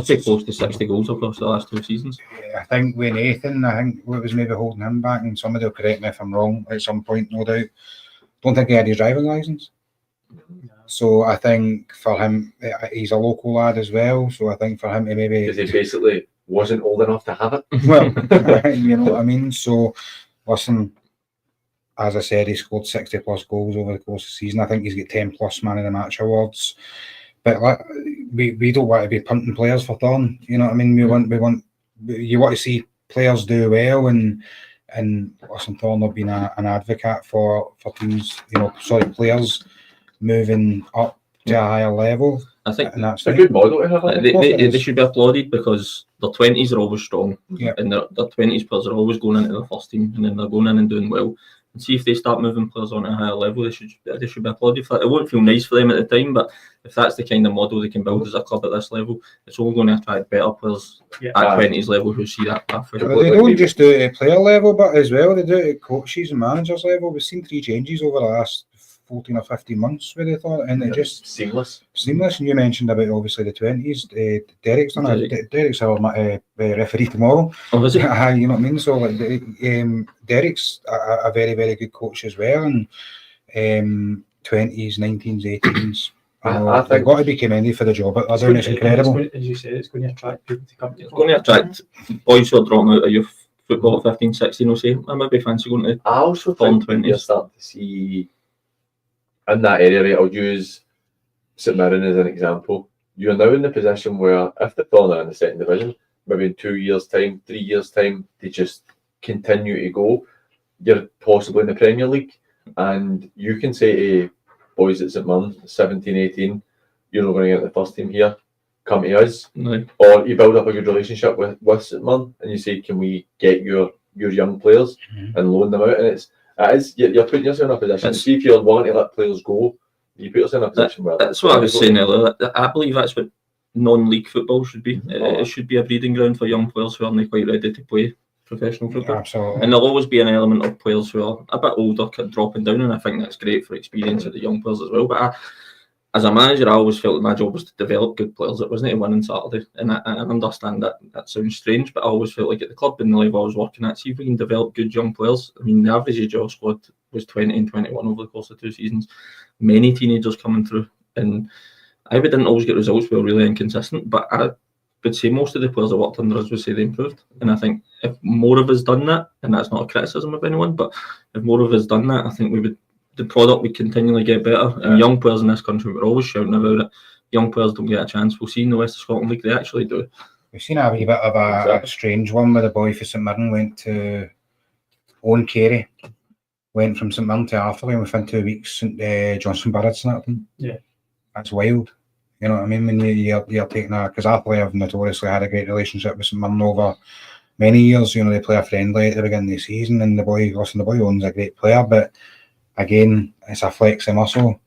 be close to 60 goals across the last 2 seasons. I think with Nathan, what was maybe holding him back, and somebody will correct me if I'm wrong at some point, no doubt, don't think he had his driving licence. So I think for him, he's a local lad as well, so I think for him to maybe... Because he basically wasn't old enough to have it. Well, you know what I mean? So, listen, as I said, he scored 60 plus goals over the course of the season. I think he's got 10 plus man of the match awards. But we don't want to be punting players for Thorn. You know what I mean? You want to see players do well, and listen, Thorn have been an advocate for teams, players moving up to a higher level. I think that's a good model to have. They should be applauded because their 20s are always strong, and their 20s players are always going into the first team, and then they're going in and doing well. And see if they start moving players on at a higher level, they should be applauded for that. It won't feel nice for them at the time, but if that's the kind of model they can build as a club at this level, it's only going to attract better players at 20s level who see that path. They don't just do it at player level, but as well they do it at coaches and managers level. We've seen 3 changes over the last 14 or 15 months with it, and it just seamless. And you mentioned about obviously the 20s. Derek's done Derek's our referee tomorrow. Oh, is he? You know what I mean? So like, Derek's a very, very good coach as well, and 20s, 19s, 18s. I think they've got to be commended for the job. But it's incredible. As you said, it's going to attract people to come. It's going to attract boys who are dropping out of youth football at 15, 16 will say, I might be fancy going to. I also think you're starting to see in that area, right, I'll use St Mirren as an example. You're now in the position where if the Thorn are in the second division, maybe in 2 years' time, 3 years' time, they just continue to go, you're possibly in the Premier League, and you can say to boys at St Mirren, 17, 18, you're not going to get the first team here, come to us. No. Or you build up a good relationship with St Mirren, and you say, can we get your young players and loan them out? And you're putting yourself in a position. See if you're wanting to let players go, you put yourself in a position where that's what I was saying earlier. I believe that's what non-league football should be. It should be a breeding ground for young players who aren't quite ready to play professional football. Absolutely. And there'll always be an element of players who are a bit older dropping down, and I think that's great for experience of the young players as well. But as a manager, I always felt that my job was to develop good players. It wasn't to win on Saturday, and I understand that sounds strange, but I always felt like at the club and the level I was working at, see if we can develop good young players. I mean, the average age of our squad was 20 and 21 over the course of 2 seasons. Many teenagers coming through, and we didn't always get results. We were really inconsistent, but I would say most of the players I worked under us would say they improved. And I think if more of us done that, and that's not a criticism of anyone, but if more of us done that, I think the product would continually get better. And young players in this country were always shouting about it. Young players don't get a chance. We'll see in the West of Scotland League, they actually do. We've seen a wee bit of a strange one where the boy for St Mirren went to Owen Carey. Went from St Mirren to Arthurlie, and within 2 weeks, Johnson Burough snapped him. Yeah. That's wild. You know what I mean? When you're taking because Arthurlie have notoriously had a great relationship with St Mirren over many years. You know, they play a friendly at the beginning of the season, and the boy Owen's a great player, but again, it's a flexy muscle.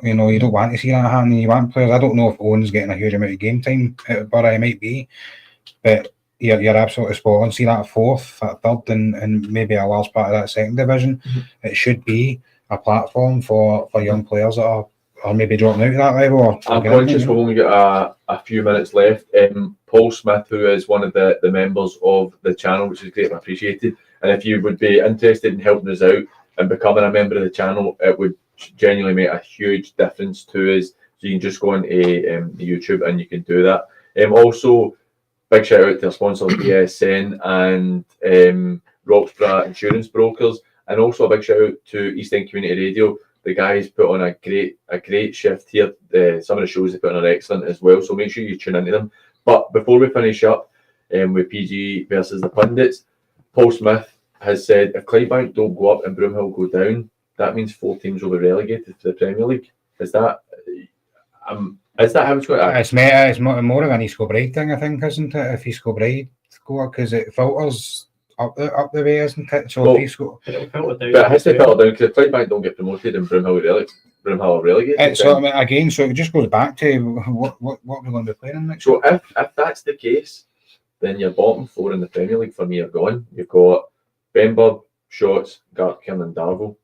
You know, you don't want to see that happen. You want players. I don't know if Owen's getting a huge amount of game time at Borough, he might be, but you're absolutely spot on. See that fourth, that third, and maybe a large part of that second division. It should be a platform for young players that are maybe dropping out at that level. I'm conscious we've only got a few minutes left. Paul Smith, who is one of the members of the channel, which is greatly appreciated, and if you would be interested in helping us out and becoming a member of the channel, it would genuinely make a huge difference to us. So you can just go onto YouTube and you can do that. Also, big shout out to our sponsors BSN and Roxburgh Insurance Brokers, and also a big shout out to East End Community Radio. The guys put on a great shift here. Some of the shows they put on are excellent as well, so make sure you tune into them. But before we finish up with PG versus the pundits, Paul Smith has said if Clydebank don't go up and Broomhill go down, that means 4 teams will be relegated to the Premier League. Is that how it's going to act? It's more of an East Kilbride thing, I think, isn't it? If East Kilbride go up, because it filters up the way, isn't it? So if East go, but it has to filter down, because if Clydebank don't get promoted and Broomhill are relegated. So I mean, again, so it just goes back to what we're going to be playing next. So if that's the case, then your bottom 4 in the Premier League for me are gone. You've got Benburb, Shotts, Gartcairn and Darvel.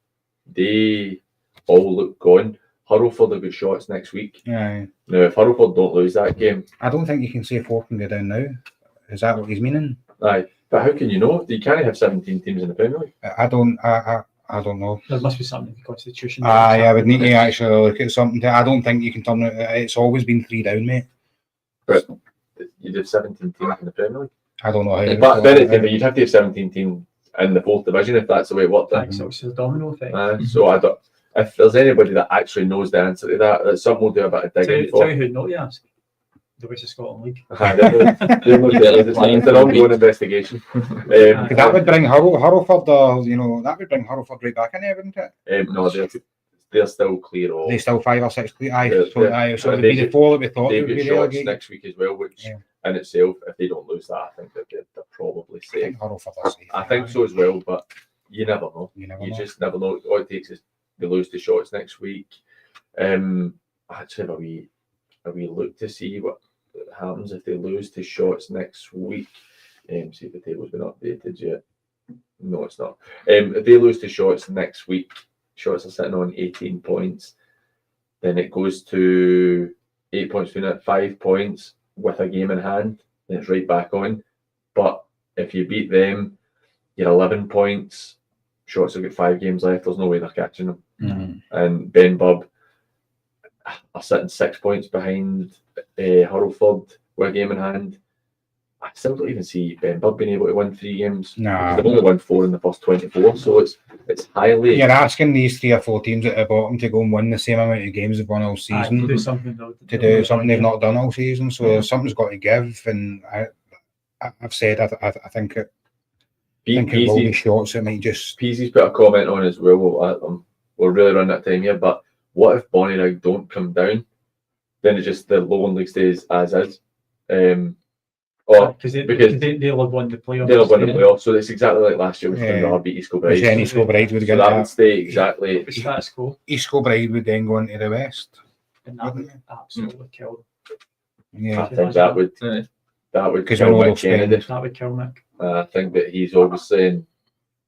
They all look gone. Hurlford have got Shotts next week. Yeah. Now, if Hurlford don't lose that game, I don't think you can say 4 can go down now. Is that what he's meaning? Aye, but how can you know? You can't have 17 teams in the Premier League. I don't know. There must be something in the constitution. I would need to actually look at something. I don't think you can turn it. It's always been 3 down, mate. But you'd have 17 teams in the Premier League. I don't know how. But then you'd have to have 17 teams in the 4th division if that's the way it worked. So it's a domino effect. So I don't. If there's anybody that actually knows the answer to that, that's something we'll do a bit of digging for. Tell you who not to ask. The West of Scotland League. It's an ongoing investigation. That would bring Hurlford, that would bring Hurlford right back in there, wouldn't it? No, they're still clear of. They're still 5 or 6 clear. So it would be the 4 that we thought they've would be got relegated next week as well, which in itself, if they don't lose that, I think they're probably safe. I think so as well, but you never know. You just never know. All it takes is they lose the Shotts next week. Actually, have we look to see what happens if they lose to Shotts next week? See if the table's been updated yet. No, it's not. If they lose to Shotts next week, Shotts are sitting on 18 points. Then it goes to 8 points between it, 5 points with a game in hand. Then it's right back on. But if you beat them, you're 11 points. Shotts have got 5 games left. There's no way they're catching them. And Benburb are sitting 6 points behind Hurlford with a game in hand. I still don't even see Benburb being able to win 3 games. Nah. They've only won 4 in the first 24, so it's highly. You're asking these 3 or 4 teams at the bottom to go and win the same amount of games they've won all season. To do something they've not done all season. So something's got to give. And I've said I think it. I think it will be Shotts. It might just. Peasy's put a comment on as well. We're really running out of time here, but what if Bonnyrigg don't come down? Then it's just the Lowland League stays as is. Because they'll have won the playoffs. They'll have won the playoffs, so it's exactly like last year with Dundee beat East Kilbride. East Kilbride would get that would stay exactly. Status quo. East Kilbride would then go into the West. And that would absolutely kill them. Yeah, I think that would kill Mick Kennedy. That would kill Mick. I think that he's obviously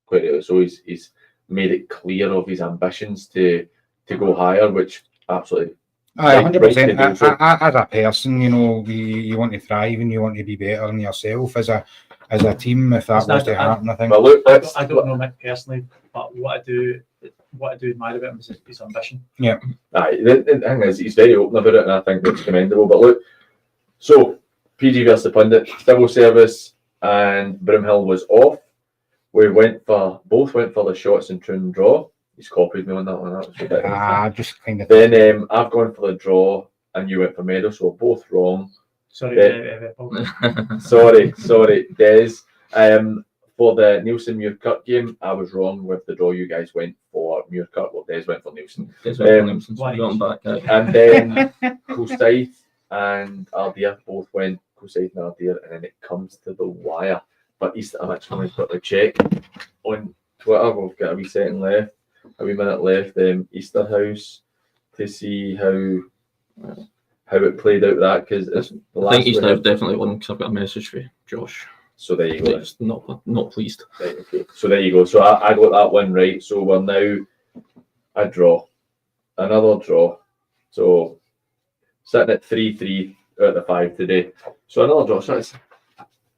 quite so he's made it clear of his ambitions to go higher, which absolutely. 100%. As a person, you want to thrive and you want to be better than yourself as a team. If that was to happen, I think. But look, I don't know Mick personally, but what I do admire about him is his ambition. Yeah. The thing is, he's very open about it, and I think that's commendable. But look, so PG versus the pundit, civil service, and Broomhill was off. We both went for the Shotts and Troon draw. He's copied me on that one. That was ridiculous. Just kind of. Then I've gone for the draw, and you went for Meadow, so we're both wrong. Sorry, sorry, Des. For the Nielsen Muirkirk game, I was wrong with the draw. You guys went for Muirkirk. Well, Des went for Nielsen. And then Coolside and Ardere both went Coolside and Ardere, and then it comes to the wire. But I'm actually going to quickly check on Twitter. We've got a wee second left. A wee minute left, Easterhouse, to see how it played out that, because it's the last. I think Easterhouse definitely won because I've got a message for Josh. So there you go. Not pleased. Right, okay. So there you go. So I got that one right. So we're now a draw, another draw. So sitting at 3-3 out of the 5 today. So another draw. So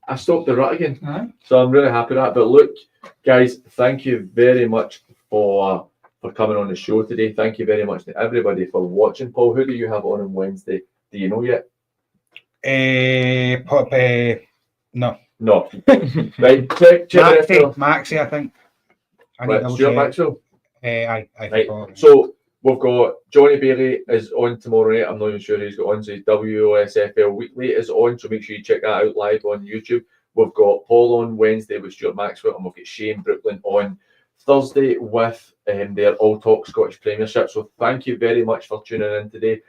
I stopped the rut again. So I'm really happy with that. But look, guys, thank you very much for for coming on the show today. Thank you very much to everybody for watching. Paul, who do you have on Wednesday? Do you know yet? No. No. Right, check Maxie, I think. Right, Stuart Maxwell. Aye. Right. So we've got Johnny Bailey is on tomorrow night. I'm not even sure he's got on. So his WOSFL Weekly is on. So make sure you check that out live on YouTube. We've got Paul on Wednesday with Stuart Maxwell, and we've got Shane Brooklyn on Thursday with their All Talk Scottish Premiership. So thank you very much for tuning in today.